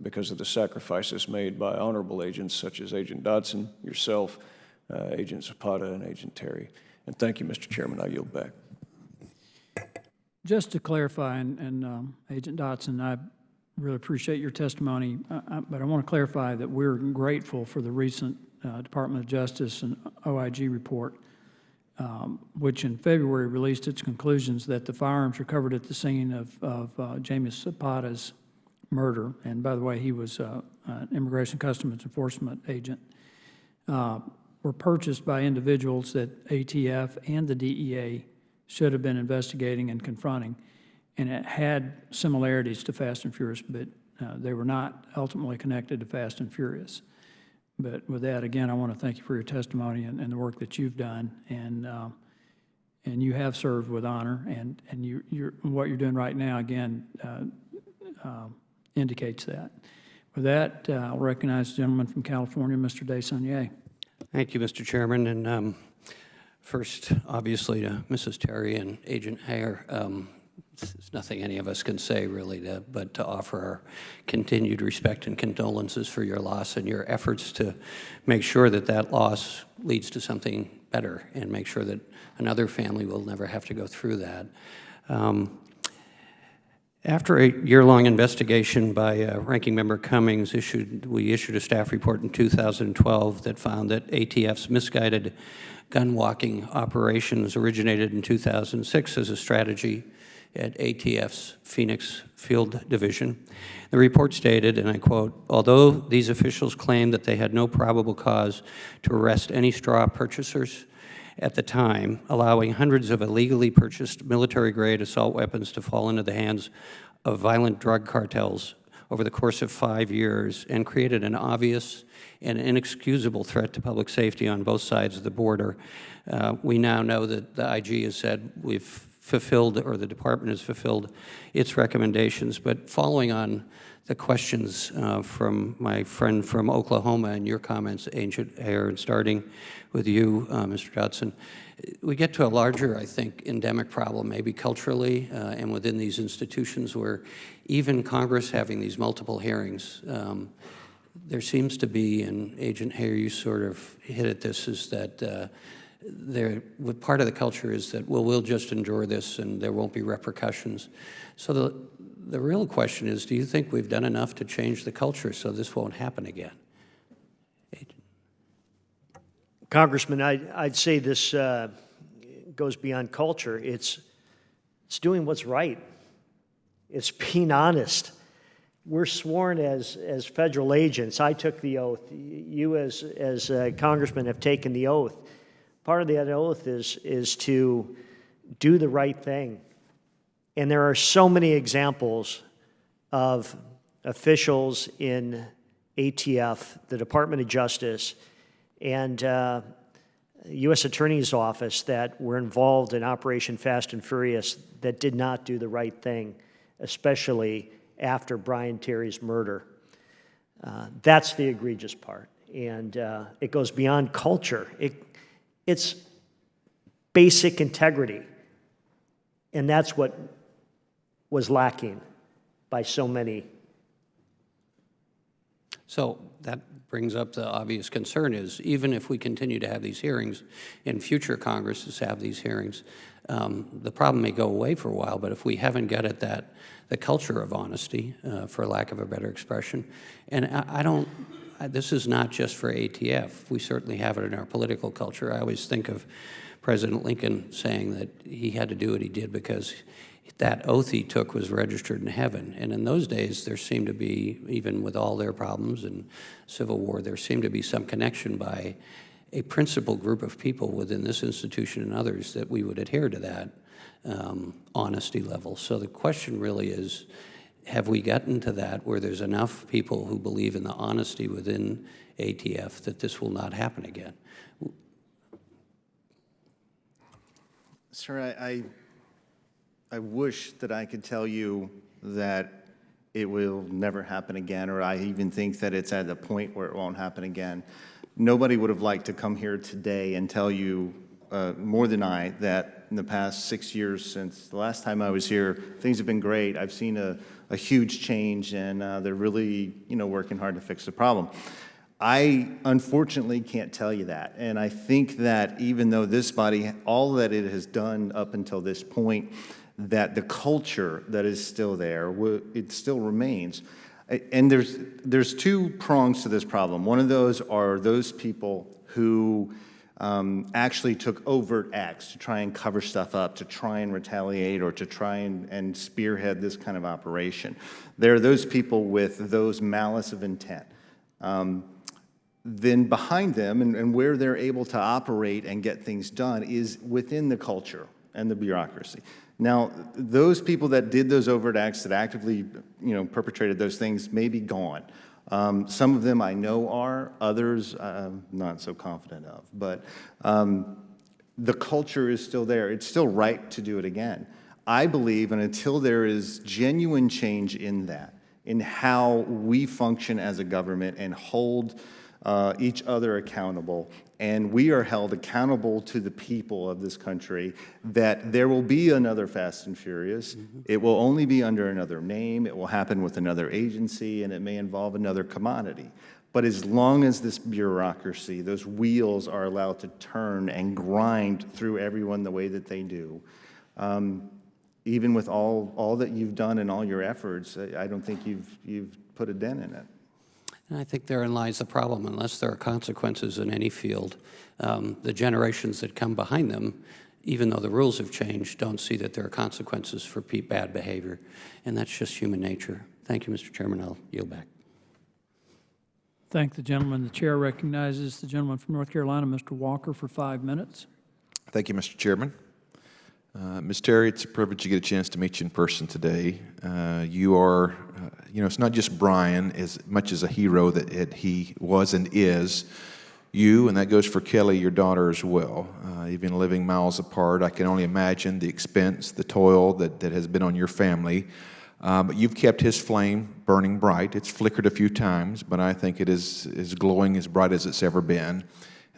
because of the sacrifices made by honorable agents such as Agent Dodson, yourself, Agent Zapata, and Agent Terry. And thank you, Mr. Chairman. I yield back.
Just to clarify, and Agent Dotson, I really appreciate your testimony, but I want to clarify that we're grateful for the recent Department of Justice and OIG report, which in February released its conclusions that the firearms recovered at the scene of James Zapata's murder, and by the way, he was an Immigration Customs Enforcement agent, were purchased by individuals that ATF and the DEA should have been investigating and confronting, and it had similarities to Fast and Furious, but they were not ultimately connected to Fast and Furious. But with that, again, I want to thank you for your testimony and the work that you've done, and you have served with honor, and what you're doing right now, again, indicates that. With that, I'll recognize the gentleman from California, Mr. Desaunier.
Thank you, Mr. Chairman, and first, obviously, to Mrs. Terry and Agent Hayer, there's nothing any of us can say, really, but to offer our continued respect and condolences for your loss and your efforts to make sure that that loss leads to something better and make sure that another family will never have to go through that. After a year-long investigation by Ranking Member Cummings, we issued a staff report in 2012 that found that ATF's misguided gun-walking operations originated in 2006 as a strategy at ATF's Phoenix Field Division. The report stated, and I quote, "Although these officials claimed that they had no probable cause to arrest any straw purchasers at the time, allowing hundreds of illegally purchased military-grade assault weapons to fall into the hands of violent drug cartels over the course of 5 years and created an obvious and inexcusable threat to public safety on both sides of the border." We now know that the IG has said we've fulfilled, or the department has fulfilled its recommendations, but following on the questions from my friend from Oklahoma and your comments, Agent Hayer, and starting with you, Mr. Dodson, we get to a larger, I think, endemic problem, maybe culturally and within these institutions, where even Congress having these multiple hearings, there seems to be, and Agent Hayer, you sort of hit at this, is that part of the culture is that, well, we'll just endure this and there won't be repercussions. So the real question is, do you think we've done enough to change the culture so this won't happen again?
Congressman, I'd say this goes beyond culture. It's doing what's right. It's being honest. We're sworn as federal agents. I took the oath. You as congressmen have taken the oath. Part of that oath is to do the right thing. And there are so many examples of officials in ATF, the Department of Justice, and U.S. Attorney's Office that were involved in Operation Fast and Furious that did not do the right thing, especially after Brian Terry's murder. That's the egregious part. And it goes beyond culture. It's basic integrity. And that's what was lacking by so many
So that brings up the obvious concern is, even if we continue to have these hearings, and future Congresses have these hearings, the problem may go away for a while, but if we haven't got at that, the culture of honesty, for lack of a better expression, and this is not just for ATF. We certainly have it in our political culture. I always think of President Lincoln saying that he had to do what he did because that oath he took was registered in heaven. And in those days, there seemed to be, even with all their problems and Civil War, there seemed to be some connection by a principal group of people within this institution and others that we would adhere to that honesty level. So the question really is, have we gotten to that where there's enough people who believe in the honesty within ATF that this will not happen again?
Sir, I wish that I could tell you that it will never happen again, or I even think that it's at a point where it won't happen again. Nobody would have liked to come here today and tell you more than I that in the past 6 years since the last time I was here, things have been great. I've seen a huge change, and they're really, working hard to fix the problem. I unfortunately can't tell you that, and I think that even though this body, all that it has done up until this point, that the culture that is still there, it still remains. And there's two prongs to this problem. One of those are those people who actually took overt acts to try and cover stuff up, to try and retaliate, or to try and spearhead this kind of operation. There are those people with those malice of intent. Then behind them, and where they're able to operate and get things done, is within the culture and the bureaucracy. Now, those people that did those overt acts, that actively, perpetrated those things, may be gone. Some of them I know are, others I'm not so confident of. But the culture is still there. It's still right to do it again. I believe, and until there is genuine change in that, in how we function as a government and hold each other accountable, and we are held accountable to the people of this country, that there will be another Fast and Furious. Mm-hmm. It will only be under another name, it will happen with another agency, and it may involve another commodity. But as long as this bureaucracy, those wheels are allowed to turn and grind through everyone the way that they do, even with all that you've done and all your efforts, I don't think you've put a dent in it.
And I think therein lies the problem. Unless there are consequences in any field, the generations that come behind them, even though the rules have changed, don't see that there are consequences for bad behavior. And that's just human nature. Thank you, Mr. Chairman. I'll yield back.
Thank the gentleman. The chair recognizes the gentleman from North Carolina, Mr. Walker, for 5 minutes.
Thank you, Mr. Chairman. Ms. Terry, it's a privilege to get a chance to meet you in person today. You are, it's not just Brian as much as a hero that he was and is. You, and that goes for Kelly, your daughter, as well. Even living miles apart, I can only imagine the expense, the toil that has been on your family. But you've kept his flame burning bright. It's flickered a few times, but I think it is glowing as bright as it's ever been.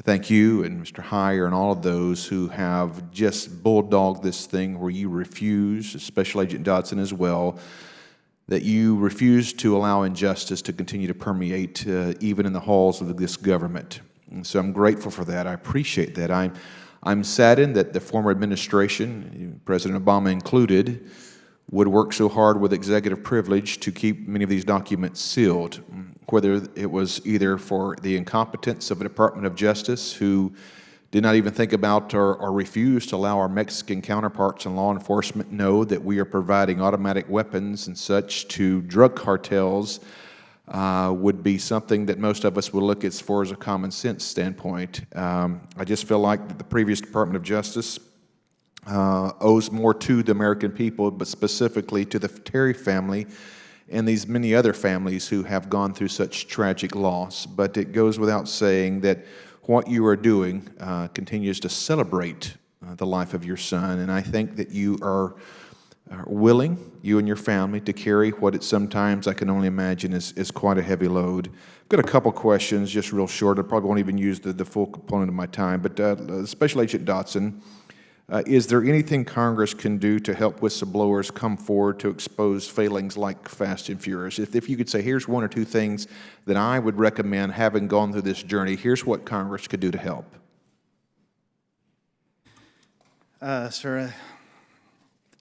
Thank you and Mr. Heyer and all of those who have just bulldogged this thing where you refuse, Special Agent Dodson as well, that you refuse to allow injustice to continue to permeate even in the halls of this government. And so I'm grateful for that. I appreciate that. I'm saddened that the former administration, President Obama included, would work so hard with executive privilege to keep many of these documents sealed, whether it was either for the incompetence of the Department of Justice, who did not even think about or refuse to allow our Mexican counterparts in law enforcement know that we are providing automatic weapons and such to drug cartels, would be something that most of us would look at as far as a common sense standpoint. I just feel like the previous Department of Justice owes more to the American people, but specifically to the Terry family and these many other families who have gone through such tragic loss. But it goes without saying that what you are doing continues to celebrate the life of your son, and I think that you are willing, you and your family, to carry what it sometimes, I can only imagine, is quite a heavy load. I've got a couple questions, just real short. I probably won't even use the full component of my time, but Special Agent Dodson,
Is there anything Congress can do to help whistleblowers come forward to expose failings like Fast and Furious? If you could say, here's one or two things that I would recommend, having gone through this journey, here's what Congress could do to help.
Sir,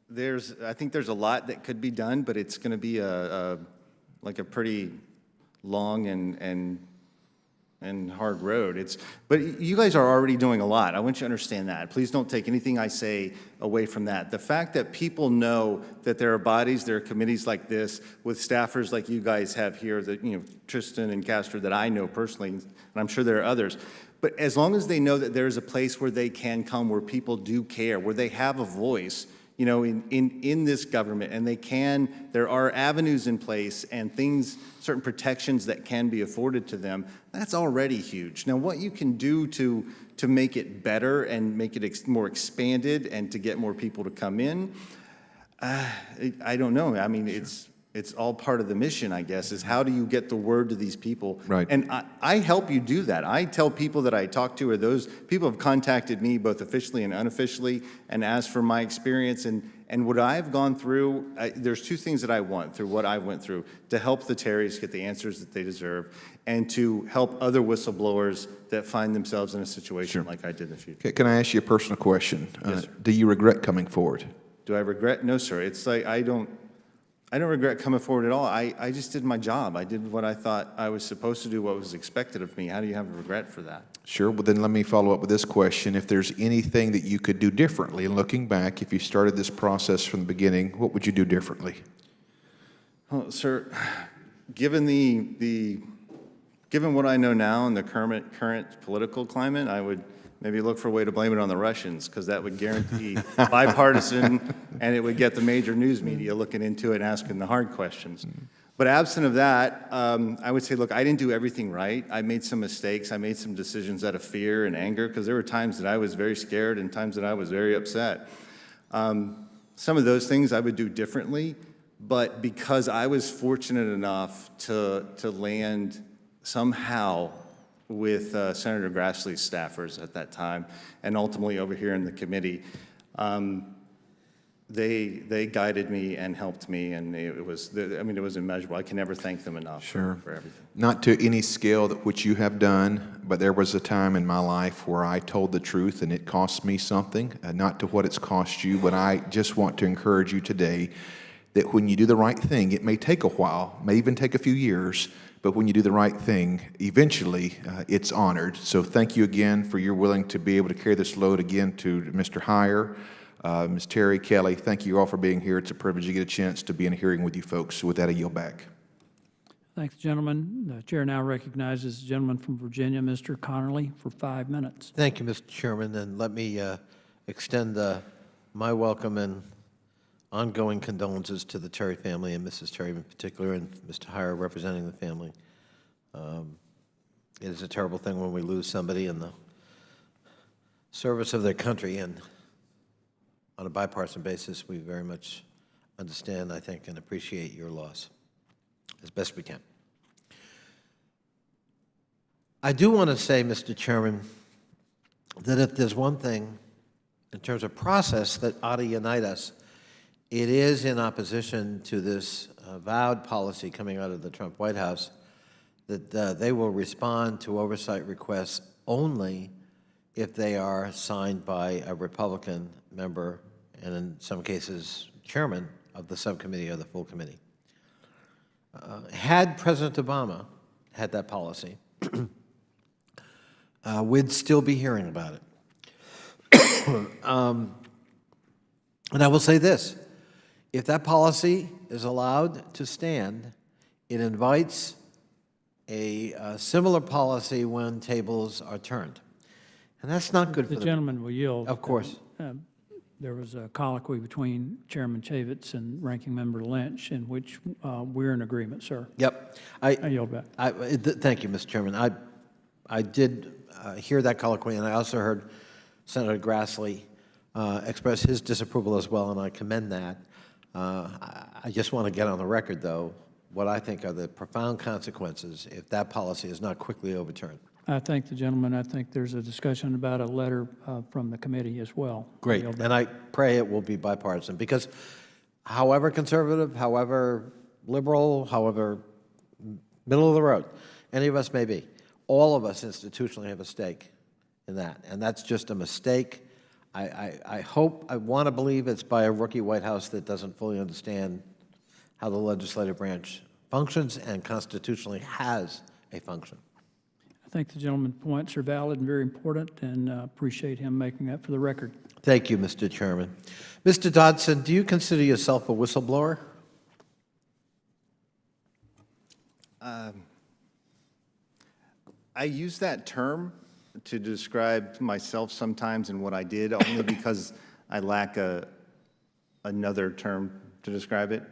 I think there's a lot that could be done, but it's going to be like a pretty long and hard road. But you guys are already doing a lot. I want you to understand that. Please don't take anything I say away from that. The fact that people know that there are bodies, there are committees like this with staffers like you guys have here, that, you know, Tristan and Castor, that I know personally, and I'm sure there are others. But as long as they know that there is a place where they can come, where people do care, where they have a voice, you know, in this government, and there are avenues in place and things, certain protections that can be afforded to them, that's already huge. Now, what you can do to make it better and make it more expanded and to get more people to come in, I don't know. I mean, it's all part of the mission, I guess, is how do you get the word to these people?
Right.
And I help you do that. I tell people that I talk to, or those people have contacted me both officially and unofficially and asked for my experience. And what I've gone through, there's two things that I want through what I went through: to help the Terrys get the answers that they deserve, and to help other whistleblowers that find themselves in a situation like I did in the future.
Can I ask you a personal question?
Yes, sir.
Do you regret coming forward?
Do I regret? No, sir. It's like I don't regret coming forward at all. I just did my job. I did what I thought I was supposed to do, what was expected of me. How do you have a regret for that?
Sure. Well, then let me follow up with this question. If there's anything that you could do differently, and looking back, if you started this process from the beginning, what would you do differently?
Well, sir, given given what I know now and the current political climate, I would maybe look for a way to blame it on the Russians, because that would guarantee bipartisan, and it would get the major news media looking into it and asking the hard questions. But absent of that, I would say, look, I didn't do everything right. I made some mistakes. I made some decisions out of fear and anger, because there were times that I was very scared and times that I was very upset. Some of those things I would do differently, but because I was fortunate enough to land somehow with Senator Grassley's staffers at that time, and ultimately over here in the committee, they guided me and helped me, and it was immeasurable. I can never thank them enough for everything.
Not to any scale that which you have done, but there was a time in my life where I told the truth and it cost me something, not to what it's cost you, but I just want to encourage you today that when you do the right thing, it may take a while, may even take a few years, but when you do the right thing, eventually it's honored. So thank you again for your willing to be able to carry this load again to Mr. Heyer, Ms. Terry, Kelly. Thank you all for being here. It's a privilege to get a chance to be in a hearing with you folks. So with that, I yield back.
Thanks, gentlemen. The chair now recognizes the gentleman from Virginia, Mr. Connerly, for 5 minutes.
Thank you, Mr. Chairman, and let me extend my welcome and ongoing condolences to the Terry family, and Mrs. Terry in particular, and Mr. Heyer representing the family. It is a terrible thing when we lose somebody in the service of their country, and on a bipartisan basis, we very much understand, I think, and appreciate your loss as best we can. I do want to say, Mr. Chairman, that if there's one thing in terms of process that ought to unite us, it is in opposition to this avowed policy coming out of the Trump White House that they will respond to oversight requests only if they are signed by a Republican member, and in some cases, chairman of the subcommittee or the full committee. Had President Obama had that policy, we'd still be hearing about it. And I will say this: if that policy is allowed to stand, it invites a similar policy when tables are turned. And that's not good for
the gentleman will yield.
Of course.
There was a colloquy between Chairman Chavitz and Ranking Member Lynch in which we're in agreement, sir.
Yep.
I yield back.
Thank you, Mr. Chairman. I did hear that colloquy, and I also heard Senator Grassley express his disapproval as well, and I commend that. I just want to get on the record, though, what I think are the profound consequences if that policy is not quickly overturned.
I thank the gentleman. I think there's a discussion about a letter from the committee as well.
Great, and I pray it will be bipartisan, because however conservative, however liberal, however middle of the road any of us may be, all of us institutionally have a stake in that, and that's just a mistake. I hope, I want to believe it's by a rookie White House that doesn't fully understand how the legislative branch functions and constitutionally has a function.
I think the gentleman's points are valid and very important, and appreciate him making that for the record.
Thank you, Mr. Chairman. Mr. Dodson, do you consider yourself a whistleblower?
I use that term to describe myself sometimes and what I did, only because I lack another term to describe it.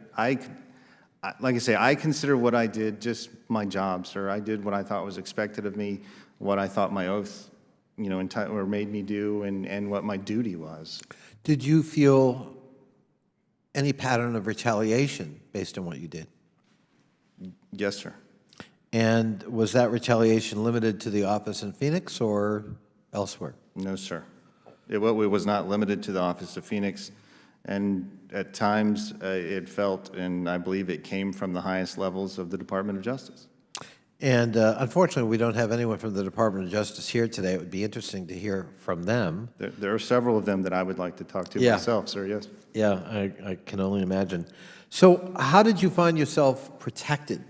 Like I say, I consider what I did just my job, sir. I did what I thought was expected of me, what I thought my oath, or made me do, and what my duty was.
Did you feel any pattern of retaliation based on what you did?
Yes, sir.
And was that retaliation limited to the office in Phoenix or elsewhere?
No, sir. It was not limited to the office of Phoenix, and at times it felt, and I believe it came from the highest levels of the Department of Justice.
And unfortunately, we don't have anyone from the Department of Justice here today. It would be interesting to hear from them.
There are several of them that I would like to talk to myself, sir, yes.
Yeah, I can only imagine. So how did you find yourself protected?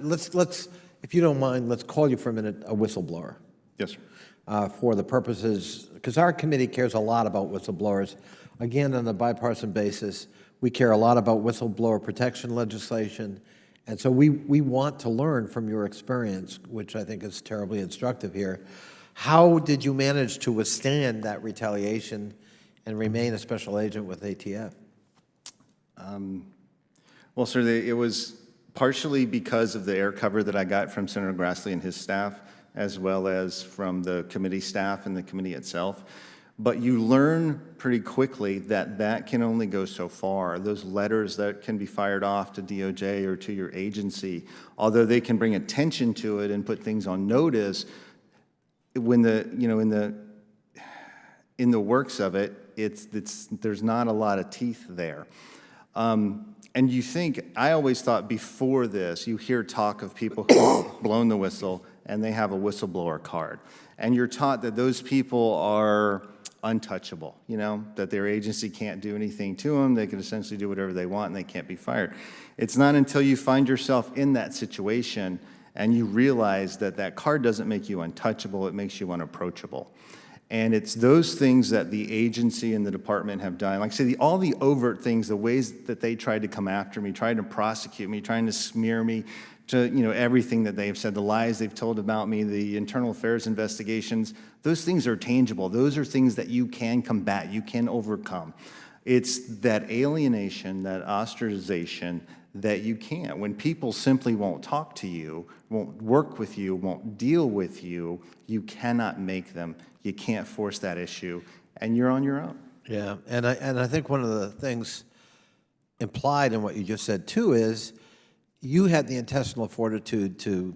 Let's, if you don't mind, let's call you for a minute a whistleblower.
Yes, sir.
For the purposes, because our committee cares a lot about whistleblowers. Again, on a bipartisan basis, we care a lot about whistleblower protection legislation. And so we want to learn from your experience, which I think is terribly instructive here. How did you manage to withstand that retaliation and remain a special agent with ATF?
Well, sir, it was partially because of the air cover that I got from Senator Grassley and his staff, as well as from the committee staff and the committee itself. But you learn pretty quickly that that can only go so far. Those letters that can be fired off to DOJ or to your agency, although they can bring attention to it and put things on notice, when in the works of it, there's not a lot of teeth there. And you think, I always thought before this, you hear talk of people who've blown the whistle and they have a whistleblower card. And you're taught that those people are untouchable, that their agency can't do anything to them. They can essentially do whatever they want and they can't be fired. It's not until you find yourself in that situation and you realize that that card doesn't make you untouchable, it makes you unapproachable. And it's those things that the agency and the department have done. Like I say, all the overt things, the ways that they tried to come after me, tried to prosecute me, trying to smear me, to everything that they've said, the lies they've told about me, the internal affairs investigations, those things are tangible. Those are things that you can combat, you can overcome. It's that alienation, that ostracization that you can't. When people simply won't talk to you, won't work with you, won't deal with you, you cannot make them. You can't force that issue, and you're on your own.
Yeah, and I think one of the things implied in what you just said, too, is you had the intestinal fortitude to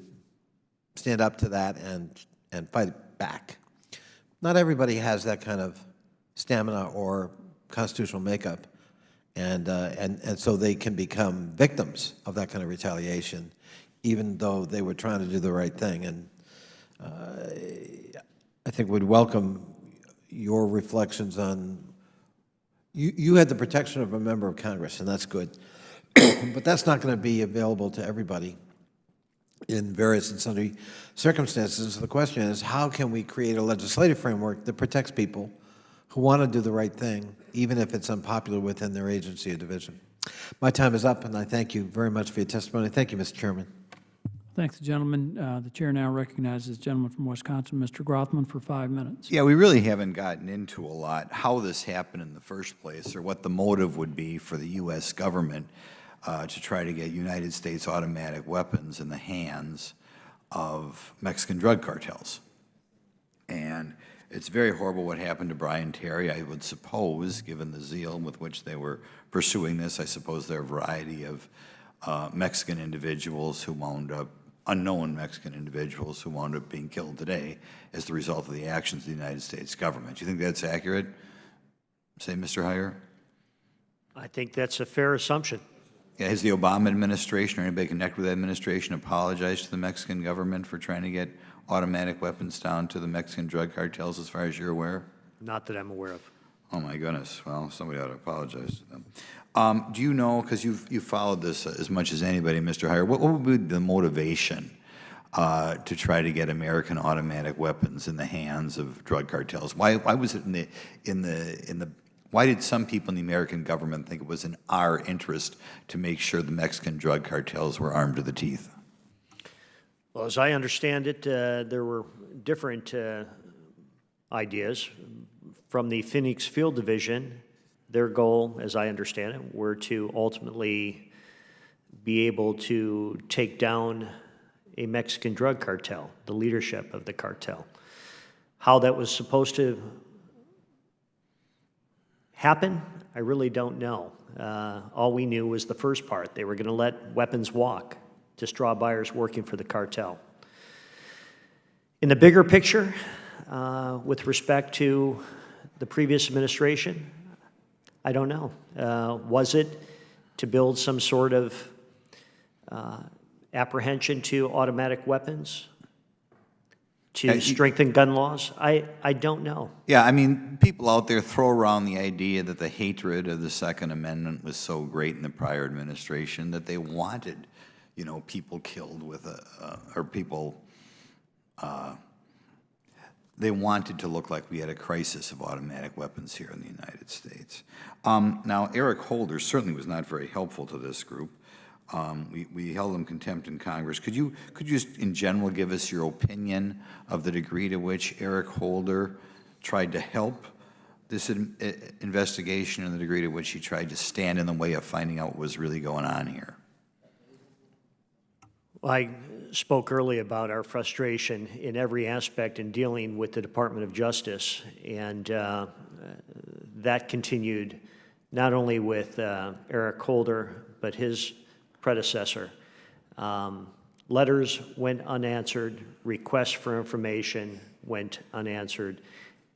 stand up to that and fight back. Not everybody has that kind of stamina or constitutional makeup, and so they can become victims of that kind of retaliation, even though they were trying to do the right thing. And I think we'd welcome your reflections on, you had the protection of a member of Congress, and that's good. But that's not going to be available to everybody in various and sundry circumstances. The question is, how can we create a legislative framework that protects people who want to do the right thing, even if it's unpopular within their agency or division? My time is up, and I thank you very much for your testimony. Thank you, Mr. Chairman.
Thanks, gentlemen. The chair now recognizes the gentleman from Wisconsin, Mr. Grothman, for 5 minutes.
Yeah, we really haven't gotten into a lot how this happened in the first place or what the motive would be for the U.S. government to try to get United States automatic weapons in the hands of Mexican drug cartels. And it's very horrible what happened to Brian Terry. I would suppose, given the zeal with which they were pursuing this, I suppose there are a variety of Mexican individuals who wound up unknown Mexican individuals who wound up being killed today as the result of the actions of the United States government. Do you think that's accurate? Say, Mr. Heyer?
I think that's a fair assumption.
Yeah, has the Obama administration or anybody connected with that administration apologized to the Mexican government for trying to get automatic weapons down to the Mexican drug cartels, as far as you're aware?
Not that I'm aware of.
Oh, my goodness. Well, somebody ought to apologize to them. Do you know, because you've followed this as much as anybody, Mr. Heyer, what would be the motivation to try to get American automatic weapons in the hands of drug cartels? Why was it why did some people in the American government think it was in our interest to make sure the Mexican drug cartels were armed to the teeth?
Well, as I understand it, there were different ideas. From the Phoenix Field Division, their goal, as I understand it, were to ultimately be able to take down a Mexican drug cartel, the leadership of the cartel. How that was supposed to happen, I really don't know. All we knew was the first part. They were going to let weapons walk to straw buyers working for the cartel. In the bigger picture, with respect to the previous administration, I don't know. Was it to build some sort of apprehension to automatic weapons? To strengthen gun laws? I don't know.
Yeah, I mean, people out there throw around the idea that the hatred of the Second Amendment was so great in the prior administration that they wanted, you know, people killed with they wanted to look like we had a crisis of automatic weapons here in the United States. Now, Eric Holder certainly was not very helpful to this group. We held him contempt in Congress. Could you just in general give us your opinion of the degree to which Eric Holder tried to help this investigation and the degree to which he tried to stand in the way of finding out what was really going on here?
Well, I spoke earlier about our frustration in every aspect in dealing with the Department of Justice, and that continued not only with Eric Holder, but his predecessor. Letters went unanswered, requests for information went unanswered,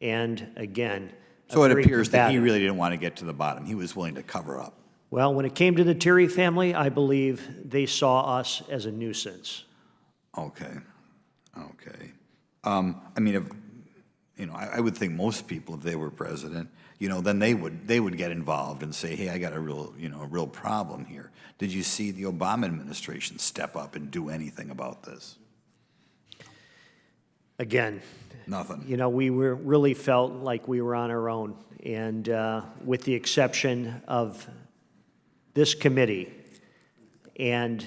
and again,
so it appears that he really didn't want to get to the bottom. He was willing to cover up.
Well, when it came to the Terry family, I believe they saw us as a nuisance.
Okay. I mean, if, you know, I would think most people, if they were president, you know, then they would get involved and say, hey, I got a real problem here. Did you see the Obama administration step up and do anything about this?
Again,
nothing.
You know, we really felt like we were on our own, and with the exception of this committee and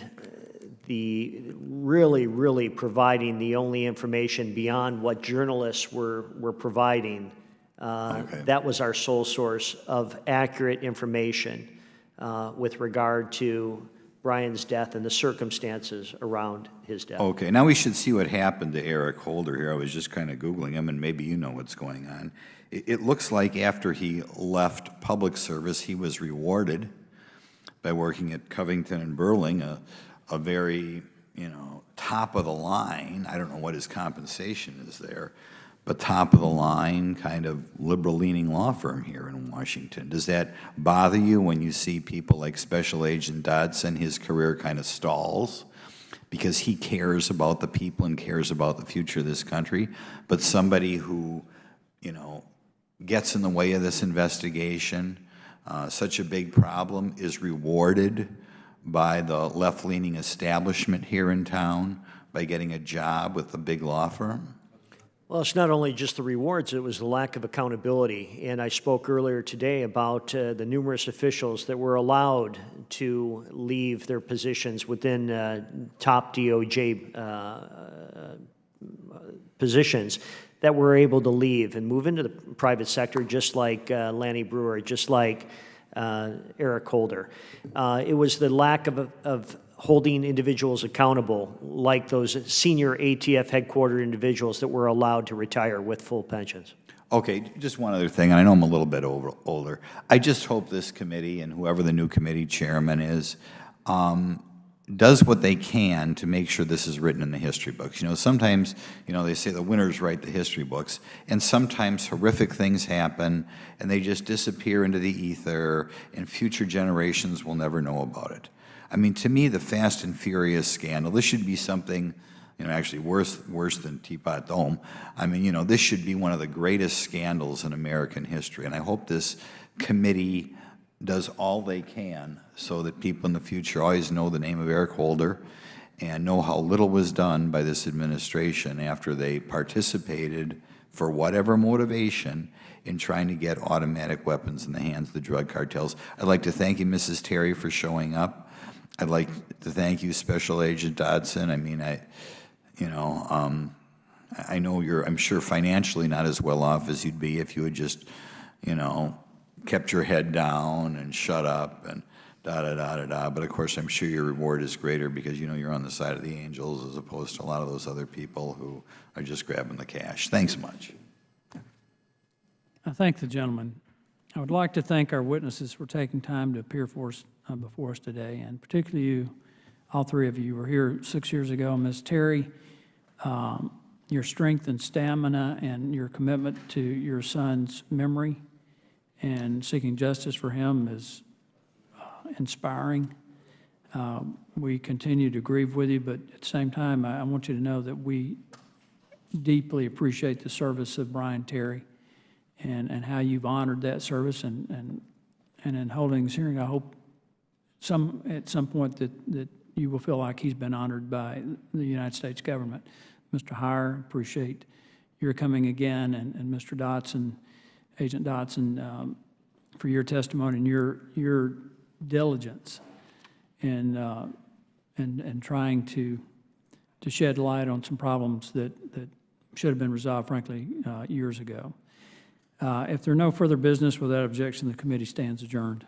the really providing the only information beyond what journalists were providing. That was our sole source of accurate information with regard to Brian's death and the circumstances around his death.
Okay, now we should see what happened to Eric Holder here. I was just kind of Googling him, and maybe you know what's going on. It looks like after he left public service, he was rewarded by working at Covington and Burling, a very, you know, top of the line, I don't know what his compensation is there, but top of the line kind of liberal leaning law firm here in Washington. Does that bother you when you see people like Special Agent Dodson, his career kind of stalls because he cares about the people and cares about the future of this country, but somebody who, you know, gets in the way of this investigation, such a big problem, is rewarded by the left-leaning establishment here in town by getting a job with a big law firm?
Well, it's not only just the rewards, it was the lack of accountability. And I spoke earlier today about the numerous officials that were allowed to leave their positions within top DOJ positions that were able to leave and move into the private sector, just like Lanny Brewer, just like Eric Holder. It was the lack of holding individuals accountable, like those senior ATF headquartered individuals that were allowed to retire with full pensions.
Okay, just one other thing, and I know I'm a little bit older. I just hope this committee and whoever the new committee chairman is does what they can to make sure this is written in the history books. You know, sometimes, you know, they say the winners write the history books, and sometimes horrific things happen, and they just disappear into the ether, and future generations will never know about it. I mean, to me, the Fast and Furious scandal, this should be something, you know, actually worse than Teapot Dome. I mean, you know, this should be one of the greatest scandals in American history, and I hope this committee does all they can so that people in the future always know the name of Eric Holder and know how little was done by this administration after they participated, for whatever motivation, in trying to get automatic weapons in the hands of the drug cartels. I'd like to thank you, Mrs. Terry, for showing up. I'd like to thank you, Special Agent Dodson. I mean, I know you're, I'm sure, financially not as well off as you'd be if you had just, you know, kept your head down and shut up and da-da-da-da-da. But of course, I'm sure your reward is greater because, you know, you're on the side of the angels as opposed to a lot of those other people who are just grabbing the cash. Thanks much.
I thank the gentleman. I would like to thank our witnesses for taking time to appear for us, before us today, and particularly you, all three of you were here 6 years ago. Ms. Terry, your strength and stamina and your commitment to your son's memory and seeking justice for him is inspiring. We continue to grieve with you, but at the same time, I want you to know that we deeply appreciate the service of Brian Terry and how you've honored that service. And in holding this hearing, I hope at some point that you will feel like he's been honored by the United States government. Mr. Heyer, appreciate your coming again, and Mr. Dodson, Agent Dodson, for your testimony and your diligence in trying to shed light on some problems that should have been resolved, frankly, years ago. If there are no further business, without objection, the committee stands adjourned.